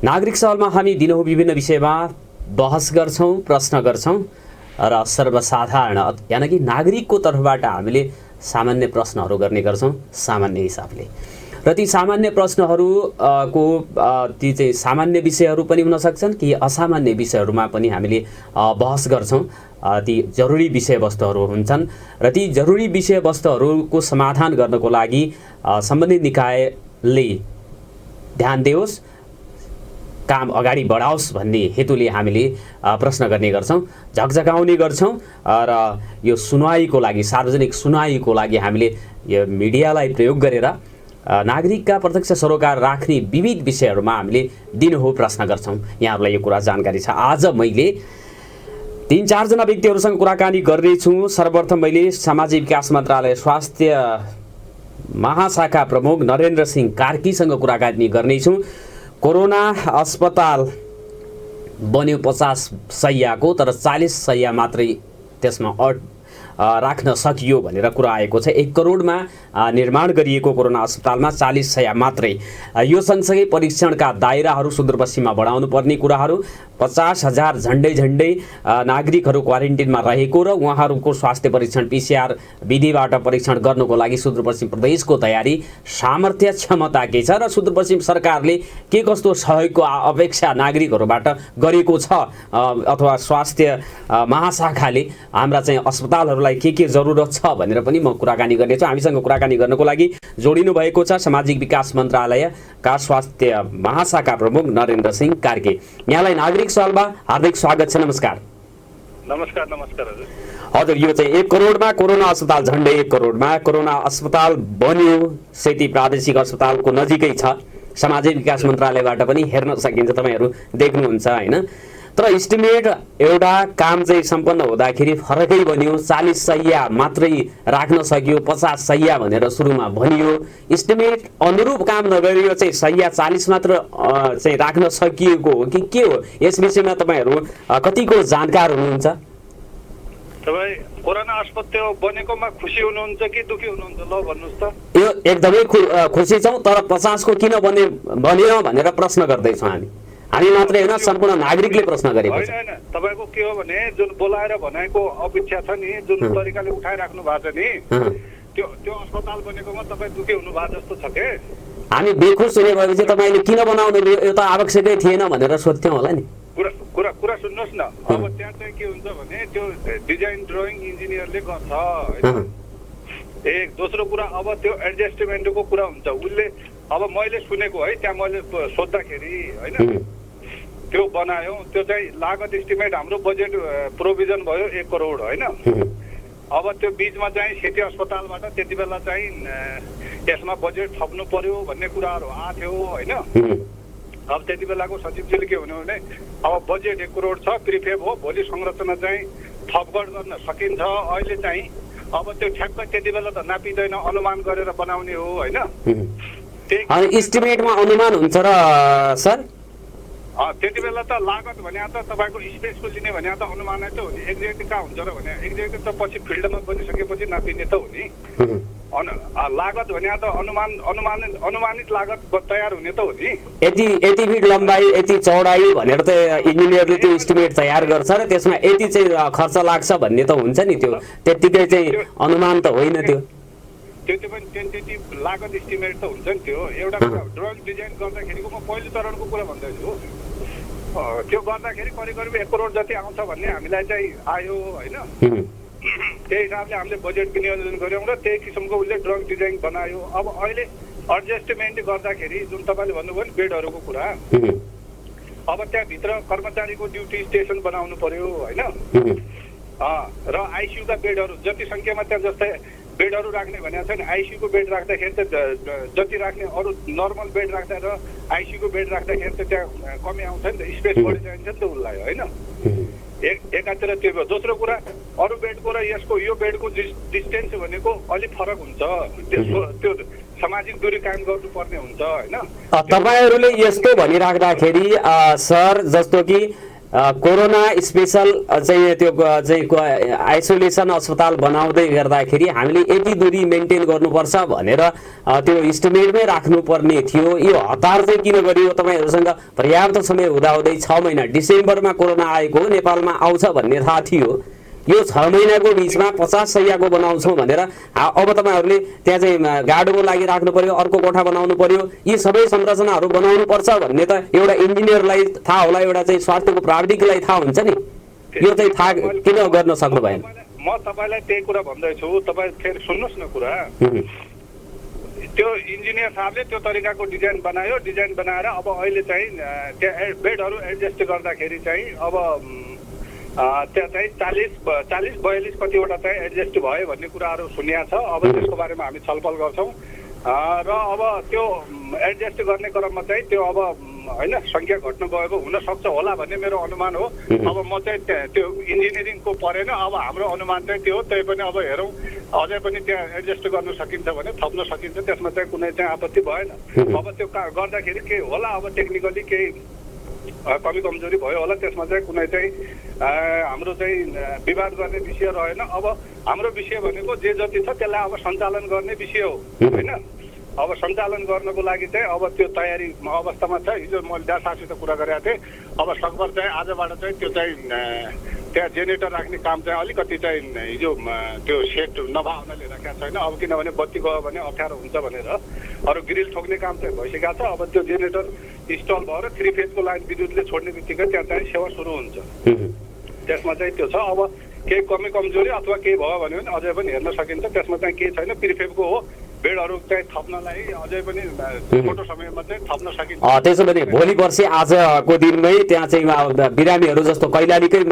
नागरिक सवालमा हामी दिनहुँ विभिन्न विषयमा बहस गर्छौँ, प्रश्न गर्छौँ र सर्वसाधारण यानि कि नागरिकको तर्फबाट हामीले सामान्य प्रश्नहरू गर्ने गर्छौँ सामान्य हिसाबले। र ती सामान्य प्रश्नहरूको ती चाहिँ सामान्य विषयहरू पनि हुन सक्छन् कि असामान्य विषयहरूमा पनि हामीले बहस गर्छौँ। ती जरुरी विषयवस्तुहरू हुन्छन् र ती जरुरी विषयवस्तुहरूको समाधान गर्नको लागि सम्बन्धित निकायले ध्यान दियोस्, काम अगाडि बढाओस् भन्ने हेतुले हामीले प्रश्न गर्ने गर्छौँ, झकझकाउने गर्छौँ र यो सुनवाईको लागि, सार्वजनिक सुनवाईको लागि हामीले यो मिडियालाई प्रयोग गरेर नागरिकका प्रत्यक्ष सरोकार राख्ने विविध विषयहरूमा हामीले दिनहुँ प्रश्न गर्छौँ। यहाँहरूलाई यो कुरा जानकारी छ। आज मैले 3-4 जना व्यक्तिहरूसँग कुराकानी गर्नेछु। सर्वप्रथम मैले सामाजिक विकास मन्त्रालय स्वास्थ्य महाशाखा प्रमुख नरेन्द्र सिंह कार्कीसँग कुराकानी गर्नेछु। कोरोना अस्पताल बन्यो 50 शय्याको, तर 40 शय्या मात्रै त्यसमा राख्न सकियो भनेर कुरा आएको छ। 1 करोडमा निर्माण गरिएको कोरोना अस्पतालमा 40 शय्या मात्रै। यो सँगसँगै परीक्षणका दायराहरू सुदूरपश्चिममा बढाउनु पर्ने कुराहरू, 50,000 झन्डै नागरिकहरू क्वारेन्टिनमा रहेको र उहाँहरूको स्वास्थ्य परीक्षण PCR विधिबाट परीक्षण गर्नको लागि सुदूरपश्चिम प्रदेशको तयारी, सामर्थ्य, क्षमता के छ र सुदूरपश्चिम सरकारले के कस्तो सहयोगको अपेक्षा नागरिकहरूबाट गरेको छ अथवा स्वास्थ्य महाशाखाले हाम्रा चाहिँ अस्पतालहरूलाई के जरुरत छ भनेर पनि म कुराकानी गर्नेछु। हामीसँग कुराकानी गर्नको लागि जोडिनु भएको छ सामाजिक विकास मन्त्रालयका स्वास्थ्य महाशाखा प्रमुख नरेन्द्र सिंह कार्की। यहाँलाई नागरिक सवालमा हार्दिक स्वागत छ। नमस्कार। नमस्कार हजुर। हजुर, यो चाहिँ 1 करोडमा कोरोना अस्पताल, झन्डै 1 करोडमा कोरोना अस्पताल बन्यो, सेती प्रादेशिक अस्पतालको नजिकै छ। सामाजिक विकास मन्त्रालयबाट पनि हेर्न सकिन्छ, तपाईँहरू देख्नुहुन्छ हैन। तर इस्टिमेट एउटा काम चाहिँ सम्पन्न हुँदाखेरि फरकै बन्यो। 40 शय्या मात्रै राख्न सकियो, 50 शय्या भनेर सुरुमा भनियो। इस्टिमेट अनुरूप काम नगरियो चाहिँ शय्या 40 मात्र चाहिँ राख्न सकिएको हो कि के हो? यस विषयमा तपाईँहरू कतिको जानकार हुनुहुन्छ? तपाईँ कोरोना अस्पताल बनेकोमा खुसी हुनुहुन्छ कि दुखी हुनुहुन्छ? ल भन्नुहोस् त। यो एकदमै खुसी छौँ, तर 50 को किन बन्यो भनेर प्रश्न गर्दैछौँ हामी मात्रै होइन, सम्पूर्ण नागरिकले प्रश्न गरेको छ। होइन, तपाईँको के हो भने जुन बोलाएर भनेको अपेक्षा छ नि, जुन तरिकाले उठाइराख्नु भएको छ नि, त्यो अस्पताल बनेकोमा तपाईँ दुखी हुनु भएको जस्तो छ के? हामी बेखुस हुने भएपछि तपाईँले किन बनाउनु, यो त आवश्यकै थिएन भनेर सोध्थ्यौँ होला नि। कुरा सुन्नुहोस् न। अब त्यहाँ चाहिँ के हुन्छ भने त्यो डिजाइन ड्रइङ इन्जिनियरले गर्छ होइन। एक दोस्रो कुरा, अब त्यो एडजस्टमेन्टको कुरा हुन्छ। उसले अब मैले सुनेको है, त्यहाँ मैले सोद्धाखेरि होइन, त्यो बनायो, त्यो चाहिँ लागत इस्टिमेट हाम्रो बजेट प्रोभिजन भयो 1 करोड होइन। अब त्यो बिचमा चाहिँ सेती अस्पतालबाट त्यति बेला चाहिँ यसमा बजेट थप्नु पर्यो भन्ने कुराहरू आएको थियो होइन। अब त्यति बेलाको सचिवजीले के भन्यो भने अब बजेट 1 करोड छ, प्रिफेब हो, भोलि संरचना चाहिँ थपगढ गर्न सकिन्छ। अहिले चाहिँ अब त्यो ठ्याक्कै त्यति बेला त नापिँदैन, अनुमान गरेर बनाउने हो होइन। अनि इस्टिमेटमा अनुमान हुन्छ र सर? त्यति बेला त लागत भने त तपाईँको स्पेसको लिने भने त अनुमानै त हो नि। एक्ज्याक्ट कहाँ हुन्छ र भने एक्ज्याक्ट त पछि फिल्डमा बनिसकेपछि नापिने त हो नि। लागत भने त अनुमानित लागत तयार हुने त हो नि। यति फिट लम्बाइ, यति चौडाइ भनेर त इन्जिनियरले त्यो इस्टिमेट तयार गर्छ र त्यसमा यति चाहिँ खर्च लाग्छ भन्ने त हुन्छ नि। त्यो त्यतिकै चाहिँ अनुमान त होइन त्यो पनि टेन्टेटिभ लागत इस्टिमेट त हुन्छ नि। त्यो एउटा ड्रइङ डिजाइन गर्दाखेरिको म पहिलो चरणको कुरा भन्दैछु। त्यो गर्दाखेरि करिब 1 करोड जति आउँछ भन्ने हामीलाई चाहिँ आयो होइन। त्यही हिसाबले हामीले बजेट विनियोजन गऱ्यौँ र त्यही किसिमको उसले ड्रइङ डिजाइन बनायो। अब अहिले एडजस्टमेन्ट गर्दाखेरि जुन तपाईँले भन्नुभयो नि बेडहरूको कुरा, अब त्यहाँभित्र कर्मचारीको ड्युटी स्टेसन बनाउनु पर्यो होइन। र आइसियुका बेडहरू जति सङ्ख्यामा त्यहाँ जस्तै बेडहरू राख्ने भनेको छ नि, आइसियुको बेड राख्दाखेरि त जति राख्ने अरू नर्मल बेड राख्दा र आइसियुको बेड राख्दाखेरि त त्यहाँ कमी आउँछ नि त, स्पेस बढी चाहिन्छ नि त उसलाई होइन। एकातिर त्यो भयो। दोस्रो कुरा, अरू बेडको र यसको यो बेडको डिस्टेन्स भनेको अलिक फरक हुन्छ। त्यो सामाजिक दूरी कायम गर्नुपर्ने हुन्छ होइन। तपाईँहरूले यस्तो भनिराख्दाखेरि सर, जस्तो कि कोरोना स्पेसल चाहिँ त्यो चाहिँ आइसोलेसन अस्पताल बनाउँदै गर्दाखेरि हामीले यति दूरी मेन्टेन गर्नुपर्छ भनेर त्यो इस्टिमेटमै राख्नुपर्ने थियो। यो हतार चाहिँ किन गरियो? तपाईँहरूसँग पर्याप्त समय हुँदाहुँदै 6 महिना डिसेम्बरमा कोरोना आएको नेपालमा आउँछ भन्ने थाहा थियो। यो 6 महिनाको बिचमा 50 शैय्याको बनाउँछौँ भनेर अब तपाईँहरूले त्यहाँ चाहिँ गार्डको लागि राख्नु पर्यो, अर्को कोठा बनाउनु पर्यो। यी सबै संरचनाहरू बनाउनु पर्छ भन्ने त एउटा इन्जिनियरलाई थाहा होला, एउटा चाहिँ स्वास्थ्यको प्राविधिकलाई थाहा हुन्छ नि। यो चाहिँ थाहा किन गर्न सक्नु भएन? म तपाईँलाई त्यही कुरा भन्दैछु, तपाईँ फेरि सुन्नुहोस् न कुरा। त्यो इन्जिनियर साहबले त्यो तरिकाको डिजाइन बनायो, डिजाइन बनाएर अब अहिले चाहिँ त्यहाँ बेडहरू एडजस्ट गर्दाखेरि चाहिँ अब त्यहाँ चाहिँ 40-42 कतिवटा चाहिँ एडजस्ट भयो भन्ने कुराहरू सुनिएको छ। अब त्यसको बारेमा हामी छलफल गर्छौँ र अब त्यो एडजस्ट गर्ने क्रममा चाहिँ त्यो अब होइन सङ्ख्या घट्नु गएको हुनसक्छ होला भन्ने मेरो अनुमान हो। अब म चाहिँ त्यो इन्जिनियरिङको परेन, अब हाम्रो अनुमान चाहिँ त्यो हो। त्यही पनि अब हेरौँ, अझै पनि त्यहाँ एडजस्ट गर्न सकिन्छ भने थप्न सकिन्छ, त्यसमा चाहिँ कुनै चाहिँ आपत्ति भएन। अब त्यो गर्दाखेरि केही होला, अब टेक्निकली केही कमी कमजोरी भयो होला, त्यसमा चाहिँ कुनै चाहिँ हाम्रो चाहिँ विवाद गर्ने विषय रहेन। अब हाम्रो विषय भनेको जे जति छ त्यसलाई अब सञ्चालन गर्ने विषय हो होइन। अब सञ्चालन गर्नको लागि चाहिँ अब त्यो तयारी अवस्थामा छ। हिजो मैले डासासित कुरा गरेको थिएँ। अब सकभर चाहिँ आजबाट चाहिँ त्यो चाहिँ त्यहाँ जेनेरेटर राख्ने काम चाहिँ अलिकति चाहिँ हिजो त्यो सेट नभएकोले राखेको छैन। अब किनभने बत्ती गयो भने अप्ठ्यारो हुन्छ भनेर अरू ग्रिल ठोक्ने काम चाहिँ भइसकेको छ। अब त्यो जेनेरेटर इन्स्टल भएर 3 फेजको लाइन विद्युतले छोड्ने बित्तिकै त्यहाँ चाहिँ सेवा सुरु हुन्छ। त्यसमा चाहिँ त्यो छ। अब केही कमी कमजोरी अथवा केही भयो भने अझै पनि हेर्न सकिन्छ, त्यसमा चाहिँ केही छैन। प्रिफेबको हो, बेडहरू चाहिँ थप्नलाई अझै पनि छोटो समयमा चाहिँ थप्न सकिन्छ। त्यसो भने भोलि पर्सि आजको दिनमै त्यहाँ चाहिँ बिरामीहरू जस्तो कैलालीकै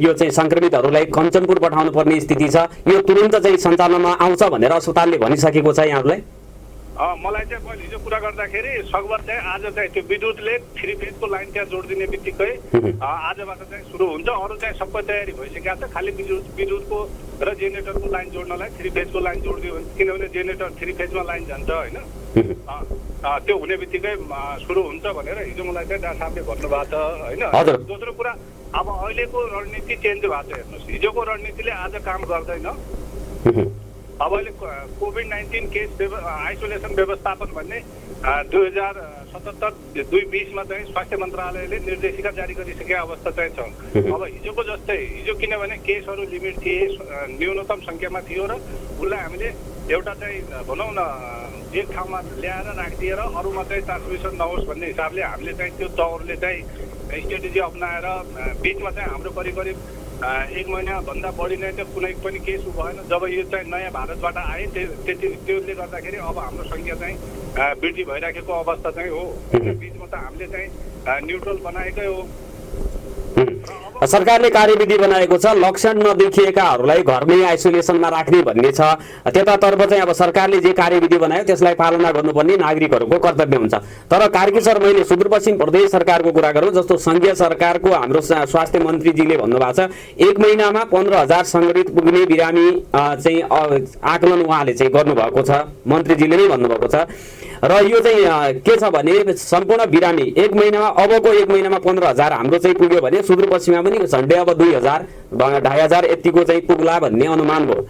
यो चाहिँ सङ्क्रमितहरूलाई कञ्चनपुर पठाउनु पर्ने स्थिति छ। यो तुरुन्त चाहिँ सञ्चालनमा आउँछ भनेर अस्पतालले भनिसकेको छ यहाँहरूलाई? मलाई चाहिँ मैले हिजो कुरा गर्दाखेरि सकभर चाहिँ आज चाहिँ त्यो विद्युतले 3 फेजको लाइन त्यहाँ जोडिदिने बित्तिकै आजबाट चाहिँ सुरु हुन्छ। अरू चाहिँ सबै तयारी भइसकेको छ। खालि विद्युतको र जेनेरेटरको लाइन जोड्नलाई 3 फेजको लाइन जोडिदियो भने, किनभने जेनेरेटर 3 फेजमा लाइन जान्छ होइन, त्यो हुने बित्तिकै सुरु हुन्छ भनेर हिजो मलाई चाहिँ डा साहबले भन्नुभएको छ होइन। दोस्रो कुरा, अब अहिलेको रणनीति चेन्ज भएको छ। हेर्नुहोस्, हिजोको रणनीतिले आज काम गर्दैन। अब अहिले कोभिड-19 केस आइसोलेसन व्यवस्थापन भन्ने 2077-2020मा चाहिँ स्वास्थ्य मन्त्रालयले निर्देशिका जारी गरिसकेको अवस्था चाहिँ छ। अब हिजोको जस्तै हिजो किनभने केसहरू लिमिट थिए, न्यूनतम सङ्ख्यामा थियो र उसलाई हामीले एउटा चाहिँ भनौँ न एक ठाउँमा ल्याएर राखिदिएर अरूमा चाहिँ ट्रान्समिसन नहोस् भन्ने हिसाबले हामीले चाहिँ त्यो तौरले चाहिँ स्ट्रेटेजी अप्नाएर बिचमा चाहिँ हाम्रो करिब 1 महिनाभन्दा बढी नै त्यो कुनै पनि केस भएन। जब यो चाहिँ नयाँ भारतबाट आए त्यसले गर्दाखेरि अब हाम्रो सङ्ख्या चाहिँ वृद्धि भइराखेको अवस्था चाहिँ हो। बिचमा त हामीले चाहिँ न्युट्रल बनाएकै हो। सरकारले कार्यविधि बनाएको छ, लक्षण नदेखिएकाहरूलाई घरमै आइसोलेसनमा राख्ने भन्ने छ। त्यतातर्फ चाहिँ अब सरकारले जे कार्यविधि बनायो त्यसलाई पालना गर्नुपर्ने नागरिकहरूको कर्तव्य हुन्छ। तर कार्की सर, मैले सुदूरपश्चिम प्रदेश सरकारको कुरा गरौँ, जस्तो सङ्घीय सरकारको हाम्रो स्वास्थ्य मन्त्रीजीले भन्नुभएको छ 1 महिनामा 15,000 सङ्क्रमित पुग्ने बिरामी चाहिँ आकलन उहाँले चाहिँ गर्नुभएको छ, मन्त्रीजीले नै भन्नुभएको छ। र यो चाहिँ के छ भने सम्पूर्ण बिरामी 1 महिनामा, अबको 1 महिनामा 15,000 हाम्रो चाहिँ पुग्यो भने सुदूरपश्चिममा पनि झन्डै अब 2,000 2,500 यतिको चाहिँ पुग्ला भन्ने अनुमान भयो।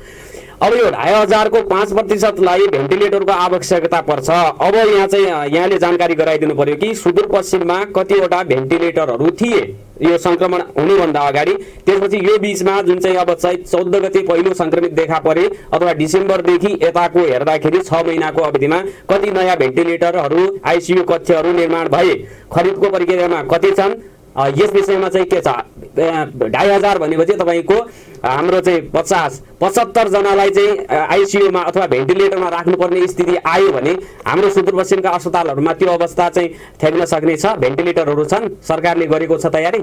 अब यो 2,500 को 5% भेन्टिलेटरको आवश्यकता पर्छ। अब यहाँ चाहिँ यहाँले जानकारी गराइदिनु पर्यो कि सुदूरपश्चिममा कतिवटा भेन्टिलेटरहरू थिए यो संक्रमण हुनुभन्दा अगाडि, त्यसपछि यो बीचमा जुन चाहिँ अब चाहिँ 14 गते पहिलो संक्रमित देखा परे अथवा डिसेम्बरदेखि यताको हेर्दाखेरि 6 महिनाको अवधिमा कति नयाँ भेन्टिलेटरहरू, आइसियु कक्षहरू निर्माण भए, खरिदको प्रक्रियामा कति छन्, यस विषयमा चाहिँ के छ। 2,500 भनेपछि तपाईँको हाम्रो चाहिँ 75 जनालाई चाहिँ आइसियुमा अथवा भेन्टिलेटरमा राख्नुपर्ने स्थिति आयो भने हाम्रो सुदूरपश्चिमका अस्पतालहरूमा त्यो अवस्था चाहिँ थ्याक्न सक्ने छ। भेन्टिलेटरहरू छन्, सरकारले गरेको छ तयारी।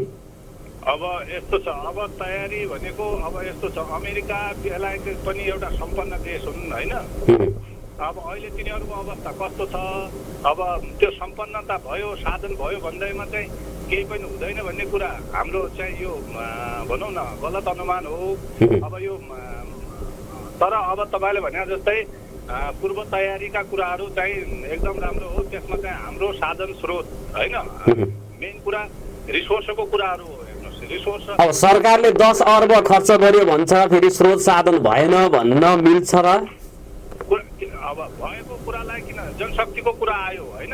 अब यस्तो छ, अब तयारी भनेको अब यस्तो छ, अमेरिका बेलायत पनि एउटा सम्पन्न देश हुन् होइन। अब अहिले तिनीहरूको अवस्था कस्तो छ, अब त्यो सम्पन्नता भयो, साधन भयो भन्दैमा चाहिँ केही पनि हुँदैन भन्ने कुरा हाम्रो चाहिँ यो भनौँ न गलत अनुमान हो। अब यो तर अब तपाईँले भने जस्तै पूर्व तयारीका कुराहरू चाहिँ एकदम राम्रो हो। त्यसमा चाहिँ हाम्रो साधन स्रोत होइन, मेन कुरा रिसोर्सको कुराहरू हो। हेर्नुहोस्, रिसोर्स अब सरकारले 10 अर्ब खर्च गर्यो भन्छ, फेरि स्रोत साधन भएन भन्न मिल्छ र? अब भएको कुरालाई किन जनशक्तिको कुरा आयो होइन,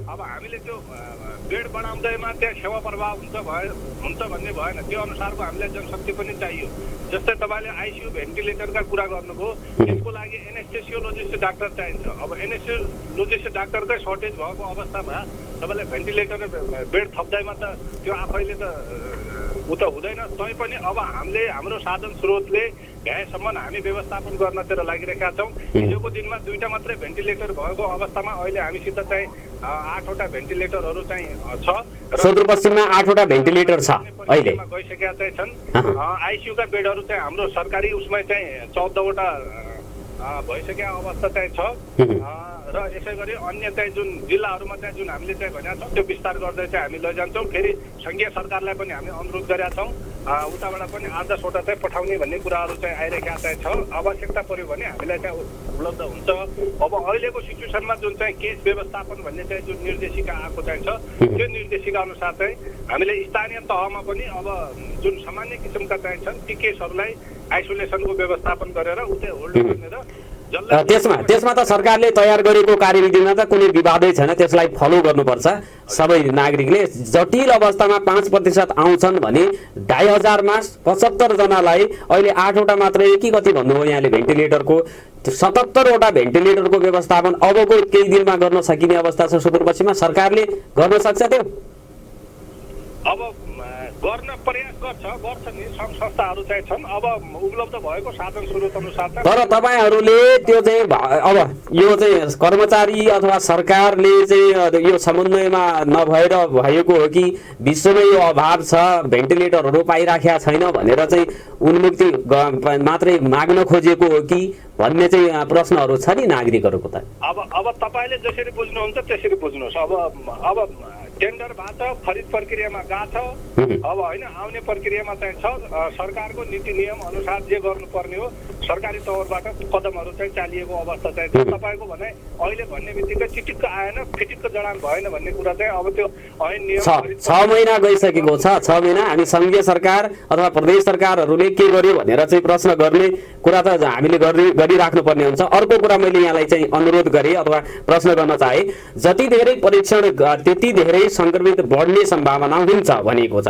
अब हामीले त्यो बेड बढाउँदैमा त्यहाँ सेवा प्रभाव हुन्छ भन्ने भएन, त्यो अनुसारको हामीलाई जनशक्ति पनि चाहियो। जस्तै तपाईँले आइसियु भेन्टिलेटरका कुरा गर्नुभयो, त्यसको लागि एनेस्थेसियोलोजिस्ट डाक्टर चाहिन्छ। अब एनेस्थेसियोलोजिस्ट डाक्टरकै सर्टेज भएको अवस्थामा तपाईँले भेन्टिलेटर बेड थप्दैमा त त्यो आफैले त उता हुँदैन। तैपनि अब हामीले हाम्रो साधन स्रोतले भ्याएसम्म हामी व्यवस्थापन गर्नतिर लागिरहेका छौँ। हिजोको दिनमा 2टा मात्रै भेन्टिलेटर भएको अवस्थामा अहिले हामीसित चाहिँ 8वटा भेन्टिलेटरहरू चाहिँ छ। सुदूरपश्चिममा 8वटा भेन्टिलेटर छ अहिले गइसकेका चाहिँ छन्। आइसियुका बेडहरू चाहिँ हाम्रो सरकारी उसमै चाहिँ 14वटा भइसकेका अवस्था चाहिँ छ। र यसै गरी अन्य चाहिँ जुन जिल्लाहरूमा चाहिँ जुन हामीले चाहिँ भनेका छौँ त्यो विस्तार गर्दै चाहिँ हामी लैजान्छौँ। फेरि सङ्घीय सरकारलाई पनि हामी अनुरोध गरेका छौँ, उताबाट पनि 8-10वटा चाहिँ पठाउने भन्ने कुराहरू चाहिँ आइरहेका चाहिँ छ। आवश्यकता पर्यो भने हामीलाई चाहिँ उपलब्ध हुन्छ। अब अहिलेको सिचुएसनमा जुन चाहिँ केस व्यवस्थापन भन्ने चाहिँ जुन निर्देशिका आएको चाहिँ छ, त्यो निर्देशिका अनुसार चाहिँ हामीले स्थानीय तहमा पनि अब जुन सामान्य किसिमका चाहिँ छन् ती केसहरूलाई आइसोलेसनको व्यवस्थापन गरेर उतै होल्ड गर्ने र त्यसमा त सरकारले तयार गरेको कार्यविधिमा त कुनै विवादै छैन, त्यसलाई फलो गर्नुपर्छ सबै नागरिकले। जटिल अवस्थामा 5% आउँछन् भने 2500मा 75 जनालाई अहिले 8वटा मात्रै कि कति भन्नुभयो यहाँले भेन्टिलेटरको 77वटा भेन्टिलेटरको व्यवस्थापन अबको केही दिनमा गर्न सकिने अवस्था छ सुदूरपश्चिममा। सरकारले गर्न सक्छ त्यो? अब गर्न प्रयास गर्छ नि, सङ्घ संस्थाहरू चाहिँ छन्। अब उपलब्ध भएको साधन स्रोत अनुसार तर तपाईँहरूले त्यो चाहिँ अब यो चाहिँ कर्मचारी अथवा सरकारले चाहिँ यो समन्वयमा नभएर भएको हो कि विश्वमै यो अभाव छ, भेन्टिलेटरहरू पाइराखेका छैन भनेर चाहिँ उन्मुक्ति मात्रै माग्न खोजेको हो कि भन्ने चाहिँ प्रश्नहरू छ नि नागरिकहरूको त। अब तपाईँले जसरी बुझ्नुहुन्छ त्यसरी बुझ्नुहोस्। अब टेन्डरबाट खरिद प्रक्रियामा गएको छ, अब होइन आउने प्रक्रियामा चाहिँ छ। सरकारको नीति नियम अनुसार जे गर्नुपर्ने हो सरकारी तौरबाट कदमहरू चाहिँ चालिएको अवस्था चाहिँ छ। तपाईँको भने अहिले भन्ने बित्तिकै चिटिक्क आएन, फिटिक्क जडान भएन भन्ने कुरा चाहिँ अब त्यो ऐन नियम 6 महिना गइसकेको छ। 6 महिना हामी सङ्घीय सरकार अथवा प्रदेश सरकारहरूले के गर्यो भनेर चाहिँ प्रश्न गर्ने कुरा त हामीले गरिराख्नु पर्ने हुन्छ। अर्को कुरा मैले यहाँलाई चाहिँ अनुरोध गरेँ अथवा प्रश्न गर्न चाहे, जति धेरै परीक्षण त्यति धेरै संक्रमित बढ्ने सम्भावना हुन्छ भनेको छ।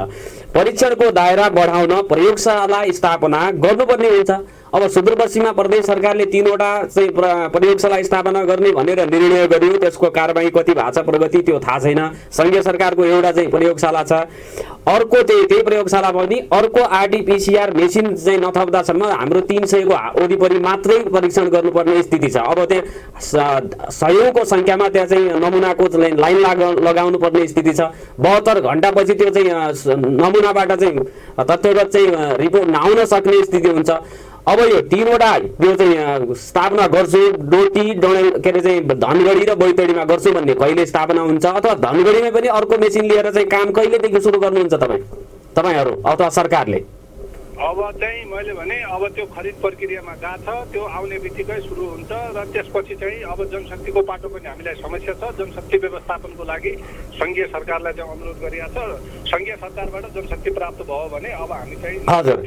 परीक्षणको दायरा बढाउन प्रयोगशाला स्थापना गर्नुपर्ने हुन्छ। अब सुदूरपश्चिममा प्रदेश सरकारले 3वटा चाहिँ प्रयोगशाला स्थापना गर्ने भनेर निर्णय गर्यो, त्यसको कारबाही कति भएको छ प्रगति त्यो थाहा छैन। सङ्घीय सरकारको एउटा चाहिँ प्रयोगशाला छ, अर्को त्यही प्रयोगशाला पनि अर्को आरटीपीसीआर मेसिन चाहिँ नथप्दासम्म हाम्रो 300को वरिपरि मात्रै परीक्षण गर्नुपर्ने स्थिति छ। अब त्यहाँ 100औंको सङ्ख्यामा त्यहाँ चाहिँ नमुनाको लाइन लगाउनु पर्ने स्थिति छ। 72 घण्टापछि त्यो चाहिँ नमुनाबाट चाहिँ तथ्यगत चाहिँ रिपोर्ट नआउन सक्ने स्थिति हुन्छ। अब यो 3वटा यो चाहिँ स्थापना गर्छु, डोटी के अरे चाहिँ धनगढी र बैतडीमा गर्छु भन्ने कहिले स्थापना हुन्छ, अथवा धनगढीमै पनि अर्को मेसिन लिएर चाहिँ काम कहिलेदेखि सुरु गर्नुहुन्छ तपाईँहरू अथवा सरकारले? अब चाहिँ मैले भने अब त्यो खरिद प्रक्रियामा गएको छ, त्यो आउने बित्तिकै सुरु हुन्छ र त्यसपछि चाहिँ अब जनशक्तिको पाटो पनि हामीलाई समस्या छ। जनशक्ति व्यवस्थापनको लागि सङ्घीय सरकारलाई चाहिँ अनुरोध गरिएको छ। सङ्घीय सरकारबाट जनशक्ति प्राप्त भयो भने अब हामी चाहिँ हजुर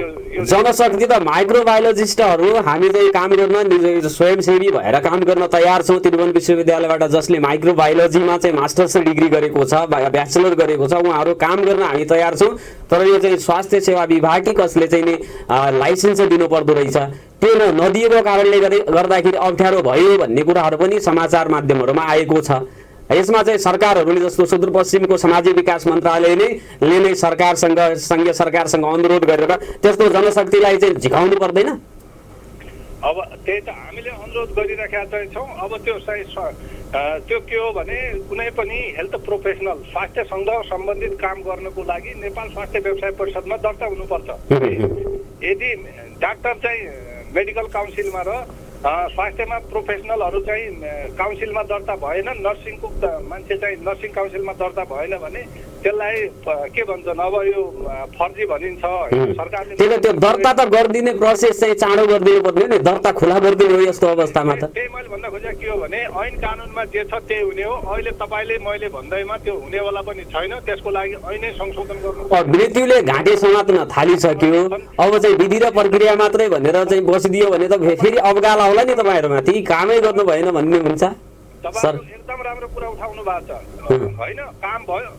जनशक्ति त माइक्रोबायोलोजिस्टहरू हामी चाहिँ काम गर्न स्वयंसेवी भएर काम गर्न तयार छौँ। त्रिभुवन विश्वविद्यालयबाट जसले माइक्रोबायोलोजीमा चाहिँ मास्टर्स डिग्री गरेको छ, ब्याचलर गरेको छ, उहाँहरू काम गर्न हामी तयार छौँ। तर यो चाहिँ स्वास्थ्य सेवा विभाग कि कसले चाहिँ लाइसेन्स दिनु पर्दो रहेछ, त्यो नदिएको कारणले गर्दाखेरि अप्ठ्यारो भयो भन्ने कुराहरू पनि समाचार माध्यमहरूमा आएको छ। यसमा चाहिँ सरकारहरूले जस्तो सुदूरपश्चिमको सामाजिक विकास मन्त्रालयले नै सरकारसँग सङ्घीय सरकारसँग अनुरोध गरेर त्यस्तो जनशक्तिलाई चाहिँ झिकाउनु पर्दैन? अब त्यही त हामीले अनुरोध गरिराखेका छौँ। अब त्यो के हो भने कुनै पनि हेल्थ प्रोफेसनल स्वास्थ्यसँग सम्बन्धित काम गर्नको लागि नेपाल स्वास्थ्य व्यवसाय परिषदमा दर्ता हुनुपर्छ। यदि डाक्टर चाहिँ मेडिकल काउन्सिलमा र स्वास्थ्यमा प्रोफेसनलहरू चाहिँ काउन्सिलमा दर्ता भएन, नर्सिङको मान्छे चाहिँ नर्सिङ काउन्सिलमा दर्ता भएन भने त्यसलाई के भन्छन् अब यो फर्जी भनिन्छ सरकारले। त्यही त त्यो दर्ता त गरिदिने प्रोसेस चाहिँ चाँडो गरिदिनु पर्ने नि, दर्ता खुला गरिदिनु हो यस्तो अवस्थामा त। त्यही मैले भन्न खोजेको के हो भने ऐन कानुनमा जे छ त्यही हुने हो। अहिले तपाईँले मैले भन्दैमा त्यो हुनेवाला पनि छैन, त्यसको लागि ऐनै संशोधन गर्नु। मृत्युले घाँटी समात्न थालिसक्यो, अब चाहिँ विधि र प्रक्रिया मात्रै भनेर चाहिँ बसिदियो भने त फेरि अवगाला होला नि तपाईँहरूमाथि, कामै गर्नु भएन भन्ने हुन्छ। तपाईँहरू एकदम राम्रो कुरा उठाउनु भएको छ होइन।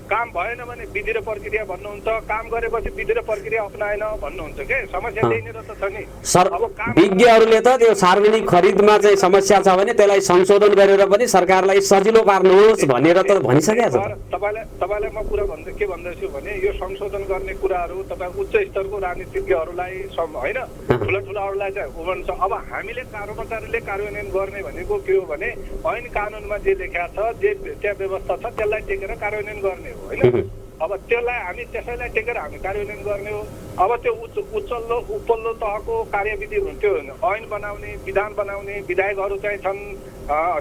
काम भएन भने विधि र प्रक्रिया भन्नुहुन्छ, काम गरेपछि विधि र प्रक्रिया अपनाएन भन्नुहुन्छ के, समस्या त्यहीँनिर त छ नि। सर विज्ञहरूले त त्यो सार्वजनिक खरिदमा चाहिँ समस्या छ भने त्यसलाई संशोधन गरेर पनि सरकारलाई सजिलो पार्नुहोस् भनेर त भनिसकेको छ। तपाईँलाई म कुरा के भन्दैछु भने यो संशोधन गर्ने कुराहरू तपाईँ उच्च स्तरको राजनीतिज्ञहरूलाई होइन ठुलाठुलाहरूलाई चाहिँ उभन्छ। अब हामीले कर्मचारीले कार्यान्वयन गर्ने भनेको के हो भने ऐन कानुनमा जे लेखा छ, जे त्यहाँ व्यवस्था छ त्यसलाई टेकेर कार्यान्वयन गर्ने हो होइन। अब त्यसैलाई टेकेर हामी कार्यान्वयन गर्ने हो। अब त्यो उपल्लो तहको कार्यविधि त्यो ऐन बनाउने, विधान बनाउने विधायकहरू चाहिँ छन्,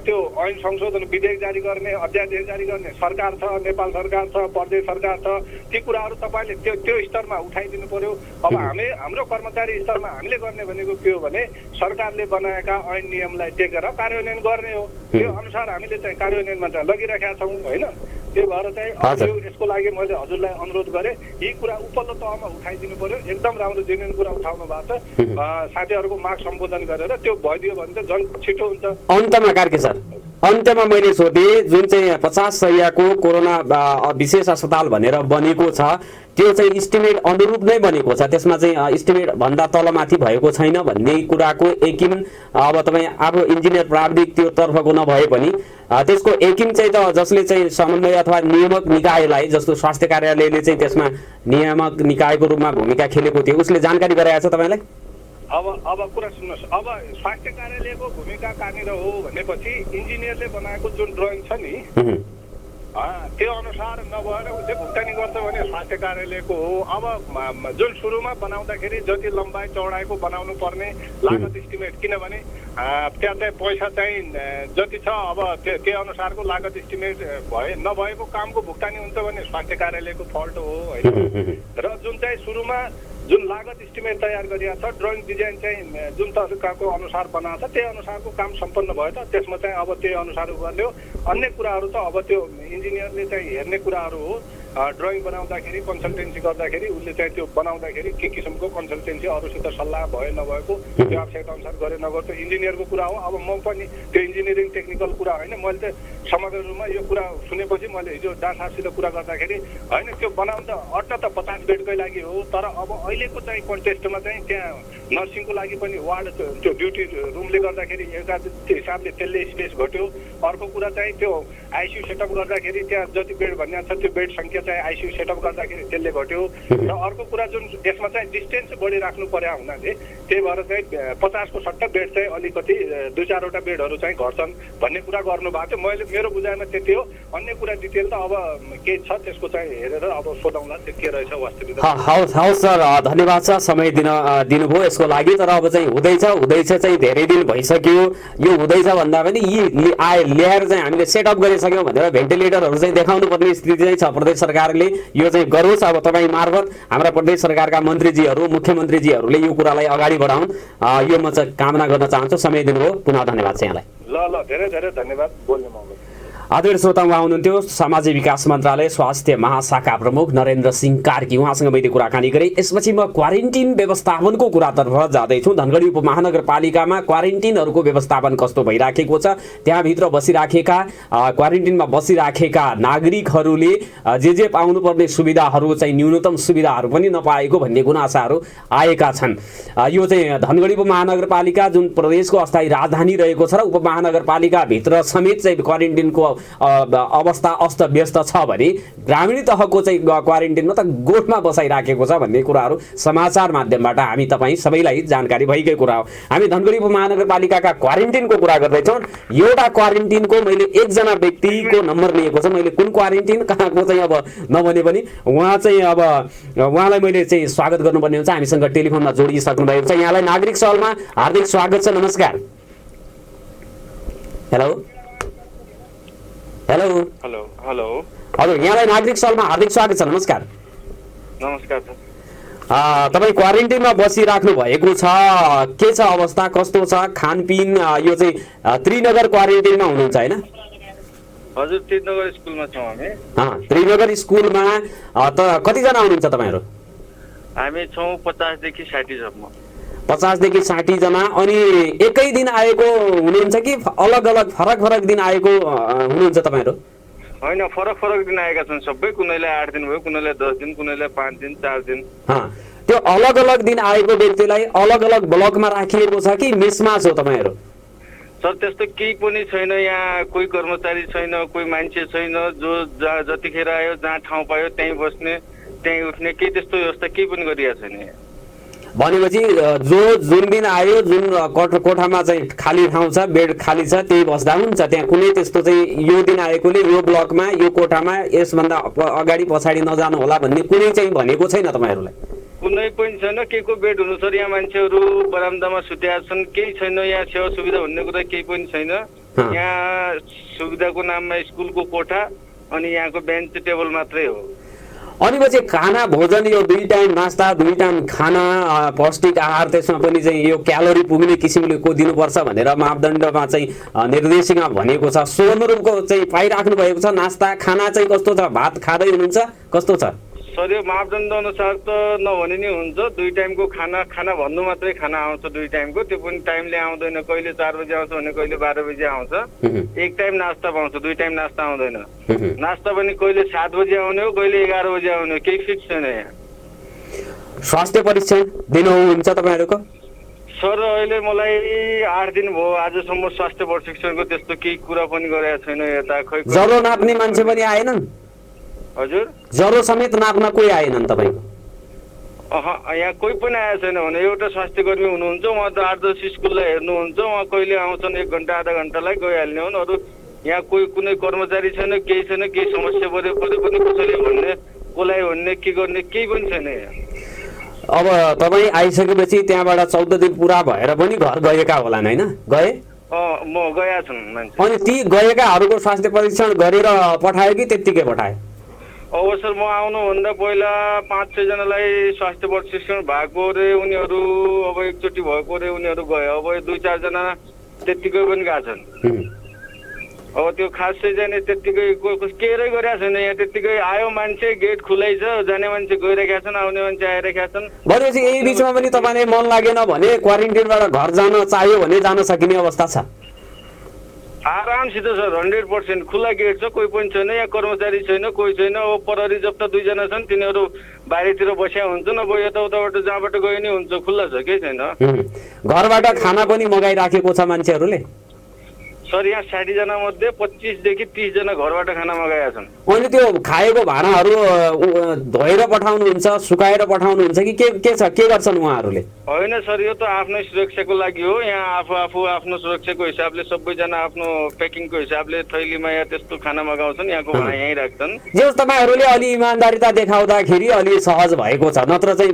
त्यो ऐन संशोधन विधेयक जारी गर्ने, अध्यादेश जारी गर्ने सरकार छ, नेपाल सरकार छ, प्रदेश सरकार छ। ती कुराहरू तपाईँले त्यो स्तरमा उठाइदिनु पर्यो। अब हाम्रो कर्मचारी स्तरमा हामीले गर्ने भनेको के हो भने सरकारले बनाएका ऐन नियमलाई टेकेर कार्यान्वयन गर्ने हो। त्यो अनुसार हामीले चाहिँ कार्यान्वयनमा चाहिँ लगिरहेका छौँ होइन। त्यो भएर चाहिँ यसको लागि मैले हजुरलाई अनुरोध गरेँ, यी कुरा उपल्लो तहमा उठाइदिनु पर्यो। एकदम राम्रो जेन्युन कुरा उठाउनु भएको छ। साथीहरूको माग सम्बोधन गरेर त्यो भइदियो भने त झन् छिटो हुन्छ। अन्तमा कार्के सर, अन्त्यमा मैले सोधेँ जुन चाहिँ 50 शय्याको कोरोना विशेष अस्पताल भनेर बनेको छ त्यो चाहिँ इस्टिमेट अनुरूप नै बनेको छ, त्यसमा चाहिँ इस्टिमेट भन्दा तलमाथि भएको छैन भन्ने कुराको यकिन अब तपाईँ आफू इन्जिनियर प्राविधिक त्यो तर्फको नभए पनि त्यसको यकिन चाहिँ त जसले चाहिँ समन्वय अथवा नियामक निकायलाई, जस्तो स्वास्थ्य कार्यालयले चाहिँ त्यसमा नियामक निकायको रूपमा भूमिका खेलेको थियो, उसले जानकारी गराएको छ तपाईँलाई? अब कुरा सुन्नुहोस्, अब स्वास्थ्य कार्यालयको भूमिका कहाँनिर हो भनेपछि इन्जिनियरले बनाएको जुन ड्रइङ छ नि त्यो अनुसार नभएर उसले भुक्तानी गर्छ भने स्वास्थ्य कार्यालयको हो। अब जुन सुरुमा बनाउँदाखेरि जति लम्बाइ चौडाइको बनाउनु पर्ने लागत इस्टिमेट, किनभने त्यहाँ चाहिँ पैसा चाहिँ जति छ अब त्यही अनुसारको लागत इस्टिमेट नभएको कामको भुक्तानी हुन्छ भने स्वास्थ्य कार्यालयको फल्ट हो होइन। र जुन चाहिँ सुरुमा जुन लागत इस्टिमेट तयार गरिएको छ, ड्रइङ डिजाइन चाहिँ जुन तरिकाको अनुसार बनाएको छ त्यही अनुसारको काम सम्पन्न भयो त त्यसमा चाहिँ अब त्यही अनुसार गर्ने हो। अन्य कुराहरू त अब त्यो इन्जिनियरले चाहिँ हेर्ने कुराहरू हो। ड्रइङ बनाउँदाखेरि कन्सल्टेन्सी गर्दाखेरि उसले चाहिँ त्यो बनाउँदाखेरि के किसिमको कन्सल्टेन्सी अरूसित सल्लाह भयो नभएको त्यो आवश्यक अनुसार गरे नगरे त्यो इन्जिनियरको कुरा हो। अब म पनि त्यो इन्जिनियरिङ टेक्निकल कुरा होइन, मैले चाहिँ समग्र रूपमा यो कुरा सुनेपछि मैले हिजो डा साहबसित कुरा गर्दाखेरि होइन त्यो बनाउन त अट्न त 50 बेडकै लागि हो, तर अब अहिलेको चाहिँ कन्टेस्टमा चाहिँ त्यहाँ नर्सिङको लागि पनि वार्ड त्यो ड्युटी रुमले गर्दाखेरि एउटा हिसाबले त्यसले स्पेस घट्यो। अर्को कुरा चाहिँ त्यो आइसियु सेटअप गर्दाखेरि त्यहाँ जति बेड भन्ने छ त्यो बेड सङ्ख्या चाहिँ आइसियु सेटअप गर्दाखेरि त्यसले घट्यो। र अर्को कुरा जुन यसमा चाहिँ डिस्टेन्स बढिराख्नु पर्या हुनाले त्यही भएर चाहिँ 50 को सट्टा बेड चाहिँ अलिकति 2-4वटा बेडहरू चाहिँ घट्छन् भन्ने कुरा गर्नुभएको थियो। मैले मेरो बुझाइमा त्यति हो। अन्य कुरा डिटेल त अब के छ त्यसको चाहिँ हेरेर अब सोधौँला त्यो के रहेछ वास्तविकता। हवस् सर, धन्यवाद छ समय दिनुभयो यसको लागि। तर अब चाहिँ हुँदैछ चाहिँ धेरै दिन भइसक्यो। यो हुँदैछ भन्दा पनि यी ल्याएर चाहिँ हामीले सेटअप गरिसक्यौँ भनेर भेन्टिलेटरहरू चाहिँ देखाउनु पर्ने स्थिति चाहिँ छ। प्रदेश सरकारले यो चाहिँ गरोस्। अब तपाईँ मार्फत हाम्रा प्रदेश सरकारका मन्त्रीजीहरू, मुख्यमन्त्रीजीहरूले यो कुरालाई अगाडि बढाउन्, यो म चाहिँ कामना गर्न चाहन्छु। समय दिनुभयो, पुनः धन्यवाद छ यहाँलाई। ल धेरै धेरै धन्यवाद। बोल्ने मौका। आदरणीय श्रोता, उहाँ हुनुहुन्थ्यो सामाजिक विकास मन्त्रालय स्वास्थ्य महाशाखा प्रमुख नरेन्द्र सिंह कार्की। उहाँसँग मैले कुराकानी गरेँ। यसपछि म क्वारेन्टिन व्यवस्थापनको कुरातर्फ जाँदैछु। धनगढी उपमहानगरपालिकामा क्वारेन्टिनहरूको व्यवस्थापन कस्तो भइराखेको छ, त्यहाँभित्र बसिराखेका क्वारेन्टिनमा बसिराखेका नागरिकहरूले जे पाउनुपर्ने सुविधाहरू चाहिँ न्यूनतम सुविधाहरू पनि नपाएको भन्ने गुनासाहरू आएका छन्। यो चाहिँ धनगढी उपमहानगरपालिका जुन प्रदेशको अस्थायी राजधानी रहेको छ र उपमहानगरपालिकाभित्र समेत चाहिँ क्वारेन्टिनको अवस्था अस्त व्यस्त छ भने ग्रामीण तहको चाहिँ क्वारेन्टिनमा त गोठमा बसाइराखेको छ भन्ने कुराहरू समाचार माध्यमबाट हामी तपाईँ सबैलाई जानकारी भएकै कुरा हो। हामी धनगढी उपमहानगरपालिकाका क्वारेन्टिनको कुरा गर्दैछौँ। एउटा क्वारेन्टिनको मैले एकजना व्यक्तिको नम्बर लिएको छ। मैले कुन क्वारेन्टिन कहाँको चाहिँ अब नभने पनि उहाँ चाहिँ अब उहाँलाई मैले चाहिँ स्वागत गर्नुपर्ने हुन्छ। हामीसँग टेलिफोनमा जोडिसक्नु भएको छ। यहाँलाई नागरिक सहलमा हार्दिक स्वागत छ। नमस्कार। हेलो हेलो हेलो हेलो हजुर, यहाँलाई नागरिक सलमा हार्दिक स्वागत छ। नमस्कार। नमस्कार सर। तपाईँ क्वारेन्टिनमा बसिराख्नु भएको छ, के छ अवस्था, कस्तो छ खानपिन? यो चाहिँ त्रिनगर क्वारेन्टिनमा हुनुहुन्छ होइन? हजुर, त्रिनगर स्कुलमा छौँ हामी। त्रिनगर स्कुलमा त कतिजना हुनुहुन्छ तपाईँहरू? हामी छौँ 50 देखि 60 सम्म। 50 देखि 60 जना। अनि एकै दिन आएको हुनुहुन्छ कि अलग अलग फरक फरक दिन आएको हुनुहुन्छ तपाईँहरू? होइन, फरक फरक दिन आएका छन् सबै। कुनैलाई 8 दिन भयो, कुनैलाई 10 दिन, कुनैलाई 5 दिन, 4 दिन। त्यो अलग अलग दिन आएको व्यक्तिलाई अलग अलग ब्लकमा राखिएको छ कि मिसमाच हो तपाईँहरू? सर, त्यस्तो केही पनि छैन। यहाँ कोही कर्मचारी छैन, कोही मान्छे छैन। जो जतिखेर आयो, जहाँ ठाउँ पायो त्यहीँ बस्ने, त्यहीँ उठ्ने, केही त्यस्तो व्यवस्था केही पनि गरिएको छैन यहाँ। भनेपछि जुन दिन आयो, जुन कोठामा चाहिँ खाली ठाउँ छ, बेड खाली छ, त्यही बस्दा हुन्छ। त्यहाँ कुनै त्यस्तो चाहिँ यो दिन आएकोले यो ब्लकमा, यो कोठामा यसभन्दा अगाडि पछाडि नजानु होला भन्ने कुनै चाहिँ भनेको छैन तपाईँहरूलाई? कुनै पनि छैन। के को बेड हुनु सर? यहाँ मान्छेहरू बरामदामा सुतेका छन्, केही छैन। यहाँ सेवा सुविधा भन्ने कुरा केही पनि छैन। यहाँ सुविधाको नाममा स्कुलको कोठा अनि यहाँको बेन्च टेबल मात्रै हो। अनि पछि खाना भोजन, यो 2 टाइम नास्ता, 2 टाइम खाना, पौष्टिक आहार, त्यसमा पनि चाहिँ यो क्यालोरी पुग्ने किसिमको दिनुपर्छ भनेर मापदण्डमा चाहिँ निर्देशिका भनेको छ। सो अनुरूपको चाहिँ पाइराख्नु भएको छ? नास्ता खाना चाहिँ कस्तो छ? भात खाँदै हुनुहुन्छ? कस्तो छ सर? यो मापदण्ड अनुसार त नभने नि हुन्छ। 2 टाइमको खाना भन्नु मात्रै खाना आउँछ 2 टाइमको। त्यो पनि टाइमले आउँदैन। कहिले 4 बजे आउँछ भने कहिले 12 बजे आउँछ। 1 टाइम नास्ता पाउँछ, 2 टाइम नास्ता आउँदैन। नास्ता पनि कहिले 7 बजे आउने हो, कहिले 11 बजे आउने हो, केही फिक्स छैन यहाँ। स्वास्थ्य परीक्षण दिनुहुन्छ तपाईँहरूको? सर, अहिले मलाई 8 दिन भयो आजसम्म स्वास्थ्य परीक्षणको त्यस्तो केही कुरा पनि गरेको छैन यता। खै ज्वरो नाप्ने मान्छे पनि आएनन्? हजुर, ज्वरो समेत नाप्न कोही आएनन् तपाईँको? यहाँ कोही पनि आएको छैन। भने एउटा स्वास्थ्य कर्मी हुनुहुन्छ, उहाँ त 8-10 स्कुललाई हेर्नुहुन्छ। उहाँ कहिले आउँछन् 1 घन्टा आधा घन्टालाई गइहाल्ने हुन्। अरू यहाँ कोही कुनै कर्मचारी छैन, केही छैन। केही समस्या पऱ्यो पनि कसैले भन्ने, कसलाई भन्ने, के गर्ने केही पनि छैन यहाँ। अब तपाईँ आइसकेपछि त्यहाँबाट 14 दिन पुरा भएर पनि घर गएका होलान् होइन? गए? म गएका छन् मान्छे। अनि ती गएकाहरूको स्वास्थ्य परीक्षण गरेर पठायो कि त्यत्तिकै पठायो? अब सर, म आउनुभन्दा पहिला 5-6 जनालाई स्वास्थ्य परीक्षण भएको रे, उनीहरू अब एकचोटि भएको रे, उनीहरू गयो। अब 2-4 जना त्यत्तिकै पनि गएको छन्। अब त्यो खासै जाने त्यत्तिकै केही गरेका छैन यहाँ। त्यत्तिकै आयो मान्छे, गेट खुलै छ, जाने मान्छे गइरहेका छन्, आउने मान्छे आइरहेका छन्। भनेपछि यही बिचमा पनि तपाईँले मन लागेन भने क्वारेन्टिनबाट घर जान चाहियो भने जान सकिने अवस्था छ? आरामसित सर, 100% खुला गेट छ। कोही पनि छैन यहाँ, कर्मचारी छैन, कोही छैन। अब प्रहरी जप्ता 2 जना छन्, तिनीहरू बाहिरतिर बस्या हुन्छन्। अब यताउताबाट जहाँबाट गए नि हुन्छ, खुल्ला छ, केही छैन। घरबाट खाना पनि मगाइराखेको छ मान्छेहरूले? सर, यहाँ 60 जना मध्ये 25 देखि 30 जना घरबाट खाना मगाएका छन्। अनि त्यो खाएको भाँडाहरू धोएर पठाउनुहुन्छ, सुकाएर पठाउनुहुन्छ कि के छ, के गर्छन् उहाँहरूले? होइन सर, यो त आफ्नै सुरक्षाको लागि हो। यहाँ आफू आफ्नो सुरक्षाको हिसाबले सबैजना आफ्नो प्याकिङको हिसाबले थैलीमा या त्यस्तो खाना मगाउँछन्। यहाँको भाँडा यहीँ राख्छन्। जे तपाईँहरूले अलि इमान्दारिता देखाउँदाखेरि अलि सहज भएको छ, नत्र चाहिँ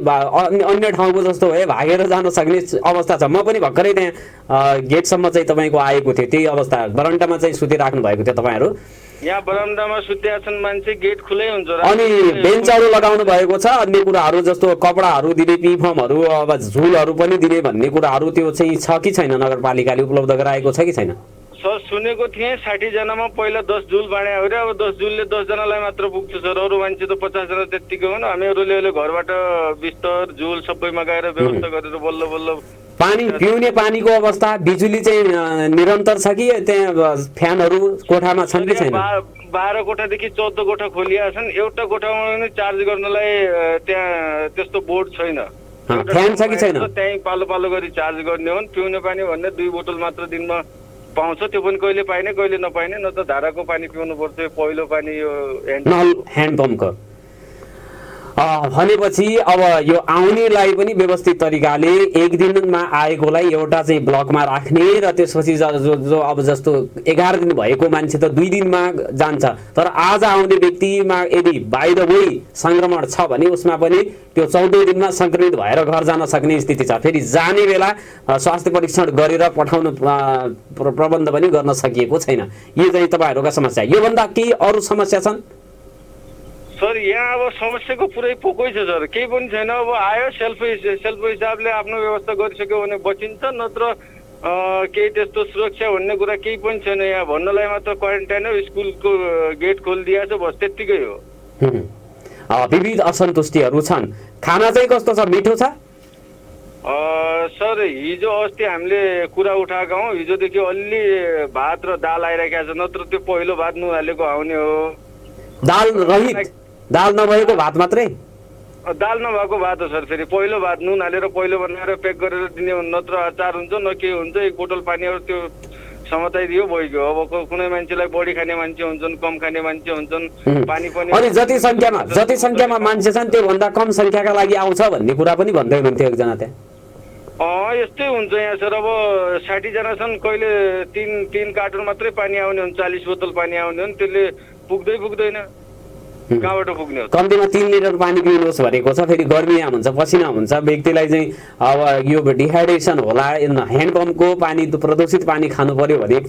अन्य ठाउँको जस्तो भए भागेर जान सक्ने अवस्था छ। म पनि भर्खरै त्यहाँ गेटसम्म चाहिँ तपाईँको आएको थिएँ, त्यही अवस्था। बरन्डामा चाहिँ सुतिराख्नु भएको थियो तपाईँहरू? यहाँ बरामदामा सुतेका छन् मान्छे, गेट खुलै हुन्छ। अनि बेन्चहरू लगाउनु भएको छ, अन्य कुराहरू जस्तो कपडाहरू दिने, पिफर्महरू, अब झुलहरू पनि दिने भन्ने कुराहरू त्यो चाहिँ छ कि छैन? नगरपालिकाले उपलब्ध गराएको छ कि छैन? सर, सुनेको थिएँ 60 जनामा पहिला 10 झुल बाँड्या हो रे। अब 10 झुलले 10 जनालाई मात्र पुग्छ सर। अरू मान्छे त 50 जना त्यत्तिकै हुन्। हामीहरूले अहिले घरबाट बिस्तर झुल सबै मगाएर व्यवस्था गरेर बल्ल बल्ल। पानी, पिउने पानीको अवस्था, बिजुली चाहिँ निरन्तर छ कि त्यहाँ फ्यानहरू कोठामा छन् कि छैन? 12 कोठादेखि 14 कोठा खोलिया छन्। एउटा कोठामा पनि चार्ज गर्नलाई त्यहाँ त्यस्तो बोर्ड छैन। फ्यान छ कि छैन? त्यहीँ पालो पालो गरी चार्ज गर्ने हुन्। पिउने पानी भन्ने 2 बोतल मात्र दिनमा पाउँछ। त्यो पनि कहिले पाइने कहिले नपाइने। न त धाराको पानी पिउनु पर्छ, पहिलो पानी यो ह्यान्ड पम्पको। भनेपछि अब यो आउनेलाई पनि व्यवस्थित तरिकाले 1 दिनमा आएकोलाई एउटा चाहिँ ब्लकमा राख्ने र त्यसपछि जो अब जस्तो 11 दिन भएको मान्छे त 2 दिनमा जान्छ। तर आज आउने व्यक्तिमा यदि बाइ द वे संक्रमण छ भने उसमा पनि त्यो 14 दिनमा संक्रमित भएर घर जान सक्ने स्थिति छ। फेरि जाने बेला स्वास्थ्य परीक्षण गरेर पठाउनु प्रबन्ध पनि गर्न सकिएको छैन। यो चाहिँ तपाईहरुका समस्या। योभन्दा केही अरू समस्या छन्? सर यहाँ अब समस्याको पुरै पोकै छ सर, केही पनि छैन। अब आयो सेल्फ हिसाबले आफ्नो व्यवस्था गरिसक्यो भने बचिन्छ, नत्र केही त्यस्तो सुरक्षा भन्ने कुरा केही पनि छैन। यहाँ भन्नलाई मात्र क्वारेन्टाइन हो, स्कुलको गेट खोलिदिएको छ, बस त्यत्तिकै हो। विविध असन्तुष्टिहरू छन्। खाना चाहिँ कस्तो छ, मिठो छ? सर हिजो अस्ति हामीले कुरा उठाएका हौँ, हिजोदेखि अलि भात र दाल आइरहेको छ, नत्र त्यो पहिलो भात नुन हालेको आउने हो। दाल रहित, दाल नभएको भात मात्रै? दाल नभएको भात हो सर। फेरि पहिलो भात नुन हालेर पहिलो बनाएर प्याक गरेर दिने, नत्र अचार हुन्छ न के हुन्छ, एक बोतल पानीहरू त्यो समताइदियो भइगयो। अब कुनै मान्छेलाई बढी खाने मान्छे हुन्छन्, कम खाने मान्छे हुन्छन्, पानी पनि। अनि जति संख्यामा मान्छे छन् त्योभन्दा कम संख्याका लागि आउँछ भन्ने कुरा पनि भन्दै हुनुहुन्थ्यो एकजना त्यहाँ। यस्तै हुन्छ यहाँ सर। अब 60 जना छन्, कहिले तीन कार्टुन मात्रै पानी आउने हुन्छ, 40 बोतल पानी आउने हो, त्यसले पुग्दैन। कहाँबाट पुग्ने हो? कम्तीमा 3 लिटर पानी पिउनुहोस् भनेको छ। फेरि गर्मी हुन्छ, पसिना हुन्छ, व्यक्तिलाई चाहिँ अब यो डिहाइड्रेसन होला। ह्यान्डपम्पको पानी, प्रदूषित पानी खानु पर्यो भने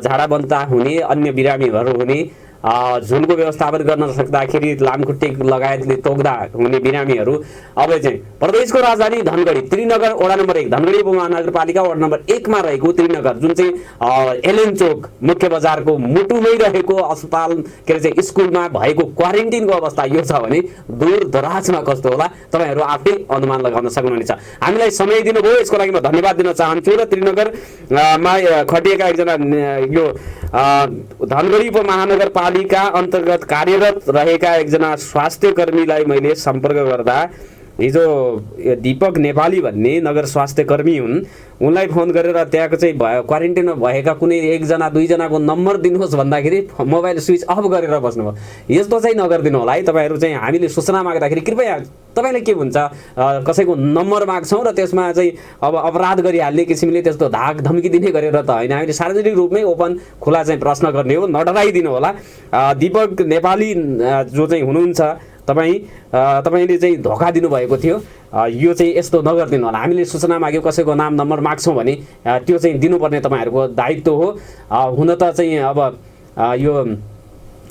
झाडा बन्ता हुने, अन्य बिरामीहरू हुने, झुलको व्यवस्थापन गर्न सक्दाखेरि लामखुट्टे लगायतले तोक्दा हुने बिरामीहरू। अब चाहिँ प्रदेशको राजधानी धनगढी, त्रिनगर वडा नम्बर 1, धनगढी उपमहानगरपालिका वडा नम्बर 1 मा रहेको त्रिनगर, जुन चाहिँ एलएन चोक मुख्य बजारको मुटुमै रहेको अस्पताल के अरे चाहिँ स्कुलमा भएको क्वारेन्टिनको अवस्था यो छ भने दूर दराजमा कस्तो होला तपाईहरू आफै अनुमान लगाउन सक्नुहुनेछ। हामीलाई समय दिनुभयो, यसको लागि म धन्यवाद दिन चाहन्छु। र त्रिनगरमा खटिएका एकजना यो धनगढी उपमहानगरपालिका अन्तर्गत कार्यरत रहेका एकजना स्वास्थ्य कर्मीलाई मैले सम्पर्क गर्दा हिजो दीपक नेपाली भन्ने नगर स्वास्थ्य कर्मी हुन्, उनलाई फोन गरेर त्यहाँको चाहिँ क्वारेन्टाइनमा भएका कुनै 1 जना 2 जनाको नम्बर दिनुहोस् भन्दाखेरि मोबाइल स्विच अफ गरेर बस्नुभयो। यस्तो चाहिँ नगरिदिनु होला है तपाईहरू। चाहिँ हामीले सूचना माग्दाखेरि कृपया तपाईँले के भन्छ कसैको नम्बर माग्छौँ र त्यसमा चाहिँ अब अपराध गरिहाल्ने किसिमले त्यस्तो धाक धम्की दिने गरेर त होइन, हामीले सार्वजनिक रूपमै ओपन खुला चाहिँ प्रश्न गर्ने हो, नडराइदिनु होला। दीपक नेपाली जो चाहिँ हुनुहुन्छ, तपाईँले चाहिँ धोका दिनुभएको थियो, यो चाहिँ यस्तो नगरिदिनु होला। हामीले सूचना माग्यो, कसैको नाम नम्बर माग्छौँ भने त्यो चाहिँ दिनुपर्ने तपाईँहरूको दायित्व हो। हुन त चाहिँ अब यो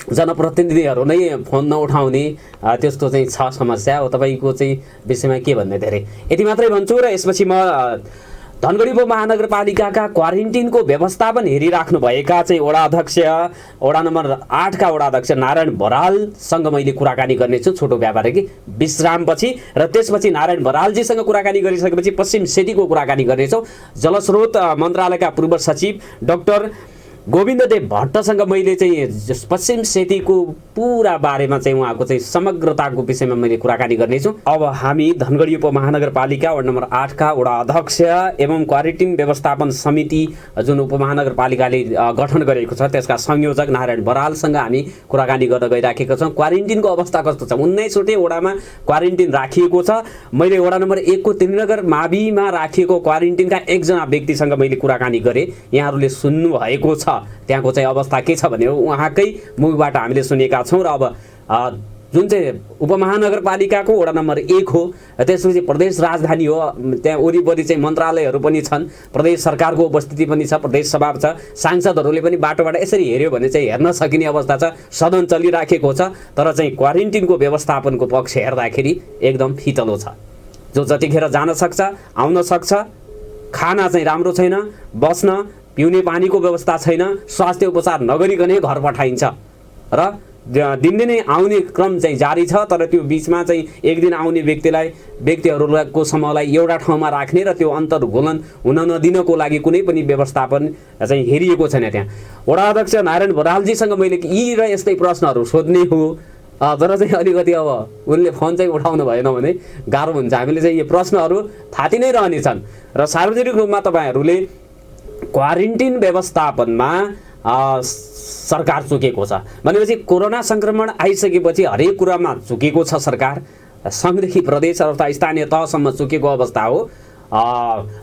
जनप्रतिनिधिहरू नै फोन नउठाउने त्यस्तो चाहिँ छ समस्या। हो तपाईँको चाहिँ विषयमा के भन्ने धेरै यति मात्रै भन्छु। र यसपछि म धनगढी उपमहानगरपालिकाका क्वारेन्टिनको व्यवस्थापन हेरिराख्नु भएका चाहिँ वडा नम्बर 8 का वडा अध्यक्ष नारायण बरालसँग मैले कुराकानी गर्नेछु छोटो व्यापारिक विश्रामपछि। र त्यसपछि नारायण बरालजीसँग कुराकानी गरिसकेपछि पश्चिम सेतीको कुराकानी गर्नेछौँ। जलस्रोत मन्त्रालयका पूर्व सचिव डाक्टर गोविन्ददेव भट्टसँग मैले चाहिँ पश्चिम सेतीको पुरा बारेमा चाहिँ उहाँको चाहिँ समग्रताको विषयमा मैले कुराकानी गर्नेछु। अब हामी धनगढी उपमहानगरपालिका वडा नम्बर 8 का वडा अध्यक्ष एवं क्वारेन्टाइन व्यवस्थापन समिति जुन उपमहानगरपालिकाले गठन गरेको छ त्यसका संयोजक नारायण बरालसँग हामी कुराकानी गर्न गइराखेका छौँ। क्वारेन्टाइनको अवस्था कस्तो छ? 19वटै वडामा क्वारेन्टाइन राखिएको छ। मैले वडा नम्बर 1 को त्रिनगर माविमा राखिएको क्वारेन्टाइनका एकजना व्यक्तिसँग मैले कुराकानी गरेँ। यहाँहरूले सुन्नु भएको छ त्यहाँको चाहिँ अवस्था के छ भने उहाँकै मुखबाट हामीले सुनेका छौँ। र अब जुन चाहिँ उपमहानगरपालिकाको वडा नम्बर 1 हो, त्यसपछि प्रदेश राजधानी हो, त्यहाँ वरिपरि चाहिँ मन्त्रालयहरू पनि छन्, प्रदेश सरकारको उपस्थिति पनि छ, प्रदेश सभा छ, सांसदहरूले पनि बाटोबाट यसरी हेऱ्यो भने चाहिँ हेर्न सकिने अवस्था छ, सदन चलिराखेको छ। तर चाहिँ क्वारेन्टिनको व्यवस्थापनको पक्ष हेर्दाखेरि एकदम फितलो छ। जो जतिखेर जान सक्छ, आउन सक्छ, खाना चाहिँ राम्रो छैन, बस्न पिउने पानीको व्यवस्था छैन, स्वास्थ्य उपचार नगरिकनै घर पठाइन्छ र दिनदिनै आउने क्रम चाहिँ जारी छ। तर त्यो बिचमा चाहिँ एक दिन आउने व्यक्तिहरूको समूहलाई एउटा ठाउँमा राख्ने र त्यो अन्तर्घोलन हुन नदिनको लागि कुनै पनि व्यवस्थापन चाहिँ हेरिएको छैन। त्यहाँ वडा अध्यक्ष नारायण बरालजीसँग मैले यी र यस्तै प्रश्नहरू सोध्ने हो। तर चाहिँ अलिकति अब उनले फोन चाहिँ उठाउनु भएन भने गाह्रो हुन्छ। हामीले चाहिँ यो प्रश्नहरू थाती नै रहनेछन् र सार्वजनिक रूपमा तपाईँहरूले क्वारेन्टाइन व्यवस्थापनमा सरकार चुकेको छ भनेपछि कोरोना संक्रमण आइसकेपछि हरेक कुरामा चुकेको छ सरकार। संघदेखि प्रदेश अथवा स्थानीय तहसम्म चुकेको अवस्था हो।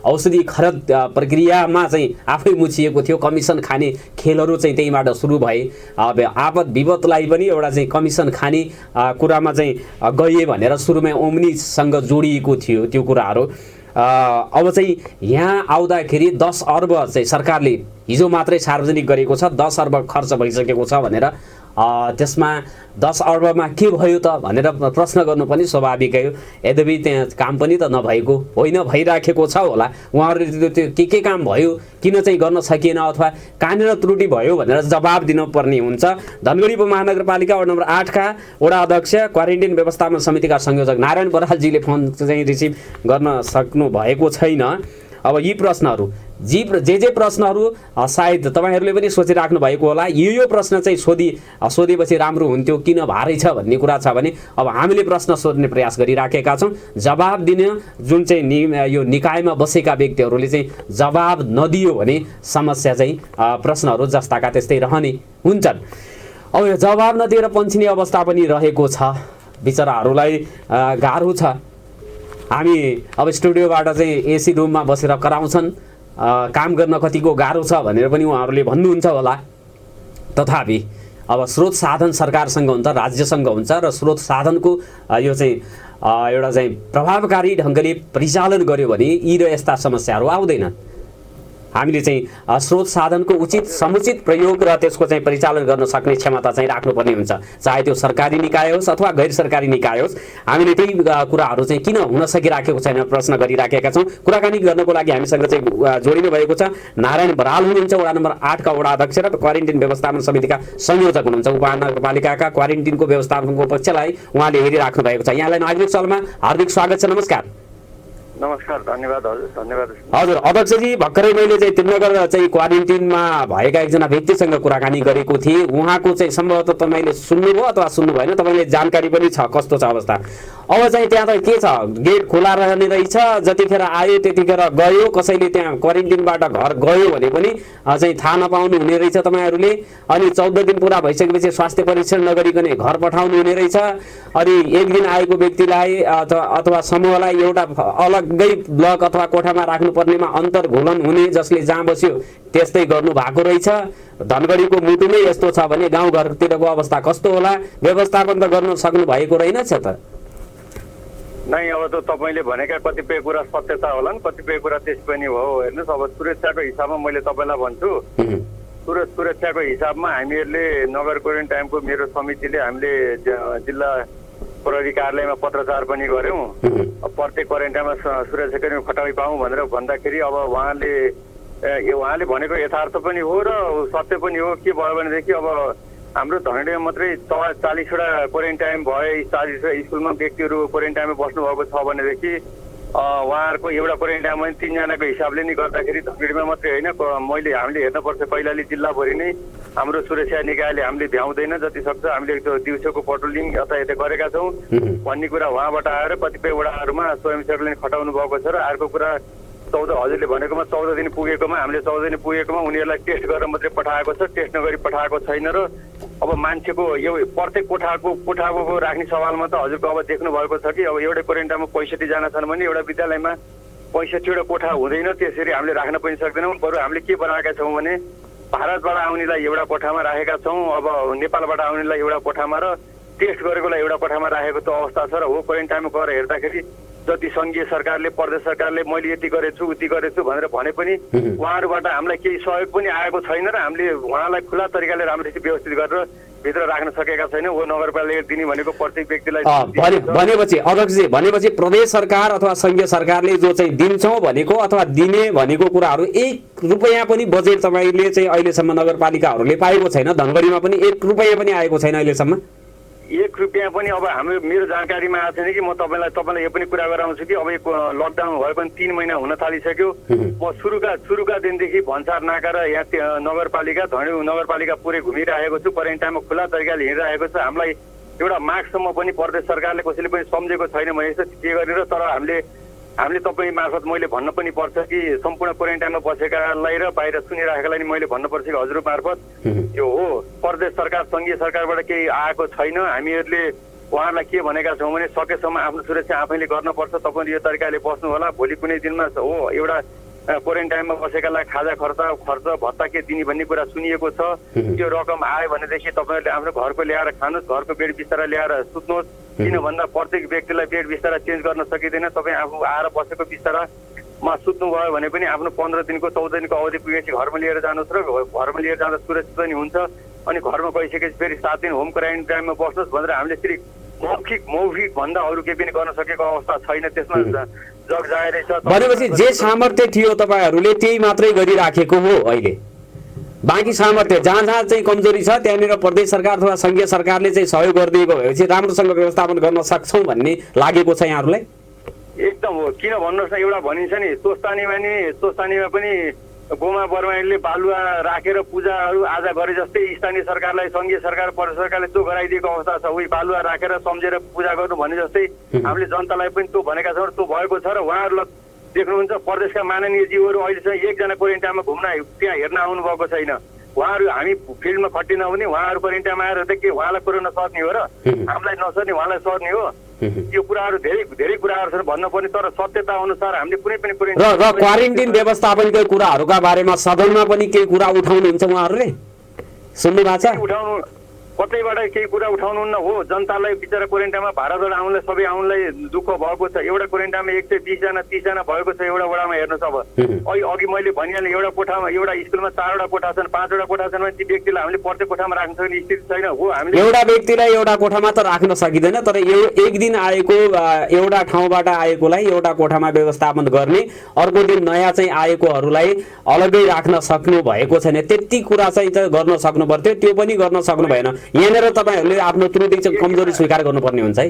औषधि खरिद प्रक्रियामा चाहिँ आफै मुछिएको थियो। कमिसन खाने खेलहरू चाहिँ त्यहीबाट सुरु भए। आपद विपदलाई पनि एउटा चाहिँ कमिसन खाने कुरामा चाहिँ गए भनेर सुरुमै ओम्नीसँग जोडिएको थियो त्यो कुराहरू। अब चाहिँ यहाँ आउँदाखेरि 10 अर्ब चाहिँ सरकारले हिजो मात्रै सार्वजनिक गरेको छ, 10 अर्ब खर्च भइसकेको छ भनेर त्यसमा 10 अर्बमा के भयो त भनेर प्रश्न गर्नु पनि स्वाभाविक हो। यद्यपि त्यहाँ काम पनि त नभएको होइन, भइराखेको छ होला। उहाँहरूले त्यो के काम भयो, किन चाहिँ गर्न सकिएन अथवा कहाँनिर त्रुटि भयो भनेर जवाब दिनुपर्ने हुन्छ। धनगढी उपमहानगरपालिका वडा नम्बर 8 का वडा अध्यक्ष क्वारेन्टाइन व्यवस्थापन समितिका संयोजक नारायण बरालजीले फोन चाहिँ रिसिभ गर्न सक्नु भएको छैन। अब यी प्रश्नहरू जे प्रश्नहरू सायद तपाईँहरूले पनि सोचिराख्नु भएको होला। यो प्रश्न चाहिँ सोधेपछि राम्रो हुन्थ्यो, किन भारै छ भन्ने कुरा छ भने अब हामीले प्रश्न सोध्ने प्रयास गरिराखेका छौँ। जवाब दिने जुन चाहिँ यो निकायमा बसेका व्यक्तिहरूले चाहिँ जवाब नदियो भने समस्या चाहिँ प्रश्नहरू जस्ताका त्यस्तै रहने हुन्छन्। अब यो जवाब नदिएर पन्छिने अवस्था पनि रहेको छ, बिचराहरूलाई गाह्रो छ। हामी अब स्टुडियोबाट चाहिँ एसी रुममा बसेर कराउँछन्, काम गर्न कतिको गाह्रो छ भनेर पनि उहाँहरूले भन्नुहुन्छ होला। तथापि अब स्रोत साधन सरकारसँग हुन्छ, राज्यसँग हुन्छ र स्रोत साधनको यो चाहिँ एउटा चाहिँ प्रभावकारी ढङ्गले परिचालन गर्यो भने यी र यस्ता समस्याहरू आउँदैनन्। हामीले चाहिँ स्रोत साधनको उचित समुचित प्रयोग र त्यसको चाहिँ परिचालन गर्न सक्ने क्षमता चाहिँ राख्नुपर्ने हुन्छ, चाहे त्यो सरकारी निकाय होस् अथवा गैर सरकारी निकाय होस्। हामीले त्यही कुराहरू चाहिँ किन हुन सकिराखेको छैन प्रश्न गरिराखेका छौँ। कुराकानी गर्नको लागि हामीसँग चाहिँ जोडिनु भएको छ नारायण बराल हुनुहुन्छ, वडा नम्बर 8 का वडा अध्यक्ष र क्वारेन्टाइन व्यवस्थापन समितिका संयोजक हुनुहुन्छ। उपमहानगरपालिकाका क्वारेन्टाइनको व्यवस्थापनको पक्षलाई उहाँले हेरिराख्नु भएको छ। यहाँलाई नागरिक सलमा हार्दिक स्वागत छ। नमस्कार। नमस्कार, धन्यवाद हजुर। धन्यवाद हजुर। अध्यक्षजी, भर्खरै मैले चाहिँ त्रिनगर चाहिँ क्वारेन्टिनमा भएका एकजना व्यक्तिसँग कुराकानी गरेको थिएँ। उहाँको चाहिँ सम्भवतः तपाईँले सुन्नुभयो अथवा सुन्नु भएन, तपाईँले जानकारी पनि छ कस्तो छ अवस्था। अब चाहिँ त्यहाँ त के छ, गेट खोला रहने रहेछ, जतिखेर आयो त्यतिखेर गयो, कसैले त्यहाँ क्वारेन्टिनबाट घर गयो भने पनि चाहिँ थाहा नपाउनु हुने रहेछ तपाईँहरूले। अनि 14 दिन पुरा भइसकेपछि स्वास्थ्य परीक्षण नगरिकन घर पठाउनु हुने रहेछ। अनि एक दिन आएको व्यक्तिलाई अथवा समूहलाई एउटा अलग्गै ब्लक अथवा कोठामा राख्नुपर्नेमा अन्तर्घोलन हुने, जसले जहाँ बस्यो त्यस्तै गर्नु भएको रहेछ। धनगढीको मुटुमै यस्तो छ भने गाउँघरतिरको अवस्था कस्तो होला? व्यवस्थापन त गर्न सक्नु भएको रहेनछ त? नै, अब त तपाईँले भनेका कतिपय कुरा सत्यता होलान्, कतिपय कुरा त्यस पनि हो। हेर्नुहोस्, अब सुरक्षाको हिसाबमा मैले तपाईँलाई भन्छु, सुरक्षाको हिसाबमा हामीहरूले नगर क्वारेन्टाइनको मेरो समितिले हामीले जिल्ला प्रहरी कार्यालयमा पत्रचार पनि गऱ्यौँ। प्रत्येक क्वारेन्टाइनमा सुरक्षाकर्मी खटाइ पाऊँ भनेर भन्दाखेरि अब उहाँले भनेको यथार्थ पनि हो र सत्य पनि हो। के भयो भनेदेखि अब हाम्रो धनगढीमा मात्रै 40वटा क्वारेन्टाइन भए, 40 स्कुलमा व्यक्तिहरू क्वारेन्टाइनमा बस्नुभएको छ भनेदेखि उहाँहरूको एउटा क्वारेन्टाइनमा 3 जनाको हिसाबले नि गर्दाखेरि धनगढीमा मात्रै होइन, हामीले हेर्नुपर्छ कैलाली जिल्लाभरि नै हाम्रो सुरक्षा निकायले हामीले भ्याउँदैन। जति सक्छ हामीले त्यो दिउँसोको पेट्रोलिङ यतायता गरेका छौँ भन्ने कुरा उहाँबाट आएर कतिपय वडाहरूमा स्वयंसेवकले खटाउनु भएको छ। र अर्को कुरा 14 हजुरले भनेकोमा 14 दिन पुगेकोमा हामीले 14 दिन पुगेकोमा उनीहरूलाई टेस्ट गरेर मात्रै पठाएको छ, टेस्ट नगरी पठाएको छैन। र अब मान्छेको यो प्रत्येक कोठाको राख्ने सवालमा त हजुरको अब देख्नु भएको छ कि अब एउटै क्वारेन्टाइनमा 65 जना छन् भने एउटा विद्यालयमा 65वटा कोठा हुँदैन। त्यसरी हामीले राख्न पनि सक्दैनौँ। बरु हामीले के बनाएका छौँ भने भारतबाट आउनेलाई एउटा कोठामा राखेका छौँ, अब नेपालबाट आउनेलाई एउटा कोठामा र टेस्ट गरेकोलाई एउटा कोठामा राखेको त अवस्था छ। र हो क्वारेन्टाइनमा गएर हेर्दाखेरि जति सङ्घीय सरकारले प्रदेश सरकारले मैले यति गरेछु उति गरेछु भनेर भने पनि उहाँहरूबाट हामीलाई केही सहयोग पनि आएको छैन। र हामीले उहाँलाई खुला तरिकाले राम्ररी व्यवस्थित गरेर भित्र राख्न सकेका छैन। वो नगरपालिकाले दिने भनेको प्रत्येक व्यक्तिलाई भनेपछि अध्यक्षजी, भनेपछि प्रदेश सरकार अथवा सङ्घीय सरकारले जो चाहिँ दिन्छौँ भनेको अथवा दिने भनेको कुराहरू 1 रुपैयाँ पनि बजेट तपाईँले चाहिँ अहिलेसम्म नगरपालिकाहरूले पाएको छैन। धनगढीमा पनि 1 रुपैयाँ पनि आएको छैन अहिलेसम्म। 1 रुपियाँ पनि अब मेरो जानकारीमा आएको छैन कि म तपाईँलाई यो पनि कुरा गराउँछु कि अब यो लकडाउन भयो पनि 3 महिना हुन थालिसक्यो। म सुरुका दिनदेखि भन्सार नाका र यहाँ नगरपालिका धनगढी नगरपालिका पुरै घुमिरहेको छु, क्वारेन्टाइनमा खुला तरिकाले हिँडिरहेको छ। हामीलाई एउटा मार्क्ससम्म पनि प्रदेश सरकारले कसैले पनि सम्झेको छैन भने के गरेर। तर हामीले तपाईँ मार्फत मैले भन्न पनि पर्छ कि सम्पूर्ण क्वारेन्टाइनमा बसेकालाई र बाहिर सुनिराखेकालाई मैले भन्नुपर्छ कि हजुर मार्फत यो हो प्रदेश सरकार सङ्घीय सरकारबाट केही आएको छैन। हामीहरूले उहाँहरूलाई के भनेका छौँ भने सकेसम्म आफ्नो सुरक्षा आफैले गर्नुपर्छ, तपाईँले यो तरिकाले बस्नु होला। भोलि कुनै दिनमा हो एउटा क्वारेन्टाइनमा बसेकालाई खाजा खर्च भत्ता के दिने भन्ने कुरा सुनिएको छ। त्यो रकम आयो भनेदेखि तपाईँहरूले आफ्नो घरको ल्याएर खानुहोस्, घरको बेड बिस्तारा ल्याएर सुत्नुहोस्। किन भन्दा प्रत्येक व्यक्तिलाई बेड बिस्तारा चेन्ज गर्न सकिँदैन। तपाईँ आफू आएर बसेको बिस्तारा मा सुत्नुभयो भने पनि आफ्नो 15 दिनको 14 दिनको अवधि पुगेपछि घरमा लिएर जानुहोस् र घरमा लिएर जाँदा सुरक्षित पनि हुन्छ। अनि घरमा गइसकेपछि फेरि 7 दिन होम क्वारेन्टाइनमा बस्नुहोस् भनेर हामीले फेरि मौखिक भन्दा अरू केही पनि गर्न सकेको अवस्था छैन। त्यसमा जग जाहेरै छ। भनेपछि जे सामर्थ्य थियो तपाईँहरूले त्यही मात्रै गरिराखेको हो अहिले, बाँकी सामर्थ्य जहाँ जहाँ चाहिँ कमजोरी छ त्यहाँनिर प्रदेश सरकार अथवा सङ्घीय सरकारले चाहिँ सहयोग गरिदिएको भएपछि राम्रोसँग व्यवस्थापन गर्न सक्छौँ भन्ने लागेको छ यहाँहरूलाई? एकदम हो। किन भन्नुहोस् न, एउटा भनिन्छ नि तोस्तानीमा पनि गोमा बर्माइलले बालुवा राखेर पूजाहरू आज गरे जस्तै स्थानीय सरकारलाई सङ्घीय सरकार प्रदेश सरकारले त्यो गराइदिएको अवस्था छ। उही बालुवा राखेर सम्झेर पूजा गर्नु भने जस्तै हामीले जनतालाई पनि त्यो भनेका छौँ र त्यो भएको छ। र उहाँहरूलाई देख्नुहुन्छ प्रदेशका माननीय जीवहरू अहिलेसम्म एकजना क्वारेन्टाइनमा घुम्न त्यहाँ हेर्न आउनुभएको छैन। उहाँहरू हामी फिल्डमा खटिन भने उहाँहरू क्वारेन्टाइनमा आएर त के उहाँलाई कोरोना सर्ने हो र हामीलाई नसर्ने उहाँलाई सर्ने हो? यो कुराहरू धेरै कुराहरू छन् भन्नुपर्ने। तर सत्यता अनुसार हामीले कुनै पनि र क्वारेन्टाइन व्यवस्थापनकै कुराहरूका बारेमा सदनमा पनि केही कुरा उठाउनुहुन्छ उहाँहरूले? सुन्नु भएको छ? उठाउनु कतैबाट केही कुरा उठाउनुहुन्न हो। जनतालाई बिचरा क्वारेन्टाइनमा भाडाबाट आउनलाई सबै आउनलाई दुःख भएको छ। एउटा क्वारेन्टाइनमा 120 जना 30 जना भएको छ एउटा वडामा। हेर्नुहोस् अब अघि मैले भनिहालेँ एउटा कोठामा एउटा स्कुलमा 4वटा कोठा छन् 5वटा कोठा छन् भने ती व्यक्तिलाई हामीले प्रत्येक कोठामा राख्न सक्ने स्थिति छैन हो। हामीले एउटा व्यक्तिलाई एउटा कोठामा त राख्न सकिँदैन, तर एक दिन आएको एउटा ठाउँबाट आएकोलाई एउटा कोठामा व्यवस्थापन गर्ने, अर्को दिन नयाँ चाहिँ आएकोहरूलाई अलग्गै राख्न सक्नु भएको छैन। त्यति कुरा चाहिँ गर्न सक्नु पर्थ्यो, त्यो पनि गर्न सक्नु भएन। यहाँनिर तपाईँहरूले आफ्नो त्रुटि चाहिँ कमजोरी स्वीकार गर्नुपर्ने हुन्छ है।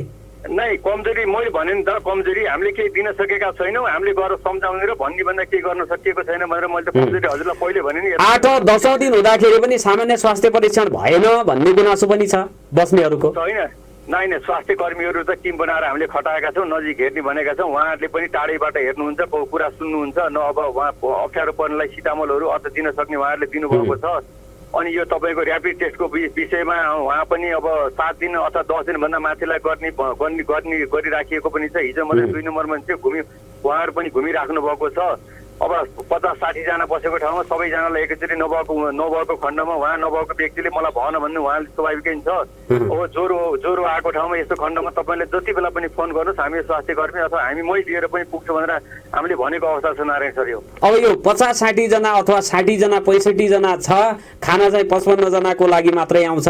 नै कमजोरी मैले भने नि त, कमजोरी हामीले केही दिन सकेका छैनौँ। हामीले गएर सम्झाउने र भन्ने भन्दा केही गर्न सकिएको छैन भनेर मैले त कमजोरी हजुरलाई पहिले भने नि। 8-10 दिन हुँदाखेरि पनि सामान्य स्वास्थ्य परीक्षण भएन भन्ने गुनासो पनि छ बस्नेहरूको। होइन स्वास्थ्य कर्मीहरू त टिम बनाएर हामीले खटाएका छौँ, नजिक हेर्ने भनेका छौँ। उहाँहरूले पनि टाढैबाट हेर्नुहुन्छ, कुरा सुन्नुहुन्छ। न अब उहाँ अप्ठ्यारो पर्नेलाई सिटामोलहरू अझ दिन सक्ने उहाँहरूले दिनुभएको छ। अनि यो तपाईँको ऱ्यापिड टेस्टको विषयमा उहाँ पनि अब 7 दिन अथवा 10 दिनभन्दा माथिलाई गरिराखिएको पनि छ। हिजो मात्रै 2 नम्बरमा चाहिँ उहाँहरू पनि घुमिराख्नु भएको छ। अब 50-60 जना बसेको ठाउँमा सबैजनालाई एकैचोटि नभएको खण्डमा उहाँ नभएको व्यक्तिले मलाई भन भन्नु उहाँले स्वाभाविकै छ। अब ज्वरो आएको ठाउँमा यस्तो खण्डमा तपाईँले जति बेला पनि फोन गर्नुहोस्, हामी स्वास्थ्य कर्मी अथवा हामी मै लिएर पनि पुग्छु भनेर हामीले भनेको अवस्था छ नारायण सर। यो अब यो 50-60 जना अथवा 60 जना 65 जना छ, खाना चाहिँ 55 जनाको लागि मात्रै आउँछ,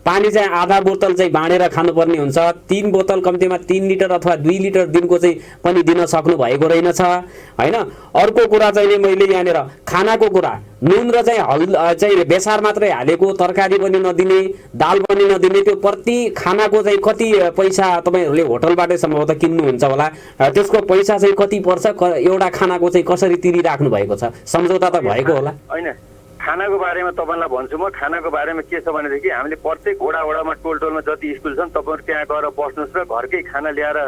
पानी चाहिँ आधा बोतल चाहिँ बाँडेर खानुपर्ने हुन्छ, 3 बोतल कम्तीमा 3 लिटर अथवा 2 लिटर दिनको चाहिँ पनि दिन सक्नु भएको रहेनछ होइन। अर्को कुरा चाहिँ मैले यहाँनिर खानाको कुरा, नुन र चाहिँ बेसार मात्रै हालेको, तरकारी पनि नदिने, दाल पनि नदिने, त्यो प्रति खानाको चाहिँ कति पैसा तपाईँहरूले होटलबाटै सम्भवतः किन्नुहुन्छ होला, त्यसको पैसा चाहिँ कति पर्छ, एउटा खानाको चाहिँ कसरी तिरिराख्नु भएको छ, सम्झौता त भएको होला? होइन खानाको बारेमा तपाईँलाई भन्छु म। खानाको बारेमा के छ भनेदेखि हामीले प्रत्येक वडामा टोलमा जति स्कुल छन् तपाईँहरू त्यहाँ गएर बस्नुहोस् र घरकै खाना ल्याएर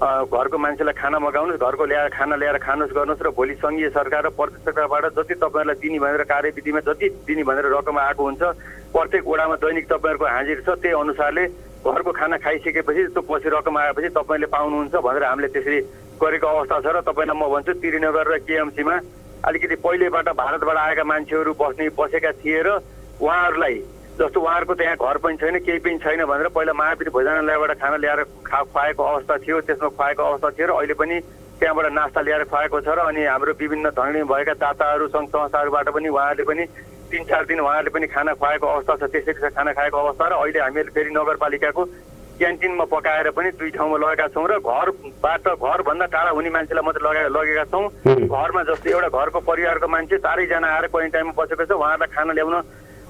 घरको मान्छेलाई खाना मगाउनुहोस्, घरको खाना ल्याएर खानुहोस् गर्नुहोस्। र भोलि सङ्घीय सरकार र प्रदेश सरकारबाट जति तपाईँहरूलाई दिने भनेर कार्यविधिमा जति दिने भनेर रकम आएको हुन्छ प्रत्येक वडामा दैनिक तपाईँहरूको हाजिर छ। त्यही अनुसारले घरको खाना खाइसकेपछि त्यो पछि रकम आएपछि तपाईँले पाउनुहुन्छ भनेर हामीले त्यसरी गरेको अवस्था छ। र तपाईँलाई म भन्छु त्रिनगर र केएमसीमा अलिकति पहिलेबाट भारतबाट आएका मान्छेहरू बसेका थिए र उहाँहरूलाई जस्तो उहाँहरूको त्यहाँ घर पनि छैन केही पनि छैन भनेर पहिला महावीर भोजनालयबाट खाना ल्याएर खुवाएको अवस्था थियो, त्यसमा खुवाएको अवस्था थियो र अहिले पनि त्यहाँबाट नास्ता ल्याएर खुवाएको छ। र अनि हाम्रो विभिन्न धनी भएका दाताहरू सङ्घ संस्थाहरूबाट पनि उहाँहरूले पनि 3-4 दिन उहाँहरूले पनि खाना खुवाएको अवस्था छ, त्यसरी खाना खाएको अवस्था। र अहिले हामीले फेरि नगरपालिकाको क्यान्टिनमा पकाएर पनि 2 ठाउँमा लगेका छौँ र घरभन्दा टाढा हुने मान्छेलाई मात्रै लगेका छौँ। घरमा जस्तो एउटा घरको परिवारको मान्छे 4जना आएर क्वारेन्टाइनमा बसेको छ, उहाँहरूलाई खाना ल्याउन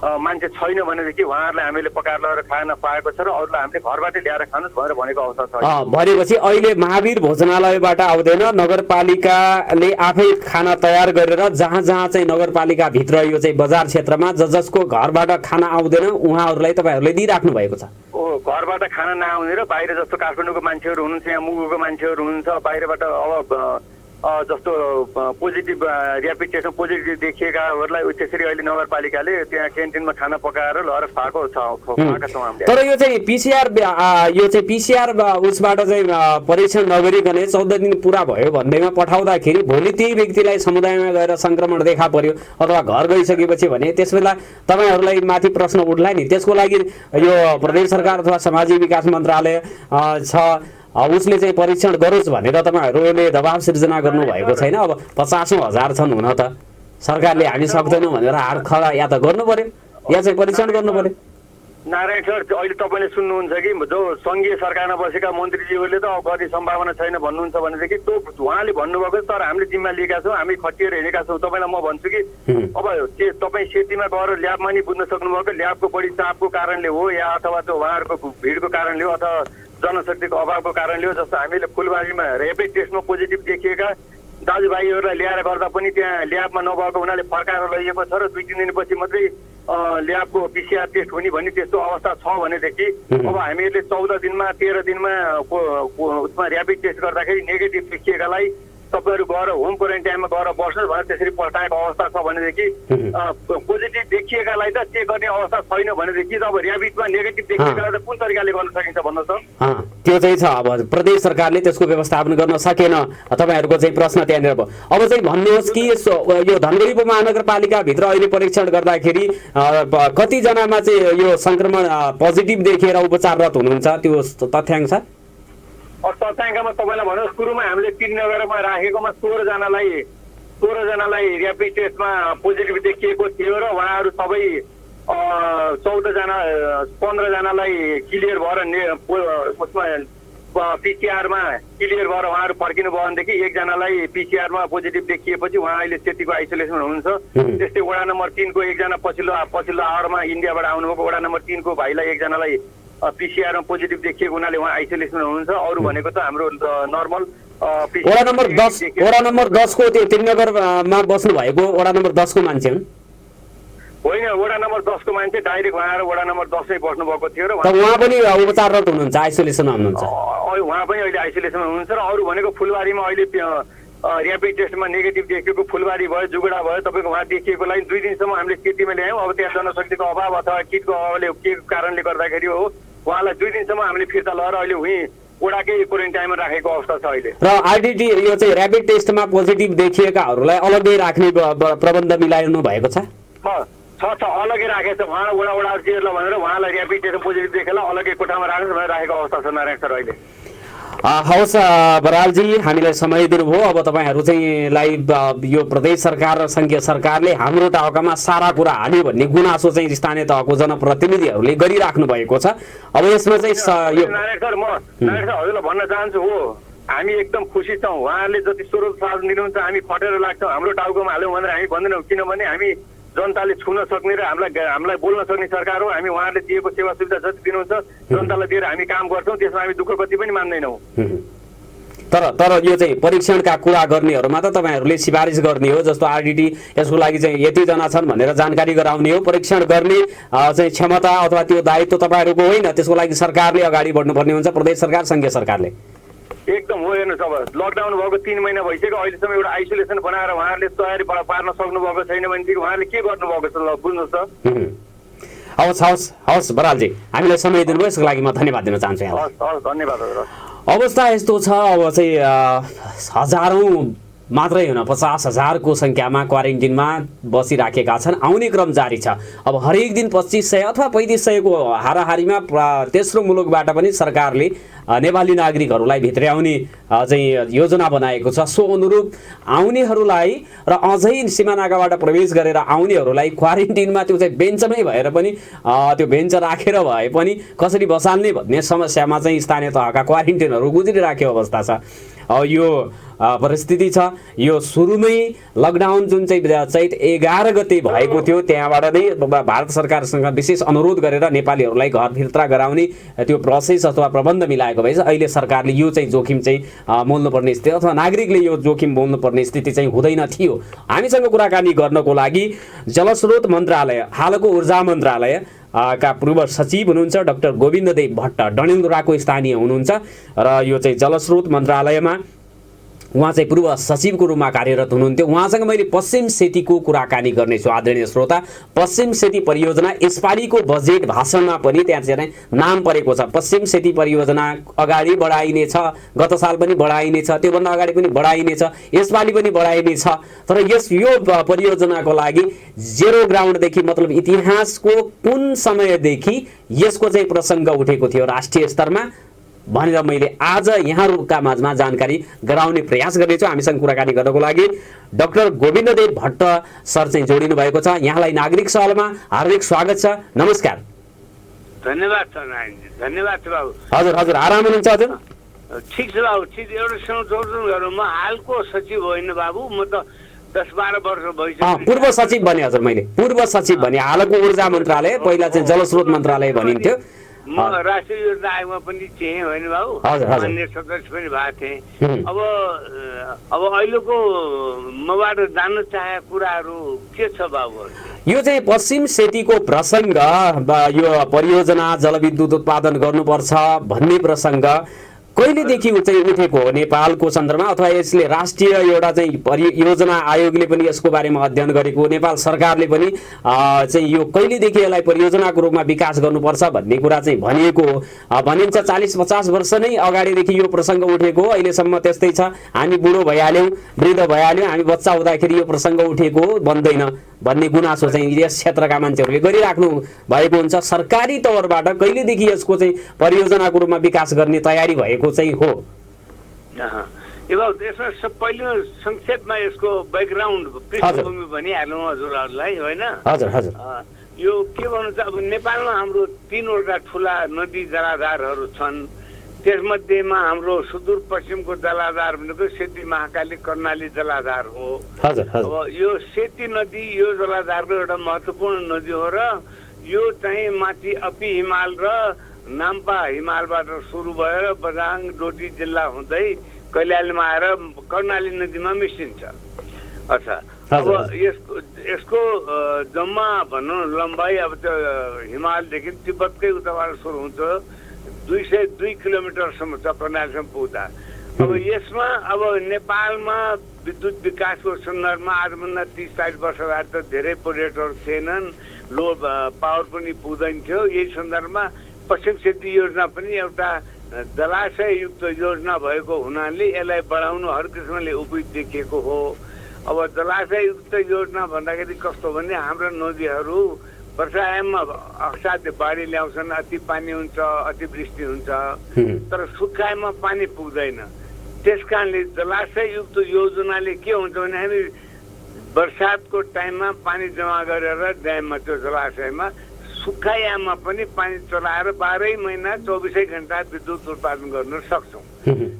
मान्छे छैन भनेदेखि उहाँहरूलाई हामीले पकाएर लगेर खाना पाएको छ र अरूलाई हामीले घरबाटै ल्याएर खानुहोस् भनेर भनेको अवस्था छ। भनेपछि अहिले महावीर भोजनालयबाट आउँदैन, नगरपालिकाले आफै खाना तयार गरेर जहाँ जहाँ चाहिँ नगरपालिकाभित्र यो चाहिँ बजार क्षेत्रमा जसको घरबाट खाना आउँदैन उहाँहरूलाई तपाईँहरूले दिइराख्नु भएको छ। घरबाट खाना नआउने र बाहिर जस्तो काठमाडौँको मान्छेहरू हुनुहुन्छ, यहाँ मुगुको मान्छेहरू हुनुहुन्छ, बाहिरबाट अब जस्तो पोजिटिभ ऱ्यापिड टेस्टमा पोजिटिभ देखिएकाहरूलाई त्यसरी अहिले नगरपालिकाले त्यहाँ क्यान्टिनमा खाना पकाएर लगेर खुवाएका छौँ हामीले। तर यो चाहिँ पिसिआर उसबाट चाहिँ परीक्षण नगरिकन 14 दिन पुरा भयो भन्दैमा पठाउँदाखेरि भोलि त्यही व्यक्तिलाई समुदायमा गएर सङ्क्रमण देखा पर्यो अथवा घर गइसकेपछि भने त्यसबेला तपाईँहरूलाई माथि प्रश्न उठ्ला नि। त्यसको लागि यो प्रदेश सरकार अथवा सामाजिक विकास मन्त्रालय छ उसले चाहिँ परीक्षण गरोस् भनेर तपाईँहरूले दबाब सिर्जना गर्नुभएको छैन? अब 50,000 छन् हुन त, सरकारले हामी सक्दैनौँ भनेर हात खडा या त गर्नु पर्यो या चाहिँ परीक्षण गर्नु पर्यो। नारायण सर, अहिले तपाईँले सुन्नुहुन्छ कि जो सङ्घीय सरकारमा बसेका मन्त्रीज्यूहरूले त अब गर्ने सम्भावना छैन भन्नुहुन्छ भनेदेखि त्यो उहाँले भन्नुभएको, तर हामीले जिम्मा लिएका छौँ, हामी खटिएर हिँडेका छौँ। तपाईँलाई म भन्छु कि अब तपाईँ सेतीमा गएर ल्याबमा नि बुझ्न सक्नुभएको, ल्याबको बढी चापको कारणले हो या अथवा त्यो उहाँहरूको भिडको कारणले हो अथवा जनशक्तिको अभावको कारणले हो। जस्तो हामीले फुलबारीमा ऱ्यापिड टेस्टमा पोजिटिभ देखिएका दाजुभाइहरूलाई ल्याएर गर्दा पनि त्यहाँ ल्याबमा नभएको हुनाले फर्काएर लैएको छ र 2-3 दिनपछि मात्रै ल्याबको पिसिआर टेस्ट हुने भन्ने त्यस्तो अवस्था छ भनेदेखि अब हामीहरूले 14 दिनमा 13 दिनमा उसमा ऱ्यापिड टेस्ट गर्दाखेरि नेगेटिभ देखिएकालाई तपाईँहरू गएर होम क्वारेन्टाइनमा गएर बस्नुहोस् भनेर त्यसरी पठाएको अवस्था छ भनेदेखि पोजिटिभ देखिएकालाई त चेक गर्ने अवस्था छैन भनेदेखि अब ऱ्यापिडमा नेगेटिभ देखिएकालाई त कुन तरिकाले गर्न सकिन्छ भन्नुहोस् त? त्यो चाहिँ छ। अब प्रदेश सरकारले त्यसको व्यवस्थापन गर्न सकेन, तपाईँहरूको चाहिँ प्रश्न त्यहाँनिर भयो। अब चाहिँ भन्नुहोस् कि यो धनगढी उपमहानगरपालिकाभित्र अहिले परीक्षण गर्दाखेरि कतिजनामा चाहिँ यो सङ्क्रमण पोजिटिभ देखेर उपचाररत हुनुहुन्छ, त्यो तथ्याङ्क छ? तथ्याङ्कमा तपाईँलाई भनौँ, सुरुमा हामीले 3 नगरमा राखेकोमा 16 जनालाई ऱ्यापिड टेस्टमा पोजिटिभ देखिएको थियो र उहाँहरू सबै 15 जनालाई क्लियर भएर उसमा पिसिआरमा क्लियर भएर उहाँहरू फर्किनु भयो भनेदेखि 1 जनालाई पिसिआरमा पोजिटिभ देखिएपछि उहाँ अहिले सेतीको आइसोलेसनमा हुनुहुन्छ। त्यस्तै वडा नम्बर 3 को एकजना पछिल्लो आवरमा इन्डियाबाट आउनुभएको वडा नम्बर 3 को भाइलाई 1 जनालाई पिसिआरमा पोजिटिभ देखिएको हुनाले उहाँ आइसोलेसनमा हुनुहुन्छ। अरू भनेको त हाम्रो नर्मल वडा नम्बर 10 को त्यो 3 नगरमा बस्नु भएको वडा नम्बर 10 को मान्छे हुन्? होइन, वडा नम्बर 10 को मान्छे डाइरेक्ट उहाँ आएर वडा नम्बर 10 मै बस्नु भएको थियो र उहाँ पनि उपचाररत हुनुहुन्छ, आइसोलेसनमा हुनुहुन्छ? उहाँ पनि अहिले आइसोलेसनमा हुनुहुन्छ। र अरू भनेको फुलबारीमा अहिले ऱ्यापिड टेस्टमा नेगेटिभ देखिएको फुलबारी भयो, जुगडा भयो, तपाईँको उहाँ देखिएकोलाई 2 दिनसम्म हामीले सेतीमा ल्यायौँ। अब त्यहाँ जनशक्तिको अभाव अथवा किटको अभावले के कारणले गर्दाखेरि हो उहाँलाई 2 दिनसम्म हामीले फिर्ता लगाएर अहिले उहीँ वडाकै क्वारेन्टाइनमा राखेको अवस्था छ अहिले। र आरडिटी यो चाहिँ ऱ्यापिड टेस्टमा पोजिटिभ देखिएकाहरूलाई अलग्गै राख्ने प्रबन्ध मिलाइनु भएको छ? अलग्गै राखेको छ। उहाँ वडाहरू भनेर उहाँलाई ऱ्यापिड टेस्ट पोजिटिभ देखेर अलग्गै कोठामा राख्नु भनेर राखेको अवस्था छ नारायण सर अहिले। हवस् बरालजी, हामीलाई समय दिनुभयो। अब तपाईँहरू चाहिँ लाइभ यो प्रदेश सरकार र सङ्घीय सरकारले हाम्रो टाउकामा सारा कुरा हाल्यो भन्ने गुनासो चाहिँ स्थानीय तहको जनप्रतिनिधिहरूले गरिराख्नु भएको छ। अब यसमा चाहिँ यो नारायण सर हजुरलाई भन्न चाहन्छु हो, हामी एकदम खुसी छौँ। उहाँहरूले जति स्रोत साधन दिनुहुन्छ हामी खटेर लाग्छौँ, हाम्रो टाउकोमा हाल्यौँ भनेर हामी भन्दैनौँ, किनभने हामी जनताले छुन सक्ने र हामीलाई बोल्न सक्ने सरकार हो। हामी उहाँहरूले दिएको सेवा सुविधा जति दिनुहुन्छ जनतालाई दिएर हामी काम गर्छौँ, त्यसमा हामी दुःख कति पनि मान्दैनौँ। तर यो चाहिँ परीक्षणका कुरा गर्नेहरूमा त तपाईँहरूले सिफारिस गर्ने हो, जस्तो आरडिटी यसको लागि चाहिँ यतिजना छन् भनेर जानकारी गराउने हो। परीक्षण गर्ने चाहिँ क्षमता अथवा त्यो दायित्व तपाईँहरूको होइन, त्यसको लागि सरकारले अगाडि बढ्नुपर्ने हुन्छ, प्रदेश सरकार सङ्घीय सरकारले। एकदम हो। हेर्नुहोस्, अब लकडाउन भएको 3 महिना भइसक्यो, अहिलेसम्म एउटा आइसोलेसन बनाएर उहाँहरूले तयारी पार्न सक्नु भएको छैन भनेदेखि उहाँहरूले के गर्नुभएको छ ल बुझ्नुहोस् त। हवस् बरालजी, हामीलाई समय दिनुभयो, यसको लागि म धन्यवाद दिन चाहन्छु यहाँलाई। हवस् धन्यवाद। अवस्था यस्तो छ, अब चाहिँ हजारौँ मात्रै होइन 50,000 को संख्यामा क्वारेन्टिनमा बसिराखेका छन्। आउने क्रम जारी छ। अब हरेक दिन 2500 अथवा 3500 को हाराहारीमा तेस्रो मुलुकबाट पनि सरकारले नेपाली नागरिकहरूलाई भित्र्याउने चाहिँ योजना बनाएको छ। सो अनुरूप आउनेहरूलाई र अझै सीमानाकाबाट प्रवेश गरेर आउनेहरूलाई क्वारेन्टिनमा त्यो चाहिँ बेन्चमै भएर पनि त्यो बेन्च राखेर भए पनि कसरी बसाल्ने भन्ने समस्यामा चाहिँ स्थानीय तहका क्वारेन्टिनहरू गुज्रिराखेको अवस्था छ। यो परिस्थिति छ। यो सुरुमै लकडाउन जुन चाहिँ चैत 11 गते भएको थियो, त्यहाँबाट नै भारत सरकारसँग विशेष अनुरोध गरेर नेपालीहरूलाई घर फिर्ता गराउने त्यो प्रोसेस अथवा प्रबन्ध मिलाएको भएछ। अहिले सरकारले यो चाहिँ जोखिम चाहिँ मोल्नुपर्ने स्थिति अथवा नागरिकले यो जोखिम मोल्नुपर्ने स्थिति चाहिँ हुँदैन थियो। हामीसँग कुराकानी गर्नको लागि जलस्रोत मन्त्रालय, हालको ऊर्जा मन्त्रालय का पूर्व सचिव हुनुहुन्छ डाक्टर गोविन्ददेव भट्ट डडेलधुराको स्थानीय हुनुहुन्छ र यो चाहिँ जलस्रोत मन्त्रालयमा उहाँ चाहिँ पूर्व सचिवको रूपमा कार्यरत हुनुहुन्थ्यो। उहाँसँग मैले पश्चिम सेतीको कुराकानी गर्नेछु। आदरणीय श्रोता, पश्चिम सेती परियोजना यसपालिको बजेट भाषणमा पनि त्यहाँ चाहिँ नाम परेको छ। पश्चिम सेती परियोजना अगाडि बढाइनेछ, गत साल पनि बढाइनेछ, त्योभन्दा अगाडि पनि बढाइनेछ, यसपालि पनि बढाइनेछ। तर यो परियोजनाको लागि जेरो ग्राउन्डदेखि मतलब इतिहासको कुन समयदेखि यसको चाहिँ प्रसङ्ग उठेको थियो राष्ट्रिय स्तरमा भनेर मैले आज यहाँहरूका माझमा जानकारी गराउने प्रयास गर्नेछु। हामीसँग कुराकानी गर्नको लागि डाक्टर गोविन्ददेव भट्ट सर चाहिँ जोडिनु भएको छ। यहाँलाई नागरिक सहलमा हार्दिक स्वागत छ। नमस्कार। धन्यवाद छ नारायणजी, धन्यवाद छ बाबु। हजुर हजुर, आराम हुनुहुन्छ हजुर? ठिक छ बाबु, ठिक। एउटा संशोधन गरौँ, म हालको सचिव होइन बाबु, म त 10-12 वर्ष भइसक्यो। पूर्व सचिव भने हजुर, मैले पूर्व सचिव भने। हालको ऊर्जा मन्त्रालय, पहिला चाहिँ जलस्रोत मन्त्रालय भनिन्थ्यो। म राष्ट्रिय योजना आयोगमा पनि थिएँ होइन बाबु, मान्य सदस्य पनि भएको थिएँ। अब अहिलेको मबाट जान्न चाहेको कुराहरू के छ बाबु? यो चाहिँ पश्चिम सेतीको प्रसङ्ग, यो परियोजना जलविद्युत उत्पादन गर्नुपर्छ भन्ने प्रसङ्ग कहिलेदेखि चाहिँ उठेको हो नेपालको सन्दर्भमा, अथवा यसले राष्ट्रिय एउटा चाहिँ परियोजना आयोगले पनि यसको बारेमा अध्ययन गरेको, नेपाल सरकारले पनि चाहिँ यो कहिलेदेखि यसलाई परियोजनाको रूपमा विकास गर्नुपर्छ भन्ने कुरा चाहिँ भनिएको भनिन्छ। 40-50 वर्ष नै अगाडिदेखि यो प्रसङ्ग उठेको, अहिलेसम्म त्यस्तै छ। हामी बुढो भइहाल्यौँ, वृद्ध भइहाल्यौँ, हामी बच्चा हुँदाखेरि यो प्रसङ्ग उठेको बन्दैन भन्ने गुनासो चाहिँ यस क्षेत्रका मान्छेहरूले गरिराख्नु भएको हुन्छ। सरकारी तौरबाट कहिलेदेखि यसको चाहिँ परियोजनाको रूपमा विकास गर्ने तयारी भएको चाहिँ हो? यसमा पहिलो संक्षेपमा यसको ब्याकग्राउन्ड पृष्ठभूमि भनिहालौँ हजुरहरूलाई होइन? हजुर हजुर। यो के भन्नु छ, अब नेपालमा हाम्रो 3वटा ठुला नदी जलाधारहरू छन्। त्यसमध्येमा हाम्रो सुदूरपश्चिमको जलाधार भनेको सेती महाकाली कर्णाली जलाधार हो। अब यो सेती नदी यो जलाधारको एउटा महत्त्वपूर्ण नदी हो र यो चाहिँ माथि अपी हिमाल र नाम्पा हिमालबाट सुरु भएर बझाङ डोटी जिल्ला हुँदै कैलालीमा आएर कर्णाली नदीमा मिसिन्छ। अच्छा, अब यसको जम्मा भनौँ लम्बाइ अब त्यो हिमालदेखि तिब्बतकै उताबाट सुरु हुन्छ, 202 किलोमिटरसम्म छ कर्णालीसम्म पुग्दा। अब यसमा अब नेपालमा विद्युत विकासको सन्दर्भमा आजभन्दा 30-40 वर्ष अगाडि त धेरै प्रोजेक्टहरू थिएनन्, लो पावर पनि पुग्दैन थियो। यही सन्दर्भमा पश्चिम सेती योजना पनि एउटा जलाशययुक्त योजना भएको हुनाले यसलाई बढाउनु हर किसिमले उपयुक्त देखिएको हो। अब जलाशययुक्त योजना भन्दाखेरि कस्तो भने हाम्रो नदीहरू वर्षायाममा असाध्य बाढी ल्याउँछन्, अति पानी हुन्छ, अतिवृष्टि हुन्छ, तर सुक्खायाममा पानी पुग्दैन। त्यस कारणले जलाशययुक्त योजनाले के हुन्छ भने हामी बर्सातको टाइममा पानी जम्मा गरेर ड्याममा त्यो जलाशयमा सुक्खायाममा पनि पानी चलाएर 12 महिना 24 घण्टा विद्युत उत्पादन गर्न सक्छौँ।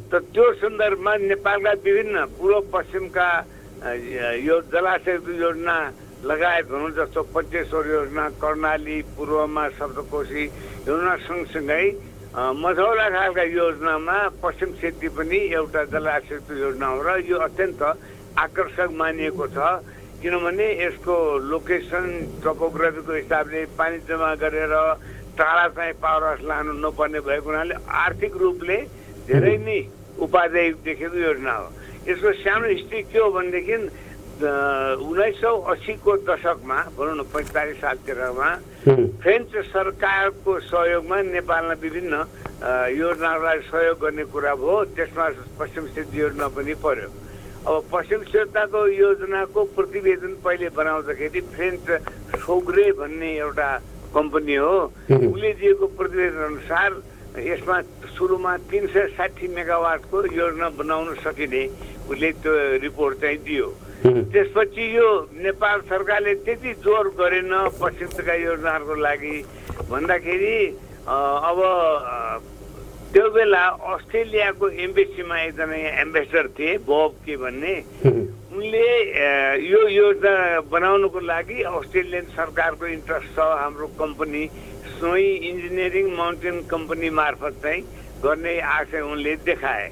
त त्यो सन्दर्भमा नेपालका विभिन्न पूर्व पश्चिमका यो जलाशययुक्त योजना लगायत भनौँ जस्तो पञ्चेश्वर योजना, कर्णाली, पूर्वमा सप्तकोशी योजना सँगसँगै मझौला खालका योजनामा पश्चिम सेती पनि एउटा जलाशययुक्त योजना हो र यो अत्यन्त आकर्षक मानिएको छ। किनभने यसको लोकेसन टोपोग्राफीको हिसाबले पानी जम्मा गरेर टाढा चाहिँ पावर हाउस लानु नपर्ने भएको हुनाले आर्थिक रूपले धेरै नै उपादेय देखेको योजना हो। यसको सानो हिस्ट्री के हो भनेदेखि 1980 को दशकमा भनौँ न 45 सालतिरमा फ्रेन्च सरकारको सहयोगमा नेपालमा विभिन्न योजनाहरूलाई सहयोग गर्ने कुरा भयो। त्यसमा पश्चिम सेती योजना पनि पर्यो। अब पश्चिम सेताको योजनाको प्रतिवेदन पहिले बनाउँदाखेरि फ्रेन्च सोग्रे भन्ने एउटा कम्पनी हो, उसले दिएको प्रतिवेदन अनुसार यसमा सुरुमा 360 मेगावाटको योजना बनाउन सकिने उसले त्यो रिपोर्ट चाहिँ दियो। त्यसपछि यो नेपाल सरकारले त्यति जोर गरेन पश्चिमका योजनाहरूको लागि भन्दाखेरि अब त्यो बेला अस्ट्रेलियाको एम्बेसीमा एकजना एम्बेसडर थिए बब के भन्ने, उनले यो योजना बनाउनुको लागि अस्ट्रेलियन सरकारको इन्ट्रेस्ट छ, हाम्रो कम्पनी सोई इन्जिनियरिङ माउन्टेन कम्पनी मार्फत चाहिँ गर्ने आशय उनले देखाए।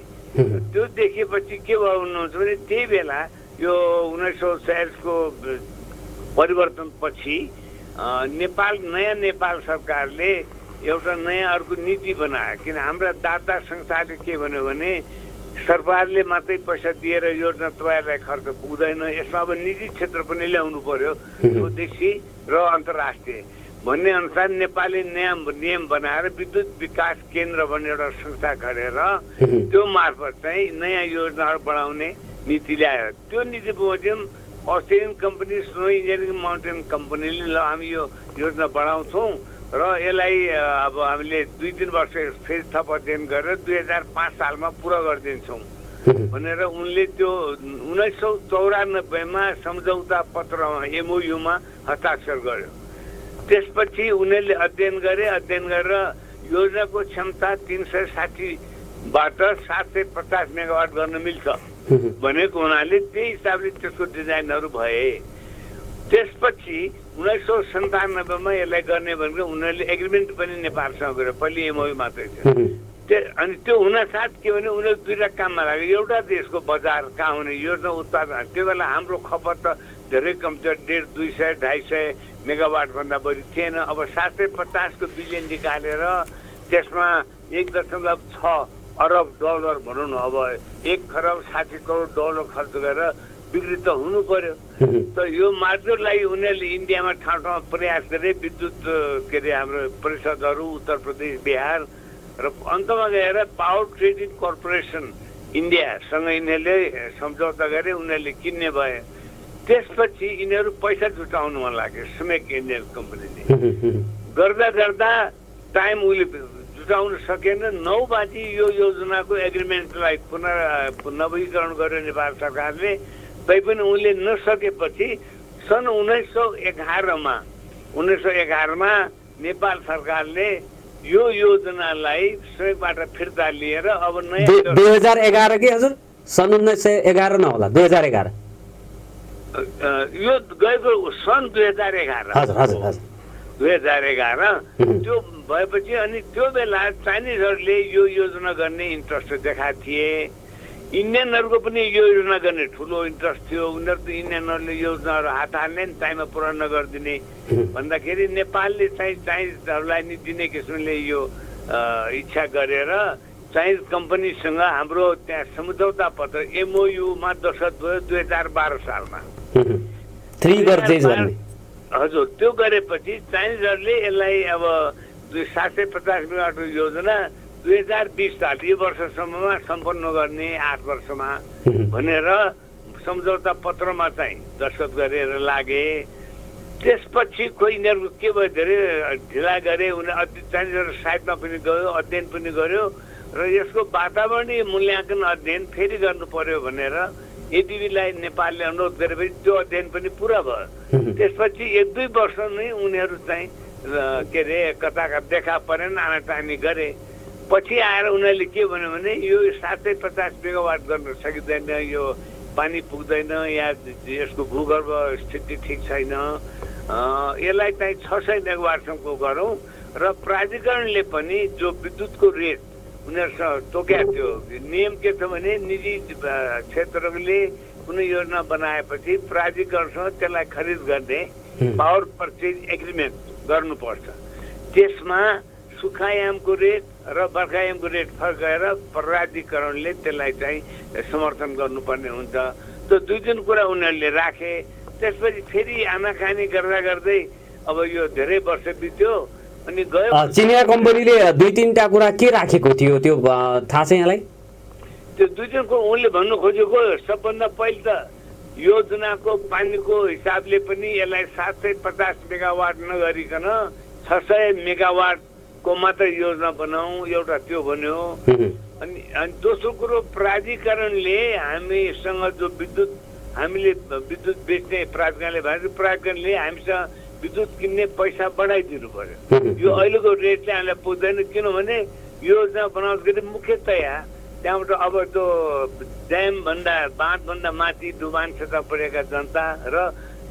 त्यो देखेपछि के भयो भन्नुहुन्छ भने त्यही बेला यो 1946 को परिवर्तनपछि नयाँ नेपाल सरकारले एउटा नयाँ अर्को नीति बनायो। किन हाम्रा दाता संस्थाले के भन्यो भने सरकारले मात्रै पैसा दिएर योजना तपाईँहरूलाई खर्च पुग्दैन, यसमा अब निजी क्षेत्र पनि ल्याउनु पर्यो, स्वदेशी र अन्तर्राष्ट्रिय भन्ने अनुसार नेपालले नयाँ नियम बनाएर विद्युत विकास केन्द्र भन्ने एउटा संस्था गरेर त्यो मार्फत चाहिँ नयाँ योजनाहरू बढाउने नीति ल्यायो। त्यो नीति बमोजिम Australian company snow engineering mountain कम्पनीले ल हामी यो योजना बढाउँछौँ र यसलाई अब हामीले 2-3 वर्ष फेरि थप अध्ययन गरेर 2005 सालमा पुरा गरिदिन्छौँ भनेर उनले त्यो 1994 मा सम्झौता पत्रमा एमओयूमा हस्ताक्षर गर्यो। त्यसपछि उनीहरूले अध्ययन गरेर योजनाको क्षमता 360बाट 750 मेगावाट गर्न मिल्छ भनेको हुनाले त्यही हिसाबले त्यसको डिजाइनहरू भए। त्यसपछि 1997 मा यसलाई गर्ने भनेर उनीहरूले एग्रिमेन्ट पनि नेपालसँग गर्यो। पहिले एमओयू मात्रै थियो। अनि त्यो हुनसाथ के भने उनीहरू दुईटा काममा लाग्यो। एउटा देशको बजार कहाँ हुने योजना उत्पादन, त्यो बेला हाम्रो खपत त धेरै कम थियो, 150, 250 मेगावाट भन्दा बढी थिएन। अब 750 को बिलियन निकालेर त्यसमा 1.6 अरब डलर भनौँ न, अब 1 खरब 60 करोड डलर खर्च गरेर बिक्री त हुनु पर्यो। त यो मार्केटलाई उनीहरूले इन्डियामा ठाउँ ठाउँमा प्रयास गरे। विद्युत के अरे हाम्रो परिषदहरू उत्तर प्रदेश, बिहार र अन्तमा गएर पावर ट्रेडिङ कर्पोरेसन इन्डियासँग यिनीहरूले सम्झौता गरे, उनीहरूले किन्ने भए। त्यसपछि यिनीहरू पैसा जुटाउनु मन लाग्यो स्मेक इन्डियन कम्पनीले। गर्दा गर्दा टाइम उसले जुटाउन सकेन। 9 बजी यो योजनाको एग्रिमेन्टलाई नवीकरण गर्यो नेपाल सरकारले। तैपनि उनले नसकेपछि सन् 1911 मा नेपाल सरकारले यो योजनालाई सहयोगबाट फिर्ता लिएर अब नयाँ 2011 के हजुर? सन् 1911 नहोला, 2011 यो गएको सन् 2011 हजुर हजुर हजुर 2011 त्यो भएपछि अनि त्यो बेला चाइनिजहरूले यो योजना गर्ने इन्ट्रेस्ट देखाएको थिए। इन्डियनहरूको पनि यो योजना गर्ने ठुलो इन्ट्रेस्ट थियो। उनीहरू त इन्डियनहरूले योजनाहरू हात हाल्ने नि, टाइममा पुरा नगरिदिने भन्दाखेरि नेपालले चाहिँ चाइनिजहरूलाई नि दिने किसिमले यो इच्छा गरेर चाइनिज कम्पनीसँग हाम्रो त्यहाँ सम्झौता पत्र एमओयूमा दस्तखत भयो 2012 सालमा। हजुर, त्यो गरेपछि चाइनिजहरूले यसलाई अब 750 मेगावाटको योजना 2020 साल यो वर्षसम्ममा सम्पन्न गर्ने 8 वर्षमा भनेर सम्झौता पत्रमा चाहिँ दस्तखत गरेर लागे। त्यसपछि कोही यिनीहरूको के भयो, धेरै ढिला गरे। उनीहरू चाइनिजहरू साइडमा पनि गयो, अध्ययन पनि गर्यो र यसको वातावरणीय मूल्याङ्कन अध्ययन फेरि गर्नु पर्यो भनेर एडिबीलाई नेपालले अनुरोध गरेपछि त्यो अध्ययन पनि पुरा भयो। त्यसपछि 1-2 वर्ष नै उनीहरू चाहिँ के अरे कता देखा परेन, आनाटानी गरे। पछि आएर उनीहरूले के भन्यो भने यो 750 मेगावाट गर्न सकिँदैन, यो पानी पुग्दैन, यहाँ यसको भूगर्भ स्थिति ठिक छैन, यसलाई चाहिँ 600 मेगावाटसम्मको गरौँ। र प्राधिकरणले पनि जो विद्युतको रेट उनीहरूसँग तोकेको थियो, नियम के छ भने निजी क्षेत्रले कुनै योजना बनाएपछि प्राधिकरणसँग त्यसलाई खरिद गर्ने पावर पर्चेज एग्रिमेन्ट गर्नुपर्छ। त्यसमा सुखायामको रेट र बर्खायामको रेट फर्काएर प्राधिकरणले त्यसलाई चाहिँ समर्थन गर्नुपर्ने हुन्छ। त्यो 2-3 कुरा उनीहरूले राखे। त्यसपछि फेरि आनाकानी गर्दा गर्दै अब यो धेरै वर्ष बित्यो अनि गयो। चिनिया कम्पनीले 2-3टा कुरा के राखेको थियो त्यो थाहा छ यहाँलाई? त्यो 2-3 को उनले भन्नु खोजेको सबभन्दा पहिले त योजनाको पानीको हिसाबले पनि यसलाई 750 मेगावाट नगरिकन 600 मेगावाट को मात्र योजना बनाऊ, एउटा त्यो भन्यो। अनि दोस्रो कुरो प्राधिकरणले हामीसँग जो विद्युत हामीले विद्युत बेच्ने प्राधिकरणले भने प्राधिकरणले हामीसँग विद्युत किन्ने पैसा बढाइदिनु पर्यो। यो अहिलेको रेटले हामीलाई पुग्दैन, किनभने योजना बनाउँदाखेरि मुख्यतया त्यहाँबाट अब त्यो ड्यामभन्दा बाँधभन्दा माथि डुबान क्षेत्र परेका जनता र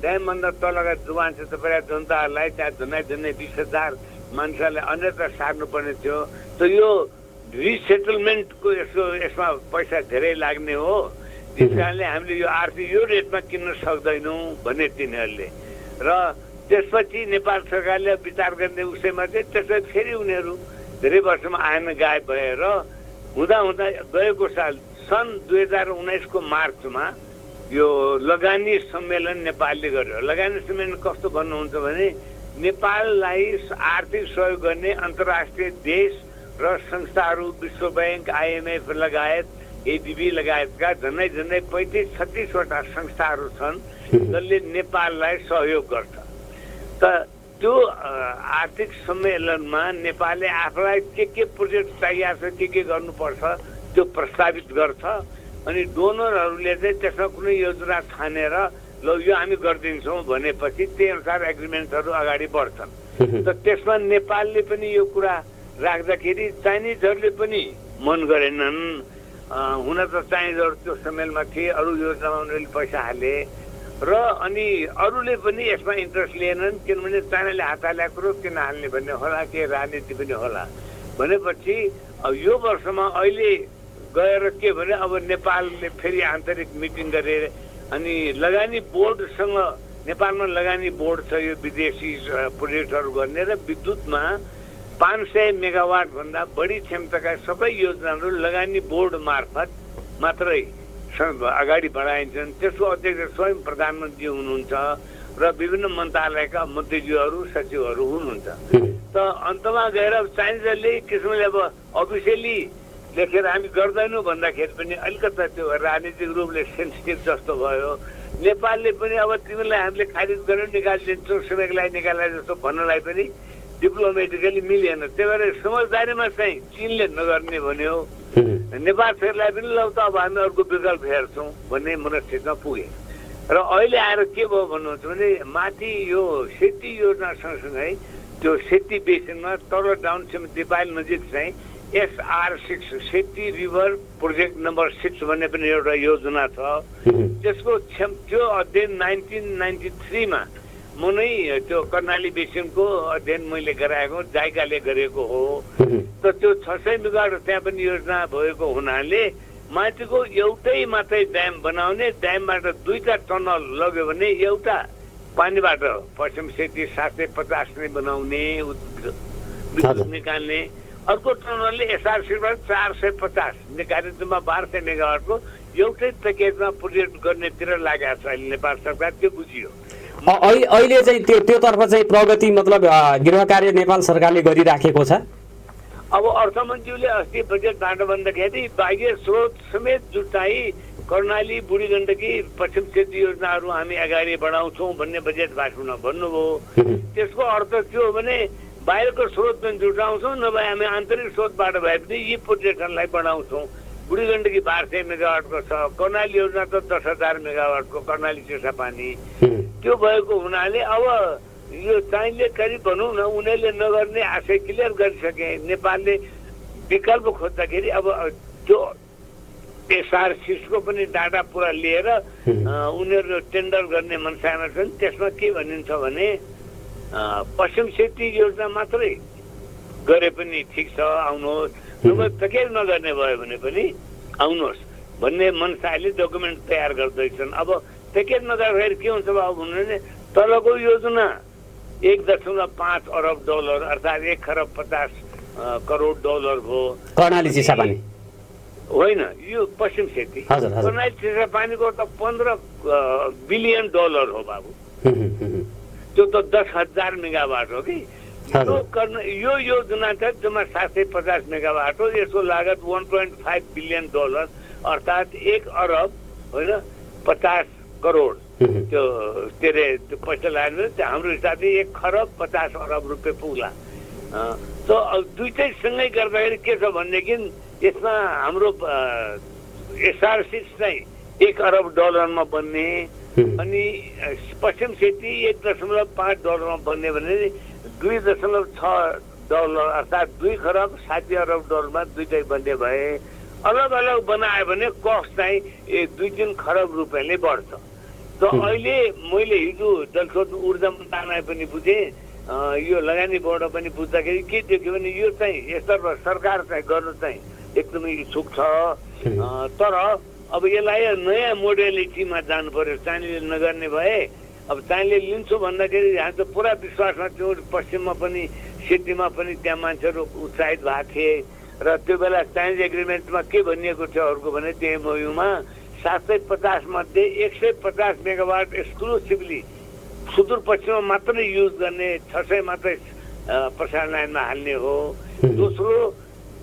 ड्यामभन्दा तलका डुबान क्षेत्र परेका जनताहरूलाई त्यहाँ झन्डै 20,000 मान्छेहरूले अन्यत्र सार्नुपर्ने थियो। त यो रिसेटलमेन्टको यसमा पैसा धेरै लाग्ने हो। त्यस कारणले हामीले यो आर्थिक यो रेटमा किन्न सक्दैनौँ भने तिनीहरूले। र त्यसपछि नेपाल सरकारले विचार गर्ने उसैमा चाहिँ त्यसपछि फेरि उनीहरू धेरै वर्षमा आएन, गायब भएर हुँदा गएको साल सन् 2019 को मार्चमा यो लगानी सम्मेलन नेपालले गर्यो। लगानी सम्मेलन कस्तो भन्नुहुन्छ भने नेपाललाई आर्थिक सहयोग गर्ने अन्तर्राष्ट्रिय देश र संस्थाहरू विश्व बैंक, IMF लगायत एडिबी लगायतका झन्डै 35-36 वटा संस्थाहरू छन् जसले नेपाललाई सहयोग गर्छ। त त्यो आर्थिक सम्मेलनमा नेपालले आफूलाई के प्रोजेक्ट चाहिएको छ के गर्नुपर्छ त्यो प्रस्तावित गर्छ अनि डोनरहरूले चाहिँ त्यसमा कुनै योजना छानेर ल यो हामी गरिदिन्छौँ भनेपछि त्यही अनुसार एग्रिमेन्टहरू अगाडि बढ्छन्। त त्यसमा नेपालले पनि यो कुरा राख्दाखेरि चाइनिजहरूले पनि मन गरेनन्। हुन त चाइनिजहरू त्यो सम्मेलनमा थिए, अरू योजनामा उनीहरूले पैसा हाले र अनि अरूले पनि यसमा इन्ट्रेस्ट लिएनन् किनभने चाइनाले हात हालेको कुरो किन हाल्ने भन्ने होला, के राजनीति पनि होला भनेपछि यो वर्षमा अहिले गएर के भने अब नेपालले फेरि आन्तरिक मिटिङ गरेर अनि लगानी बोर्डसँग, नेपालमा लगानी बोर्ड छ यो विदेशी प्रोजेक्टहरू गर्ने र विद्युतमा 500 मेगावाट भन्दा बढी क्षमताका सबै योजनाहरू लगानी बोर्ड मार्फत मात्रै अगाडि बढाइन्छन्। त्यसको अध्यक्ष स्वयं प्रधानमन्त्री हुनुहुन्छ र विभिन्न मन्त्रालयका मन्त्रीज्यूहरू सचिवहरू हुनुहुन्छ। त अन्तमा गएर चाइनिजहरूले किसिमले अब अफिसियली लेखेर हामी गर्दैनौँ भन्दाखेरि पनि अलिकति त्यो राजनीतिक रूपले सेन्सिटिभ जस्तो भयो। नेपालले पनि अब तिमीलाई हामीले खारिज गरेर निकालिदिन्छौँ, छिमेकीलाई निकाले जस्तो भन्नलाई पनि डिप्लोमेटिकली मिलेन। त्यही भएर समझदारीमा चाहिँ चीनले नगर्ने भन्यो, नेपाल फेरिलाई पनि लौ त अब हामी अर्को विकल्प हेर्छौँ भन्ने मनस्थितिमा पुगे र अहिले आएर के भयो भन्नुहुन्छ भने माथि यो सेती योजना सँगसँगै त्यो सेती बेसिनमा तल डाउनस्ट्रिम दिपायल नजिक चाहिँ SR6 Seti river project number 6 भन्ने पनि एउटा योजना छ। त्यसको त्यो अध्ययन 1993 मा म नै त्यो कर्णाली बेसिनको अध्ययन मैले गराएको, जाइकाले गरेको हो। त त्यो 600 मेगावाट त्यहाँ पनि योजना भएको हुनाले माथिको एउटै मात्रै ड्याम बनाउने, ड्यामबाट 2टा टनल लग्यो भने एउटा पानीबाट पश्चिम सेती 750 नै बनाउने विद्युत निकाल्ने, अर्को टनलले SR6बाट 450 निकाल्ने, जम्मा 1200 मेगावाटको एउटै प्याकेजमा प्रोजेक्ट गर्नेतिर लागेको छ अहिले नेपाल सरकार। त्यो बुझियो। अहिले चाहिँ त्योतर्फ चाहिँ प्रगति मतलब गृह कार्य नेपाल सरकारले गरिराखेको छ। अब अर्थमन्त्रीले अस्ति बजेट बाटो भन्दाखेरि बाह्य स्रोत समेत जुटाई कर्णाली बुढी गण्डकी पश्चिम सेती योजनाहरू हामी अगाडि बढाउँछौँ भन्ने बजेट भाषणमा भन्नुभयो। त्यसको अर्थ के हो भने बाहिरको स्रोत पनि जुटाउँछौँ, नभए हामी आन्तरिक स्रोतबाट भए पनि यी प्रोजेक्टहरूलाई बढाउँछौँ। बुढी गण्डकी 1200 मेगावाटको छ, कर्णाली योजना त 10,000 मेगावाटको कर्णाली चिसापानी त्यो भएको हुनाले अब यो चाहिने करिब भनौँ न उनीहरूले नगर्ने आशय क्लियर गरिसके। नेपालले विकल्प खोज्दाखेरि अब त्यो SR6 को पनि डाटा पुरा लिएर उनीहरू टेन्डर गर्ने मनसायमा छन्। त्यसमा के भनिन्छ भने पश्चिम सेती योजना मात्रै गरे पनि ठिक छ, आउनुहोस्, नभए प्याकेज नगर्ने भयो भने पनि आउनुहोस् भन्ने मनसायले डकुमेन्ट तयार गर्दैछन्। अब प्याकेज नगर्दाखेरि के हुन्छ भने तलको योजना 1.5 अरब डलर अर्थात् 1,50 करोड डलर हो। कर्णाली चिसापानी होइन, यो पश्चिम सेती। कर्णाली चिसापानीको त 15 बिलियन डलर हो बाबु, त्यो त 10,000 मेगावाट हो कि। यो योजना छ जम्मा 750 मेगावाट हो। यसको लागत 1.5 बिलियन डलर अर्थात् 1 अरब होइन 50 करोड त्यो तेरे पैसा लाग्ने हाम्रो हिसाबले 1 खरब 50 अरब रुपियाँ पुग्ला। त दुईटै सँगै गर्दाखेरि के छ भनेदेखि यसमा हाम्रो SR6 चाहिँ 1 अरब डलरमा बन्ने अनि पश्चिम सेती 1.5 डलरमा बन्ने भने 2.6 डलर अर्थात् 2 खरब 60 अरब डलरमा दुईटै बन्ने भए। अलग अलग बनायो भने कस्ट चाहिँ 2-3 खरब रुपियाँले बढ्छ। त अहिले मैले हिजो जलस्रोत ऊर्जा मन्त्रालय पनि बुझेँ, यो लगानी बोर्ड पनि बुझ्दाखेरि के देख्यो भने यो चाहिँ यसतर्फ सरकार चाहिँ गर्नु चाहिँ एकदमै इच्छुक छ। तर अब यसलाई नयाँ मोडेलिटीमा जानु पर्यो। चाइनाले नगर्ने भए अब चाइनाले लिन्छु भन्दाखेरि यहाँ त पुरा विश्वासमा थियो। पश्चिममा पनि सेतीमा पनि त्यहाँ मान्छेहरू उत्साहित भएको थिए र त्यो बेला चाइनिज एग्रिमेन्टमा के भनिएको थियो अरूको भने त्यो MOU-मा 750 मध्ये 150 मेगावाट एक्सक्लुसिभली सुदूरपश्चिममा मात्रै युज गर्ने, 600 मात्रै प्रसारण लाइनमा हाल्ने हो। दोस्रो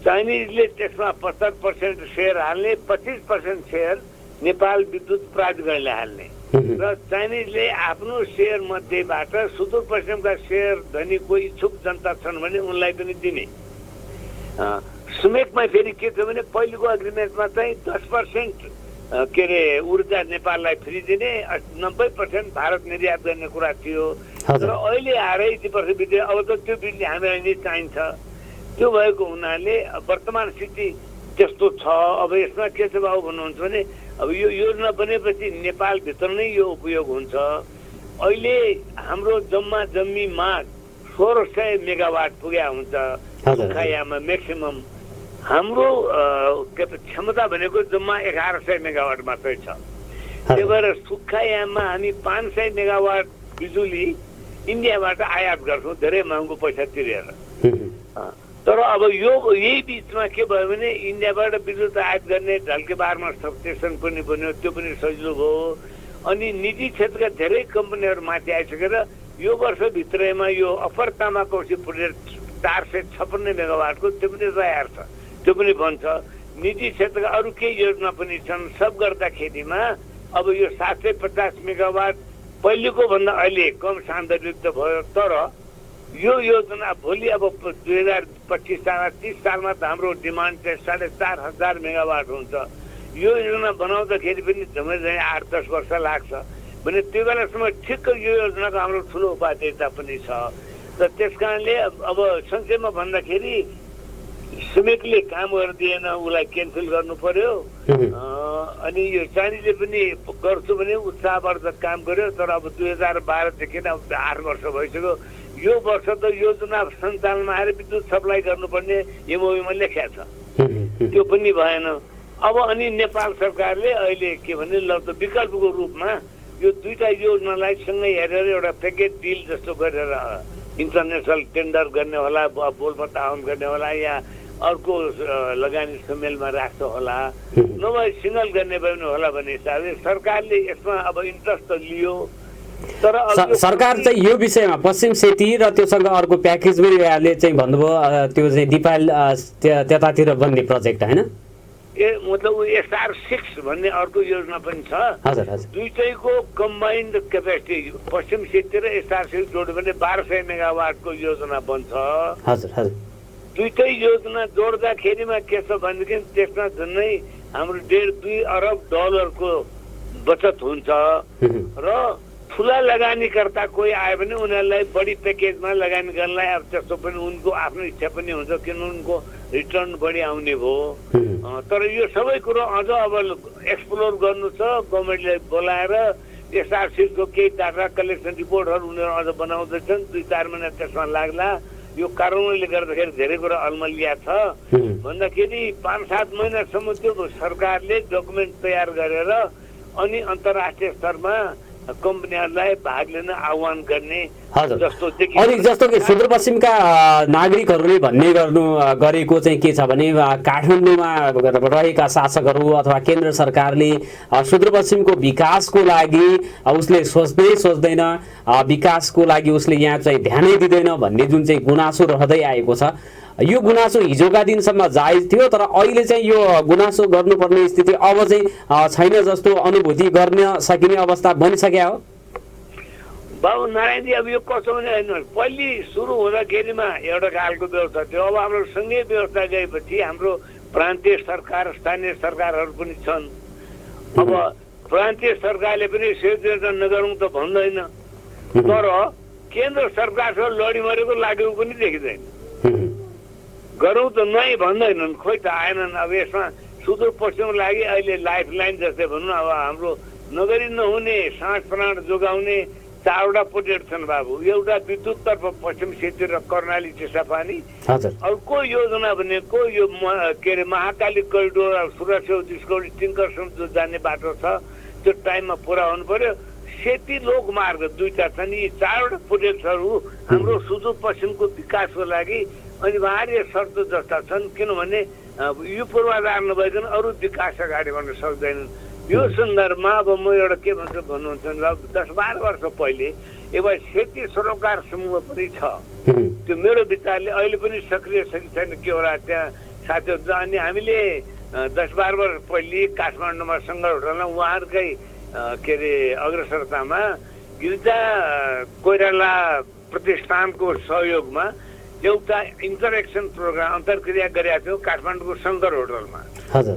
चाइनिजले त्यसमा 75% सेयर हाल्ने, 25% सेयर नेपाल विद्युत प्राधिकरणले हाल्ने। र चाइनिजले आफ्नो सेयर मध्येबाट सुदूरपश्चिमका सेयर धनीको इच्छुक जनता छन् भने उनलाई पनि दिने। सुमेकमा फेरि के छ भने पहिलेको एग्रिमेन्टमा चाहिँ 10% के अरे ऊर्जा नेपाललाई फ्री दिने, 90% भारत निर्यात गर्ने कुरा थियो। तर अहिले आएर यति वर्ष बित्यो, अब त त्यो बिजुली हामीलाई नै चाहिन्छ। त्यो भएको हुनाले वर्तमान स्थिति त्यस्तो छ। अब यसमा के छ बाबु भन्नुहुन्छ भने अब यो योजना बनेपछि नेपालभित्र नै यो उपयोग हुन्छ। अहिले हाम्रो जम्मा जम्मी माग 1600 मेगावाट पुगेको हुन्छ सुक्खायाममा म्याक्सिमम। हाम्रो क्षमता भनेको जम्मा 1100 मेगावाट मात्रै छ। त्यही भएर सुक्खायाममा हामी 500 मेगावाट बिजुली इन्डियाबाट आयात गर्छौँ धेरै महँगो पैसा तिरेर। तर अब यही बिचमा के भयो भने इन्डियाबाट विद्युत आयात गर्ने ढल्केबारमा सबस्टेसन पनि बन्यो, त्यो पनि सजिलो भयो। अनि निजी क्षेत्रका धेरै कम्पनीहरू माथि आइसकेर यो वर्षभित्रैमा यो अप्पर तामाकोशी प्रोजेक्ट 456 मेगावाटको त्यो पनि तयार छ, त्यो पनि बन्छ। निजी क्षेत्रका अरू केही योजना पनि छन्। सब गर्दाखेरिमा अब यो 750 मेगावाट पहिलेको भन्दा अहिले कम सान्दर्भिक भयो। तर यो योजना भोलि अब 2025 सालमा 30 सालमा त हाम्रो डिमान्ड चाहिँ 4500 मेगावाट हुन्छ। यो योजना बनाउँदाखेरि पनि झमै 8-10 वर्ष लाग्छ भने त्यो बेलासम्म ठिक्क यो योजनाको हाम्रो ठुलो उपादेयता पनि छ। र त्यस कारणले अब संक्षेपमा भन्दाखेरि सुमेकले काम गरिदिएन, उसलाई क्यान्सल गर्नु पर्यो। अनि यो चाइनिजले पनि गर्छु भने उत्साहवर्धक काम गर्यो। तर अब 2012देखि अब 8 वर्ष भइसक्यो। यो वर्ष त योजना सञ्चालनमा आएर विद्युत सप्लाई गर्नुपर्ने एमओयूमा लेखेको छ, त्यो पनि भएन। अब अनि नेपाल सरकारले अहिले के भने ल त विकल्पको रूपमा यो दुईटा योजनालाई सँगै हेरेर एउटा प्याकेज डिल जस्तो गरेर इन्टरनेसनल टेन्डर गर्ने होला, बोलपत्ता आउन गर्ने होला, या अर्को लगानी समेलमा राख्छ होला, नभए सिङ्गल गर्ने पनि होला भन्ने हिसाबले सरकारले यसमा अब इन्ट्रेस्ट त लियो। तर सरकार चाहिँ यो विषयमा पश्चिम सेती र त्योसँग अर्को प्याकेज पनि यहाँले चाहिँ भन्नुभयो त्यो चाहिँ दिपाल त्यतातिर बन्ने प्रोजेक्ट होइन? मतलब SR6 भन्ने अर्को योजना पनि छ। दुईटैको कम्बाइन्ड क्यापेसिटी पश्चिम सेती र SR6 जोड्यो भने 1200 मेगावाटको योजना बन्छ। दुईटै योजना जोड्दाखेरिमा के छ भनेदेखि त्यसमा झन्डै हाम्रो $1.5-2 अरब बचत हुन्छ। र ठुला लगानीकर्ता कोही आयो भने उनीहरूलाई बढी प्याकेजमा लगानी गर्नलाई अब त्यस्तो पनि उनको आफ्नो इच्छा पनि हुन्छ, किन उनको रिटर्न बढी आउने भयो। तर यो सबै कुरो अझ अब एक्सप्लोर गर्नु छ। गभर्मेन्टले बोलाएर SR6 को केही डाटा कलेक्सन रिपोर्टहरू उनीहरू अझ बनाउँदैछन्। 2-4 महिना त्यसमा लाग्ला। यो कारणले गर्दाखेरि धेरै कुरा अलमलिया छ भन्दाखेरि 5-7 महिनासम्म त्यो सरकारले डकुमेन्ट तयार गरेर अनि अन्तर्राष्ट्रिय स्तरमा कम्पनीहरूलाई भाग लिन आह्वान गर्ने जस्तो देखिन्छ। अनि जस्तो कि सुदूरपश्चिमका नागरिकहरूले भन्ने गरेको चाहिँ के छ भने काठमाडौँमा रहेका शासकहरू अथवा केन्द्र सरकारले सुदूरपश्चिमको विकासको लागि उसले सोच्दैन, विकासको लागि उसले यहाँ चाहिँ ध्यानै दिँदैन भन्ने जुन चाहिँ गुनासो रहँदै आएको छ। यो गुनासो हिजोका दिनसम्म जायज थियो, तर अहिले चाहिँ यो गुनासो गर्नुपर्ने स्थिति अब चाहिँ छैन जस्तो अनुभूति गर्न सकिने अवस्था बनिसक्यो हो। बाबु नारायणजी, अब यो कसो भने हेर्नुहोस्, पहिले सुरु हुँदाखेरिमा एउटा खालको व्यवस्था थियो। अब हाम्रो सँगै व्यवस्था गएपछि हाम्रो प्रान्तीय सरकार, स्थानीय सरकारहरू पनि छन्। अब प्रान्तीय सरकारले पनि सेवा नगरौँ त भन्दैन, तर केन्द्र सरकारसँग लडीमरेको लागेको पनि देखिँदैन। गरौँ त नै भन्दैनन्, खोइ त आएनन्। अब यसमा सुदूरपश्चिमको लागि अहिले लाइफ लाइन जस्तै भनौँ, अब हाम्रो नगरी नहुने साँझ प्राण जोगाउने 4वटा प्रोजेक्ट छन् बाबु। एउटा विद्युततर्फ पश्चिम सेती र कर्णाली चिसापानी, अर्को योजना भनेको यो के अरे महाकाली करिडोर सुरक्षा डिस्कभरी टिङ्करसम्म जो जाने बाटो छ त्यो टाइममा पुरा हुनु पर्यो। सेती लोकमार्ग 2टा छन्। यी 4वटा प्रोजेक्टहरू हाम्रो सुदूरपश्चिमको विकासको लागि अनिवार्य शर्त जस्ता छन्, किनभने यो पूर्वाधार नभइकन अरू विकास अगाडि बढ्न सक्दैनन्। यो सन्दर्भमा अब म एउटा के भन्छु भन्नुहुन्छ भने 10-12 वर्ष पहिले एउटा सेती सरोकार समूह पनि छ। त्यो मेरो विचारले अहिले पनि सक्रिय छैन के होला त्यहाँ साथीहरू। अनि हामीले 10-12 वर्ष पहिले काठमाडौँमा सङ्घ होटलमा उहाँहरूकै के अरे अग्रसरतामा गिरिजा कोइराला प्रतिष्ठानको सहयोगमा एउटा इन्टरेक्सन प्रोग्राम अन्तर्क्रिया गरेका थियो काठमाडौँको शङ्कर होटलमा।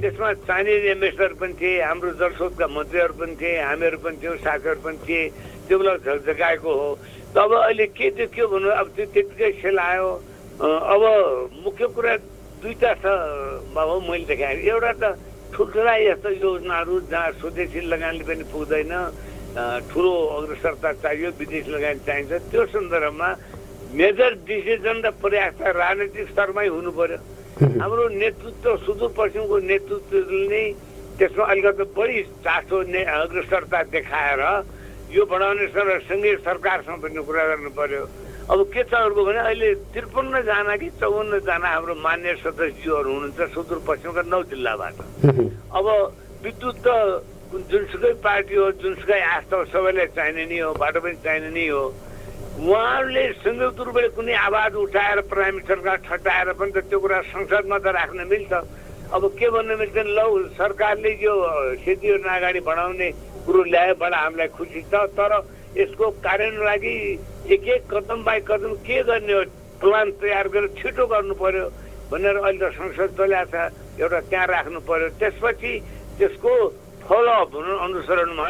त्यसमा चाइनिज एम्बेसडर पनि थिए, हाम्रो जलस्रोतका मन्त्रीहरू पनि थिए, हामीहरू पनि थियौँ, साथीहरू पनि थिए। त्यो बेला झकझकाएको हो। तब अहिले के थियो के भन्नु, अब त्यो त्यतिकै सेलायो। अब मुख्य कुरा दुईटा छ बाबु मैले देखाएँ। एउटा त ठुल्ठुला यस्तो योजनाहरू जहाँ स्वदेशी लगानी पनि पुग्दैन, ठुलो अग्रसरता चाहियो, विदेशी लगानी चाहिन्छ। त्यो सन्दर्भमा मेजर डिसिजन र प्रयास त राजनीतिक स्तरमै हुनु पर्यो। हाम्रो नेतृत्व सुदूरपश्चिमको नेतृत्वले नै त्यसमा अलिकति बढी चासो अग्रसरता देखाएर यो बढाउने सँगै सरकारसँग पनि कुरा गर्नु पर्यो। अब के छ अरूको भने अहिले 53 जना कि 54 जना हाम्रो मान्य सदस्यहरू हुनुहुन्छ सुदूरपश्चिमका 9 जिल्लाबाट। अब विद्युत त जुनसुकै पार्टी हो, जुनसुकै आस्था हो, सबैलाई चाहिने नै हो, बाटो पनि चाहिने नै हो। उहाँहरूले संयुक्त रूपले कुनै आवाज उठाएर प्राइम मिनिस्टरका ठट्टाएर पनि त त्यो कुरा संसदमा त राख्न मिल्छ। अब के भन्नु मिल्छ, लौ सरकारले यो खेती योजना अगाडि बढाउने कुरो ल्याएबाट हामीलाई खुसी छ, तर यसको कार्यान्वयनको लागि एक एक कदम बाई कदम के गर्ने हो प्लान तयार गरेर छिटो गर्नु पर्यो भनेर अहिले त संसद चलिरहेको छ, एउटा त्यहाँ राख्नु पर्यो। त्यसपछि त्यसको फलोअप अनुसरणमा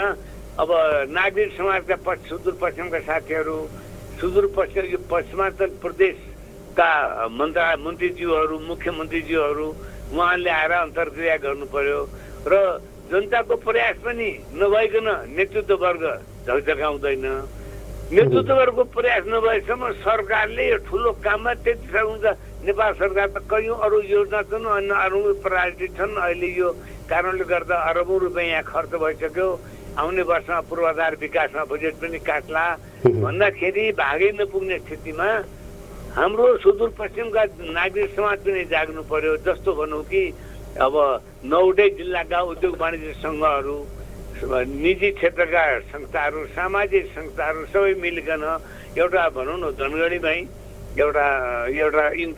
अब नागरिक समाजका सुदूरपश्चिमका साथीहरू, सुदूरपश्चिम यो पश्चिमाञ्चल प्रदेशका मन्त्रीज्यूहरू, मुख्यमन्त्रीज्यूहरू उहाँले आएर अन्तर्क्रिया गर्नु पर्यो र जनताको प्रयास पनि नभइकन नेतृत्ववर्ग झकझकाउँदैन। नेतृत्ववर्गको प्रयास नभएसम्म सरकारले यो ठुलो काममा त्यति साह्रो हुन्छ। नेपाल सरकार त कयौँ अरू योजना छन्, अन्य अरू प्रायोरिटी छन्। अहिले यो कारणले गर्दा अरबौँ रुपियाँ यहाँ खर्च भइसक्यो। आउने वर्षमा पूर्वाधार विकासमा बजेट पनि काट्ला भन्दाखेरि भागै नपुग्ने स्थितिमा हाम्रो सुदूरपश्चिमका नागरिक समाज पनि जाग्नु पर्यो। जस्तो भनौँ कि अब 9वटै जिल्लाका उद्योग वाणिज्य सङ्घहरू, निजी क्षेत्रका संस्थाहरू, सामाजिक संस्थाहरू सबै मिलिकन एउटा भनौँ न धनगढीमै एउटा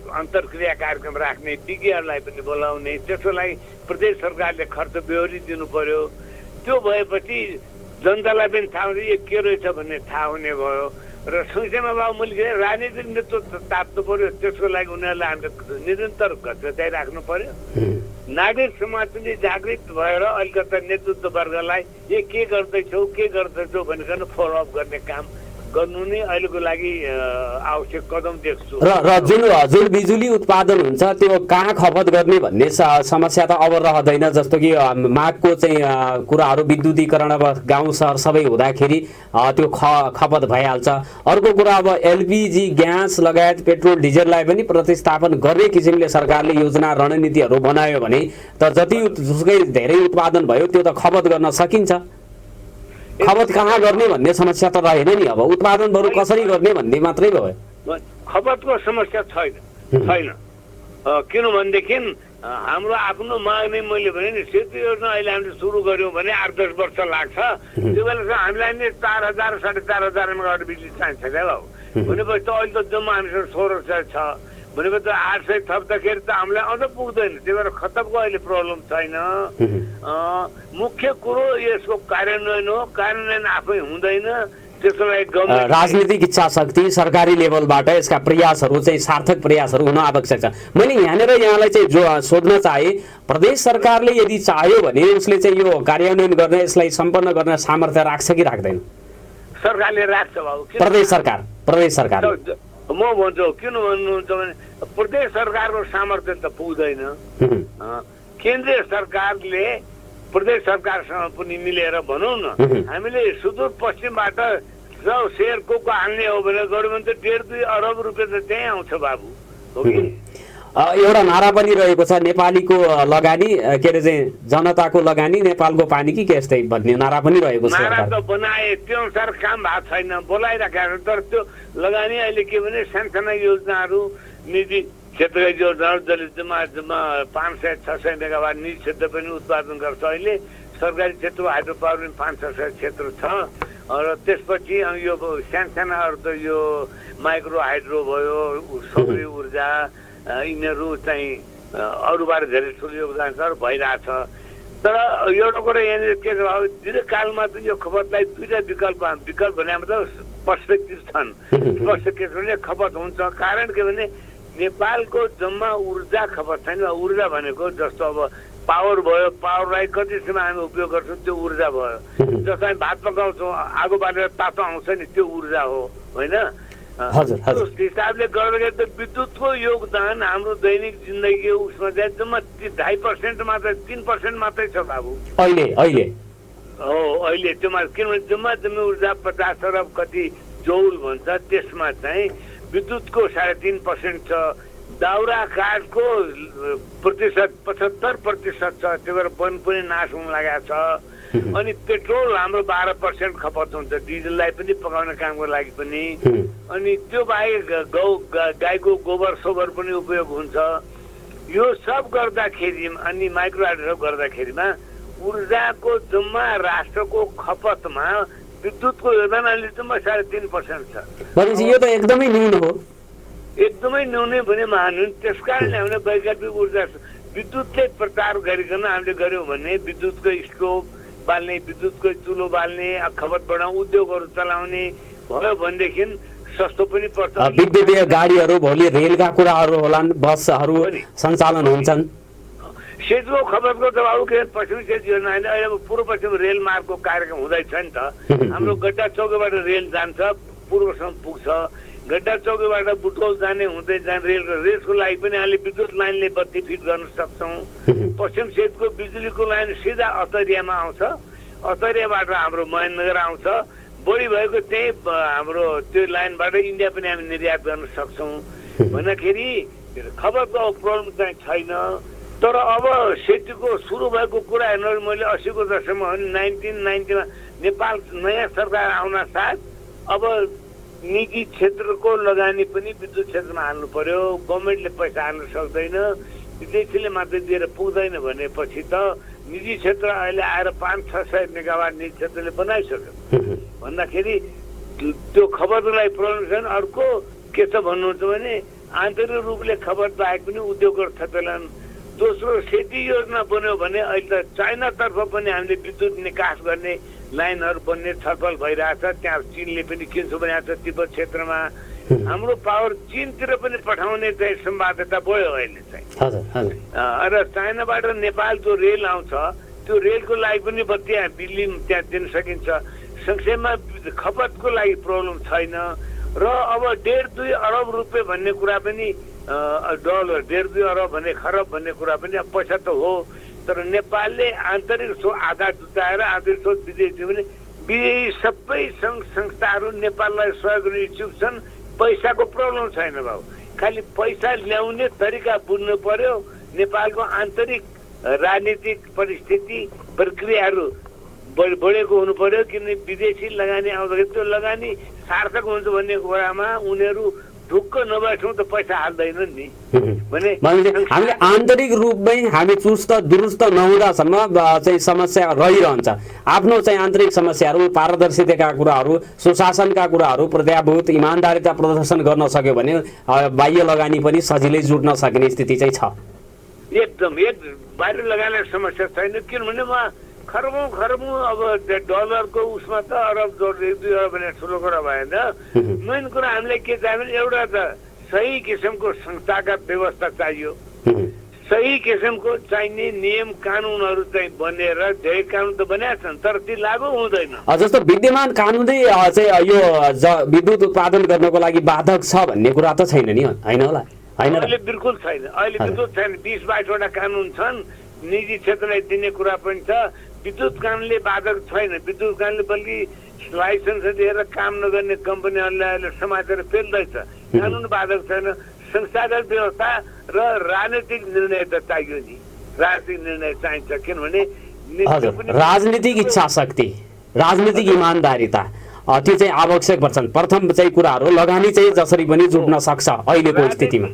अन्तर्क्रिया कार्यक्रम राख्ने, विज्ञहरूलाई पनि बोलाउने, त्यसलाई प्रदेश सरकारले खर्च बेहोरी दिनु पर्यो। त्यो भएपछि जनतालाई पनि थाहा हुन्छ यो के रहेछ भन्ने थाहा हुने भयो र संसदमा बाबु मैले राजनीतिक नेतृत्व ताप्नु पर्यो। त्यसको लागि उनीहरूलाई हामीले निरन्तर घचाइराख्नु पर्यो। नागरिक समाज पनि जागृत भएर अलिकति नेतृत्ववर्गलाई के गर्दैछौ भनिकन फलोअप गर्ने काम गर्नु नै अहिलेको लागि आवश्यक कदम देख्छु। र जुन बिजुली उत्पादन हुन्छ त्यो कहाँ खपत गर्ने भन्ने समस्या त अब रहँदैन। जस्तो कि मागको चाहिँ कुराहरू विद्युतीकरण अब गाउँ सहर सबै हुँदाखेरि त्यो खपत भइहाल्छ। अर्को कुरा अब एलपिजी ग्यास लगायत पेट्रोल डिजललाई पनि प्रतिस्थापन गर्ने किसिमले सरकारले योजना रणनीतिहरू बनायो भने त जतिसुकै धेरै उत्पादन भयो त्यो त खपत गर्न सकिन्छ। खपत कहाँ गर्ने भन्ने समस्या त रहेन नि। अब उत्पादन बरु कसरी गर्ने भन्ने मात्रै भयो। खपतको समस्या छैन। किनभनेदेखि हाम्रो आफ्नो माग नै मैले भने नि सेतु योजना अहिले हामीले सुरु गऱ्यौँ भने 8-10 वर्ष लाग्छ। त्यो बेलासम्म हामीलाई नै 4000 4500 मेगावाट बिजुली चाहिन्छ क्या बाबु। भनेपछि त अहिले त जम्मा हामीसँग 1600 छ भनेपछि त 800 थप्दाखेरि त हामीलाई अझ पुग्दैन। त्यही भएर खतमको अहिले प्रब्लम छैन। मुख्य कुरो यसको कार्यान्वयन हो। कार्यान्वयन आफै हुँदैन, त्यसको लागि राजनीतिक इच्छा शक्ति सरकारी लेभलबाट यसका प्रयासहरू चाहिँ सार्थक प्रयासहरू हुन आवश्यक छ। मैले यहाँनिर यहाँलाई चाहिँ जो सोध्न चाहे, प्रदेश सरकारले यदि चाह्यो भने उसले चाहिँ यो कार्यान्वयन गर्न, यसलाई सम्पन्न गर्न सामर्थ्य राख्छ कि राख्दैन? सरकारले राख्छ बाबु। प्रदेश सरकार म भन्छु किन भन्नुहुन्छ भने प्रदेश सरकारको सामर्थ्य त पुग्दैन। केन्द्रीय सरकारले प्रदेश सरकारसँग पनि मिलेर भनौँ न, हामीले सुदूरपश्चिमबाट सेयर को हाल्ने हो भने गभर्मेन्ट त 1.5-2 अरब रुपियाँ त त्यहीँ आउँछ बाबु, हो कि? एउटा नारा पनि रहेको छ, नेपालीको लगानी के अरे चाहिँ जनताको लगानी नेपालको पानी कि के यस्तै भन्ने नारा पनि रहेको छ। नारा त बनाए, त्यो अनुसार काम भएको छैन, बोलाइराखेको। तर त्यो लगानी अहिले के भने सानसाना योजनाहरू, निजी क्षेत्रका योजनाहरू जसले जम्मा 500-600 मेगावाट निजी क्षेत्र पनि उत्पादन गर्छ। अहिले सरकारी क्षेत्र हाइड्रो पावर पनि 500-600 क्षेत्र छ। र त्यसपछि यो सानसानाहरू त यो माइक्रो हाइड्रो भयो, सौर्य ऊर्जा, यिनीहरू चाहिँ अरूबाट धेरै ठुलो योगदान भइरहेछ। तर एउटा कुरा यहाँनिर के छ भाउ, दीर्घकालमा त यो खपतलाई दुईटा विकल्प भने मतलब पर्सपेक्टिभ छन्। पर्सपेक्टिभ भने खपत हुन्छ, कारण के भने नेपालको जम्मा ऊर्जा खपत छैन। ऊर्जा भनेको जस्तो अब पावर भयो, पावरलाई कतिसम्म हामी उपयोग गर्छौँ त्यो ऊर्जा भयो। जस्तो हामी भात पकाउँछौँ, आगो बालेर तातो आउँछ नि, त्यो ऊर्जा हो होइन। त्यो हिसाबले गर्दाखेरि त विद्युतको योगदान हाम्रो दैनिक जिन्दगी उसमा चाहिँ जम्मा 2.5% मात्र 3% मात्रै छ बाबु अहिले हो। अहिले त्यो किनभने जम्मा ऊर्जा 50 अरब कति जौल भन्छ, त्यसमा चाहिँ विद्युतको 3.5% छ। दाउरा काठको प्रतिशत 75% छ, त्यो भएर वन पनि नाश हुन लागेको छ। अनि पेट्रोल हाम्रो 12% खपत हुन्छ, डिजललाई पनि पकाउने कामको लागि पनि। अनि त्यो बाहेक गाईको गोबर सोबर पनि उपयोग हुन्छ। यो सब गर्दाखेरि अनि माइक्रो हाइड्रो गर्दाखेरिमा ऊर्जाको जम्मा राष्ट्रको खपतमा विद्युतको योगदान अहिले जम्मा 3.5% छ। भनेपछि यो त एकदमै न्यून हो। एकदमै न्यूनै भने मान्नु। त्यसकारणले हामीले वैकल्पिक ऊर्जा विद्युतले प्रचार गरिकन हामीले गर्यौँ भने विद्युतको स्टोभ बाल्ने, विद्युतको चुलो बाल्ने, खपत बढाउने, उद्योगहरू चलाउने भयो भनेदेखि सस्तो पनि पर्छ। विद्युतीय गाडीहरू भोलि रेलका कुराहरू होलान्, बसहरू सञ्चालन हुन्छन्। सेतुको खपतको दबाउ के पश्चिमी क्षेत्र योजना अहिले अब पूर्व पश्चिम रेल मार्गको कार्यक्रम हुँदैछ नि त। हाम्रो गड्डा चौकीबाट रेल जान्छ, पूर्वसम्म पुग्छ। गड्डा चौकीबाट बुटोल जाने हुँदै रेलको लागि पनि हामीले विद्युत लाइनले बत्ती फिट गर्न सक्छौँ। पश्चिम क्षेत्रको बिजुलीको लाइन सिधा अतरियामा आउँछ, अतरियाबाट हाम्रो महेन्द्रनगर आउँछ। बढी भएको त्यही हाम्रो त्यो लाइनबाट इन्डिया पनि हामी निर्यात गर्न सक्छौँ। भन्दाखेरि खपतको प्रब्लम चाहिँ छैन। तर अब सेतुको सुरु भएको कुरा हेर्नु, मैले 80को दशकमा 1990मा नेपाल नयाँ सरकार आउन साथ अब निजी क्षेत्रको लगानी पनि विद्युत क्षेत्रमा हाल्नु पर्यो। गभर्मेन्टले पैसा हाल्न सक्दैन, विदेशीले मात्रै दिएर पुग्दैन भनेपछि त निजी क्षेत्र अहिले आएर 500-600 मेगावाट निजी क्षेत्रले बनाइसक्यो। भन्दाखेरि त्यो खपतलाई प्रब्लम छैन। अर्को के छ भन्नुहुन्छ भने आन्तरिक रूपले खपत बाहेक पनि उद्योगहरू थपेलान्। दोस्रो सेती योजना बन्यो भने अहिले त चाइनातर्फ पनि हामीले विद्युत निकास गर्ने लाइनहरू बन्ने छलफल भइरहेछ। त्यहाँ चीनले पनि किन्छु भनेको छ तिब्बत क्षेत्रमा। हाम्रो पावर चीनतिर पनि पठाउने चाहिँ सम्भाव्यता बढ्यो अहिले चाहिँ। र चाइनाबाट नेपाल जो रेल आउँछ त्यो रेलको लागि पनि बत्ती बिजुली त्यहाँ दिन सकिन्छ। संक्षेपमा खपतको लागि प्रब्लम छैन। र अब 1.5-2 अरब रुपियाँ भन्ने कुरा पनि डलर 1.5-2 अरब भन्ने खरब भन्ने कुरा पनि अब पैसा त हो। तर नेपालले आन्तरिक स्रोत आधा जुटाएर आन्तरिक स्रोत विदेशी भने विदेशी सबै सङ्घ संस्थाहरू नेपाललाई सहयोग गर्ने इच्छुक छन्। पैसाको प्रब्लम छैन बाबु, खालि पैसा ल्याउने तरिका बुझ्नु पर्यो। नेपालको आन्तरिक राजनीतिक परिस्थिति प्रक्रियाहरू बढेको हुनु पर्यो। किनभने विदेशी लगानी आउँदाखेरि त्यो लगानी सार्थक हुन्छ भन्ने कुरामा उनीहरू ढुक्क नभएसम्म त पैसा हाल्दैनन् नि भने हामीले आन्तरिक रूपमै हामी चुस्त दुरुस्त नहुँदासम्म चाहिँ समस्या रहिरहन्छ। आफ्नो चाहिँ आन्तरिक समस्याहरू, पारदर्शिताका कुराहरू, सुशासनका कुराहरू, प्रत्याभूत इमान्दारिता प्रदर्शन गर्न सक्यो भने बाह्य लगानी पनि सजिलै जुट्न सक्ने स्थिति चाहिँ छ। एकदम बाहिर लगाने समस्या छैन। किनभने खरबौँ अब डलरको उसमा त अरब 1-2 अरब भने ठुलो कुरा भएन। मेन कुरा हामीले के चाहियो भने एउटा त सही किसिमको संस्थागत व्यवस्था चाहियो। सही किसिमको चाहिने नियम कानुनहरू चाहिँ बनेर, धेरै कानुन त बनेका छन् तर ती लागू हुँदैन। जस्तो विद्यमान कानुनै चाहिँ यो विद्युत उत्पादन गर्नको लागि बाधक छ भन्ने कुरा त छैन नि, होइन होला? होइन, अहिले बिल्कुल छैन। अहिले विद्युत छैन। 20-22वटा कानुन छन्, निजी क्षेत्रलाई दिने कुरा पनि छ। विद्युत कानुनले बाधक छैन। विद्युत कानुनले बल्कि लाइसेन्स दिएर काम नगर्ने कम्पनीहरूलाई अहिले समातेर पेल्दैछ। कानुन बाधक छैन। संस्थागत व्यवस्था र राजनीतिक निर्णय त चाहियो नि। राजनीतिक निर्णय चाहिन्छ। किनभने राजनीतिक इच्छा शक्ति, राजनीतिक इमान्दारिता त्यो चाहिँ आवश्यक पर्छन्। प्रथम चाहिँ कुराहरू लगानी चाहिँ जसरी पनि जुट्न सक्छ अहिलेको स्थितिमा।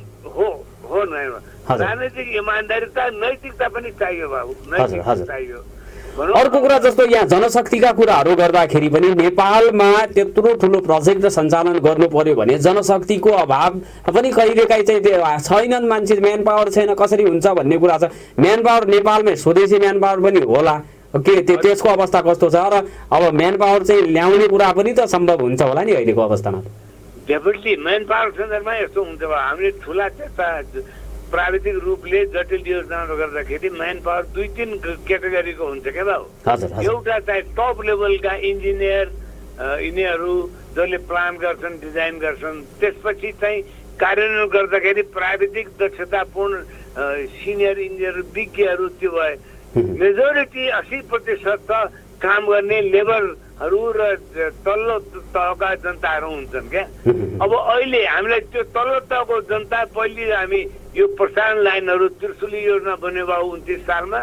राजनीतिक इमान्दारिता, नैतिकता पनि चाहियो बाबु, नैतिकता चाहियो। अर्को कुरा जस्तो यहाँ जनशक्तिका कुराहरू गर्दाखेरि पनि नेपालमा त्यत्रो ठुलो प्रोजेक्ट सञ्चालन गर्नु पर्यो भने जनशक्तिको अभाव पनि कहिलेकाहीँ चाहिँ त्यो छैनन्, मान्छे म्यान पावर छैन, कसरी हुन्छ भन्ने कुरा छ। म्यान पावर नेपालमै स्वदेशी म्यान पावर पनि होला के त्यसको अवस्था कस्तो छ र अब म्यान पावर चाहिँ ल्याउने कुरा पनि त सम्भव हुन्छ होला नि अहिलेको अवस्थामा? डेफिनेटली म्यान पावर सन्दर्भमा यस्तो हुन्छ हामीले ठुला त्यस्ता प्राविधिक रूपले जटिल योजनाहरू गर्दाखेरि म्यान पावर 2-3 क्याटेगोरीको हुन्छ क्या बाबु। एउटा चाहिँ टप लेभलका इन्जिनियर यिनीहरू जसले प्लान गर्छन्, डिजाइन गर्छन्, त्यसपछि चाहिँ कार्यान्वयन गर्दाखेरि प्राविधिक दक्षतापूर्ण सिनियर इन्जिनियर विज्ञहरू त्यो भए। मेजोरिटी 80% त काम गर्ने लेबरहरू र तल्लो तहका जनताहरू हुन्छन् क्या। अब अहिले हामीलाई त्यो तल्लो तहको जनता पहिले हामी यो प्रसारण लाइनहरू त्रिशुली योजना बन्यो बा 29 सालमा,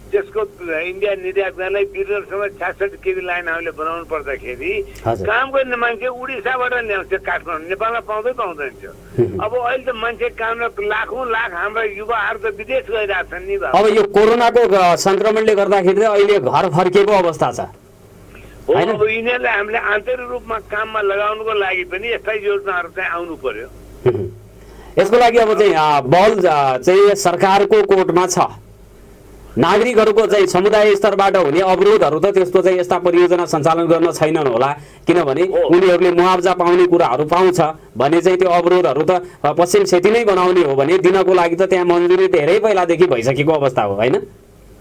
त्यसको इन्डिया निर्यात गर्नलाई बिरलसम्म 66 केबी लाइन हामीले बनाउनु पर्दाखेरि काम गर्ने मान्छे उडिसाबाट ल्याउँछ काठमाडौँ, नेपालमा पाउँदैन थियो। अब अहिले त मान्छे काम लाखौँ लाख हाम्रा युवाहरू त विदेश गइरहेछन् नि। अब यो कोरोनाको संक्रमणले गर्दाखेरि अहिले घर फर्केको अवस्था छ। हो, अब यिनीहरूले हामीले आन्तरिक रूपमा काममा लगाउनुको लागि पनि यस्ता योजनाहरू चाहिँ आउनु पर्यो। यसको लागि अब चाहिँ बल चाहिँ सरकारको कोर्टमा छ। नागरिकहरूको चाहिँ समुदाय स्तरबाट हुने अवरोधहरू त त्यस्तो चाहिँ यस्ता परियोजना सञ्चालन गर्न छैनन् होला, किनभने उनीहरूले मुआवजा पाउने कुराहरू पाउँछ भने चाहिँ त्यो अवरोधहरू त पश्चिम सेती नै बनाउने हो भने दिनको लागि त त्यहाँ मन्जुरी धेरै पहिलादेखि भइसकेको अवस्था हो होइन?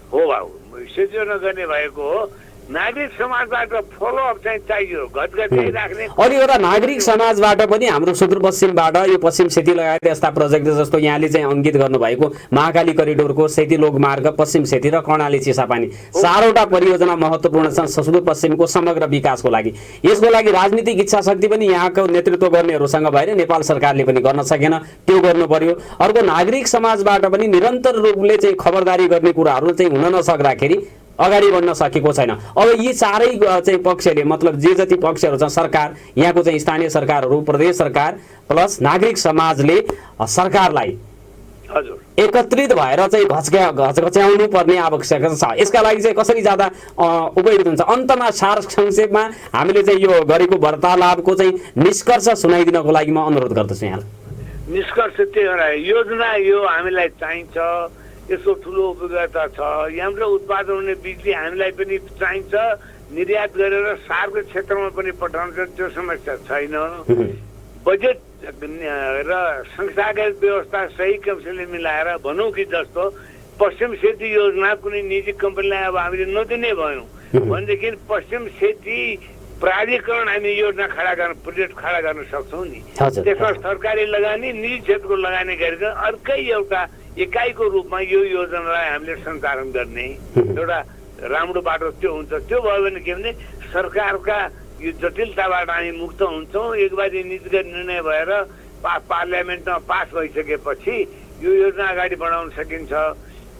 हो बाबु, सेती नगर्ने भएको हो। नागरिक समाजबाट फलोअप चाहिँ चाहियो, घटघटी राख्ने। अनि एउटा नागरिक समाजबाट पनि हाम्रो सुदूरपश्चिमबाट यो पश्चिम सेती लगायत यस्ता प्रोजेक्ट जस्तो यहाँले चाहिँ अङ्कित गर्नुभएको महाकाली करिडोरको सेती लोकमार्ग, पश्चिम सेती र कर्णाली चिसापानी 4वटा परियोजना महत्त्वपूर्ण छन् सुदूरपश्चिमको समग्र विकासको लागि। यसको लागि राजनीतिक इच्छा शक्ति पनि यहाँको नेतृत्व गर्नेहरूसँग भएर नेपाल सरकारले पनि गर्न सकेन, त्यो गर्नु पर्यो। अर्को नागरिक समाजबाट पनि निरन्तर रूपले चाहिँ खबरदारी गर्ने कुराहरू चाहिँ हुन नसक्दाखेरि अगाडि बढ्न सकेको छैन। अब यी चारै चाहिँ पक्षले मतलब जे जति पक्षहरू छन्, सरकार, यहाँको चाहिँ स्थानीय सरकारहरू, प्रदेश सरकार प्लस नागरिक समाजले सरकारलाई एकत्रित भएर चाहिँ घचघच्याउनु पर्ने आवश्यकता छ। यसका लागि चाहिँ कसरी ज्यादा उपयुक्त हुन्छ? अन्तमा सार संक्षेपमा हामीले चाहिँ यो गरेको वार्तालापको चाहिँ निष्कर्ष सुनाइदिनको लागि म अनुरोध गर्दछु यहाँलाई। निष्कर्ष त्यो एउटा योजना यो हामीलाई चाहिन्छ, यसको ठुलो उपयोगिता छ। यहाँबाट उत्पादन हुने बिजुली हामीलाई पनि चाहिन्छ, निर्यात गरेर सारको क्षेत्रमा पनि पठाउँछ, त्यो समस्या छैन। बजेट र संस्थागत व्यवस्था सही किसिमले मिलाएर भनौँ कि जस्तो पश्चिम सेती योजना कुनै निजी कम्पनीलाई अब हामीले नदिने भयौँ भनेदेखि पश्चिम सेती प्राधिकरण हामी योजना खडा गर्न, प्रोजेक्ट खडा गर्न सक्छौँ नि। त्यसमा सरकारी लगानी, निजी क्षेत्रको लगानी गरेर अर्कै एउटा एकाइको रूपमा यो योजनालाई हामीले सञ्चालन गर्ने एउटा राम्रो बाटो त्यो हुन्छ। त्यो भयो भने के भने सरकारका यो जटिलताबाट हामी मुक्त हुन्छौँ। एकबारी नीतिगत निर्णय भएर पार्लियामेन्टमा पास भइसकेपछि यो योजना अगाडि बढाउन सकिन्छ।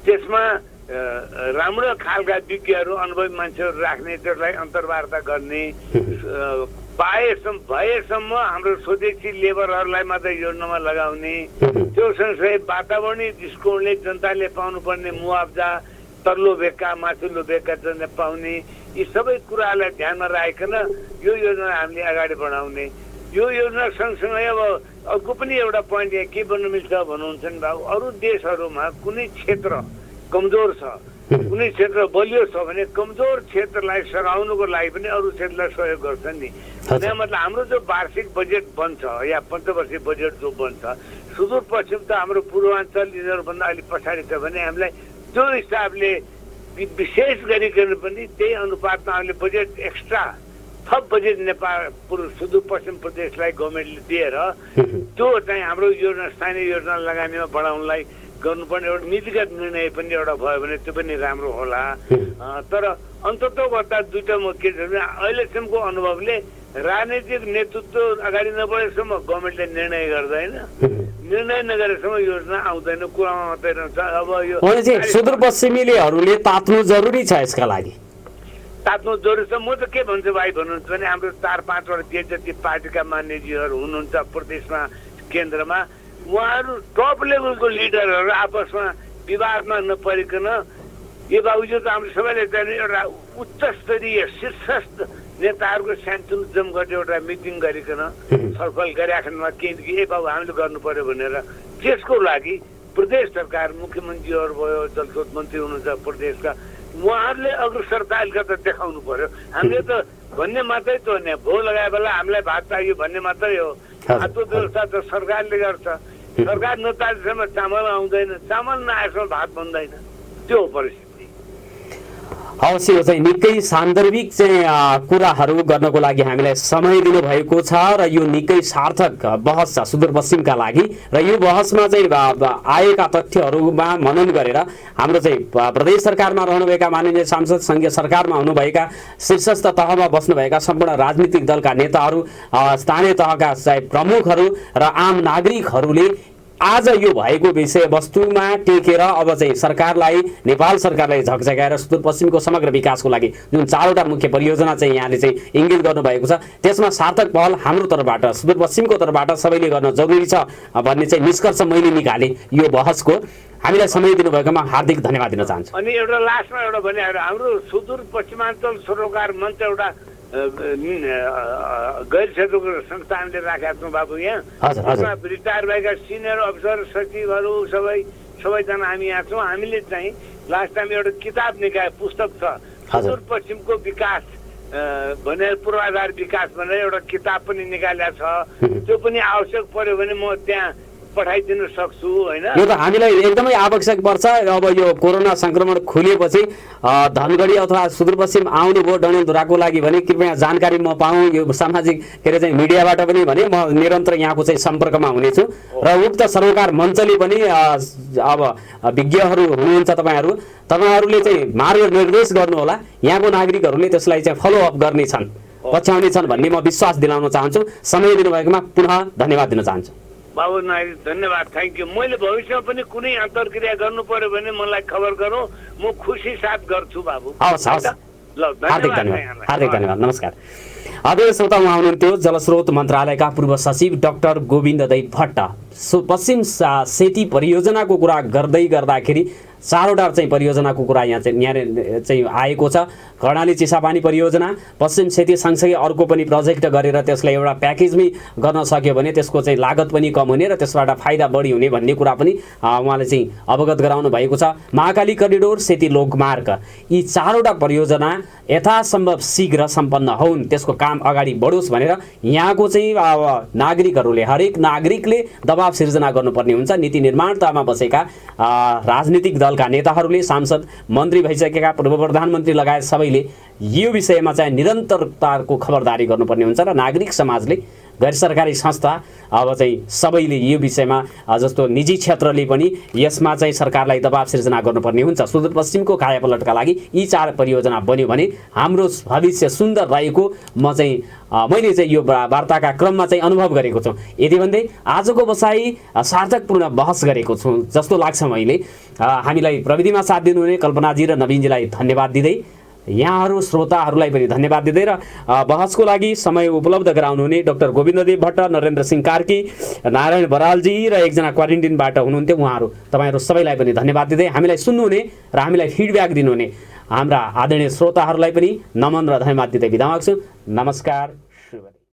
त्यसमा राम्रो खालका विज्ञहरू, अनुभवी मान्छेहरू राख्ने, त्यसलाई अन्तर्वार्ता गर्ने, भएसम्म हाम्रो स्वदेशी लेबरहरूलाई मात्रै योजनामा लगाउने, त्यो सँगसँगै वातावरणीय दृष्टिकोणले जनताले पाउनुपर्ने मुआवजा, तल्लो भेगका माथिल्लो भेगका जनताले पाउने, यी सबै कुरालाई ध्यानमा राखिकन यो योजना हामीले अगाडि बढाउने। यो योजना सँगसँगै अब अर्को पनि एउटा पोइन्ट यहाँ के बन्न मिल्छ भन्नुहुन्छ नि बाबु, अरू देशहरूमा कुनै क्षेत्र कमजोर छ, कुनै क्षेत्र बलियो छ भने कमजोर क्षेत्रलाई सघाउनुको लागि पनि अरू क्षेत्रलाई सहयोग गर्छन् नि। यहाँ मतलब हाम्रो जो वार्षिक बजेट बन्छ या पञ्चवर्षीय बजेट जो बन्छ, सुदूरपश्चिम त हाम्रो पूर्वाञ्चल यिनीहरूभन्दा अलिक पछाडि छ भने हामीलाई त्यो हिसाबले विशेष गरिकन पनि त्यही अनुपातमा हामीले बजेट एक्स्ट्रा थप बजेट नेपाल सुदूरपश्चिम प्रदेशलाई गभर्मेन्टले दिएर त्यो चाहिँ हाम्रो योजना, स्थानीय योजना लगानीमा बढाउनलाई गर्नुपर्ने एउटा नीतिगत निर्णय पनि एउटा भयो भने त्यो पनि राम्रो होला। तर अन्ततोगत्ता दुईटा म के छ भने अहिलेसम्मको अनुभवले राजनीतिक नेतृत्व अगाडि नबढेसम्म गभर्मेन्टले निर्णय गर्दैन, निर्णय नगरेसम्म योजना आउँदैन, कुरामा मात्रै रहन्छ। अब यो सुदूरपश्चिमीलेहरूले तात्नु जरुरी छ, यसका लागि तात्नु जरुरी छ। म त के भन्छु भाइ भन्नुहुन्छ भने हाम्रो 4-5 वटा जति पार्टीका मान्यजीहरू हुनुहुन्छ प्रदेशमा, केन्द्रमा, उहाँहरू टप लेभलको लिडरहरू आपसमा विवादमा नपरिकन यो बाबुजी त हाम्रो सबैले चाहिँ एउटा उच्च स्तरीय शीर्षस्थ नेताहरूको सानोतिनो जम गरेर एउटा मिटिङ गरिकन छलफल गरिराख्नुमा के बाबु हामीले गर्नु पर्यो भनेर त्यसको लागि प्रदेश सरकार मुख्यमन्त्रीहरू भयो जलस्रोत मन्त्री हुनुहुन्छ प्रदेशका उहाँहरूले अग्रसरता अलिकति देखाउनु पर्यो। हामीले त भन्ने मात्रै त हो नि, भो लगाए बेला हामीलाई भात चाहियो भन्ने मात्रै हो। त्यो व्यवस्था त सरकारले गर्छ, सरकार नचालेसम्म चामल आउँदैन, चामल नआएसम्म भात बन्दैन, त्यो हो परिस्थिति। अवश्य यो चाहिँ निकै सान्दर्भिक चाहिँ कुराहरू गर्नको लागि हामीलाई समय दिनुभएको छ र यो निकै सार्थक बहस छ सुदूरपश्चिमका लागि र यो बहसमा चाहिँ आएका तथ्यहरूमा मनन गरेर हाम्रो चाहिँ प्रदेश सरकारमा रहनुभएका माननीय सांसद, संघीय सरकारमा हुनुभएका शीर्षस्थ तहमा बस्नुभएका सम्पूर्ण राजनीतिक दलका नेताहरू, स्थानीय तहका चाहिँ प्रमुखहरू र आम नागरिकहरूले आज यो भएको विषयवस्तुमा टेकेर अब चाहिँ सरकारलाई, नेपाल सरकारलाई झकझकाएर सुदूरपश्चिमको समग्र विकासको लागि जुन 4वटा मुख्य परियोजना चाहिँ यहाँले चाहिँ इङ्गित गर्नुभएको छ त्यसमा सार्थक पहल हाम्रो तर्फबाट, सुदूरपश्चिमको तर्फबाट सबैले गर्न जरुरी छ भन्ने चाहिँ निष्कर्ष मैले निकालेँ यो बहसको। हामीलाई समय दिनुभएकोमा हार्दिक धन्यवाद दिन चाहन्छु। अनि एउटा लास्टमा एउटा भने हाम्रो सुदूरपश्चिमाञ्चल सरोकार मञ्च एउटा गैर क्षेत्रको संस्था हामीले राखेका छौँ बाबु यहाँ। रिटायर भएका सिनियर अफिसर, सचिवहरू सबैजना हामी यहाँ छौँ। हामीले चाहिँ लास्ट टाइम एउटा किताब निकाय पुस्तक छ सुदूरपश्चिमको विकास भनेर, पूर्वाधार विकास भनेर एउटा किताब पनि निकालेको छ। त्यो पनि आवश्यक पर्यो भने म त्यहाँ पठाइदिन सक्छु होइन। यो त हामीलाई एकदमै आवश्यक पर्छ। अब यो कोरोना संक्रमण खुलेपछि धनगढी अथवा सुदूरपश्चिम आउनुभयो डडेलधुराको लागि भने कृपया जानकारी म पाऊँ। यो सामाजिक के अरे चाहिँ मिडियाबाट पनि भने म निरन्तर यहाँको चाहिँ सम्पर्कमा हुनेछु र उक्त सरोकार मञ्चले पनि अब विज्ञहरू हुनुहुन्छ तपाईँहरूले चाहिँ मार्गनिर्देश गर्नुहोला। यहाँको नागरिकहरूले त्यसलाई चाहिँ फलोअप गर्नेछन्, पछ्याउनेछन् भन्ने म विश्वास दिलाउन चाहन्छु। समय दिनुभएकोमा पुनः धन्यवाद दिन चाहन्छु। बाबु नायक धन्यवाद, थ्याङ्क यू। मैले भविष्यमा पनि कुनै अन्तर्क्रिया गर्नु पर्यो भने मलाई खबर गरौँ, म खुसी साथ गर्छु बाबु। हवस् हवस्, हार्दिक धन्यवाद, हार्दिक धन्यवाद, नमस्कार। आदरणीय श्रोता, उहाँ हुनुहुन्थ्यो जलस्रोत मन्त्रालयका पूर्व सचिव डाक्टर गोविन्द देव भट्ट। पश्चिम सेती परियोजनाको कुरा गर्दै गर्दाखेरि 4वटा चाहिँ परियोजनाको कुरा यहाँ चाहिँ आएको छ। कर्णाली चिसापानी परियोजना, पश्चिम सेती सँगसँगै अर्को पनि प्रोजेक्ट गरेर त्यसलाई एउटा प्याकेजमै गर्न सक्यो भने त्यसको चाहिँ लागत पनि कम हुने र त्यसबाट फाइदा बढी हुने भन्ने कुरा पनि उहाँले चाहिँ अवगत गराउनु भएको छ। महाकाली करिडोर, सेती लोकमार्ग, यी 4वटा परियोजना यथासम्भव शीघ्र सम्पन्न हुन्, त्यसको काम अगाडि बढोस् भनेर यहाँको चाहिँ नागरिकहरूले, हरेक नागरिकले दबाब सिर्जना गर्नुपर्ने हुन्छ। नीति निर्माण तहमा बसेका राजनीतिक दलका नेताहरूले, सांसद, मन्त्री भइसकेका पूर्व प्रधानमन्त्री लगायत सबैले यो विषयमा चाहिँ निरन्तरताको खबरदारी गर्नुपर्ने हुन्छ र नागरिक समाजले, गैर सरकारी संस्था, अब चाहिँ सबैले यो विषयमा जस्तो निजी क्षेत्रले पनि यसमा चाहिँ सरकारलाई दबाब सिर्जना गर्नुपर्ने हुन्छ। सुदूरपश्चिमको कायापलटका लागि यी 4 परियोजना बन्यो भने हाम्रो भविष्य सुन्दर रहेको मैले चाहिँ यो वार्ताका क्रममा चाहिँ अनुभव गरेको छु। यदि भन्दै आजको बसाई सार्थकपूर्ण बहस गरेको छु जस्तो लाग्छ मैले। हामीलाई प्रविधिमा साथ दिनुहुने कल्पनाजी र नवीनजीलाई धन्यवाद दिँदै, यहाँहरू श्रोताहरूलाई पनि धन्यवाद दिँदै र बहसको लागि समय उपलब्ध गराउनुहुने डाक्टर गोविन्ददेव भट्ट, नरेन्द्र सिंह कार्की, नारायण बरालजी र एकजना क्वारेन्टिनबाट हुनुहुन्थ्यो उहाँहरू, तपाईँहरू सबैलाई पनि धन्यवाद दिँदै हामीलाई सुन्नुहुने र हामीलाई फिडब्याक दिनुहुने हाम्रा आदरणीय श्रोताहरूलाई पनि नमन र धन्यवाद दिँदै बिदा माग्छु। नमस्कार।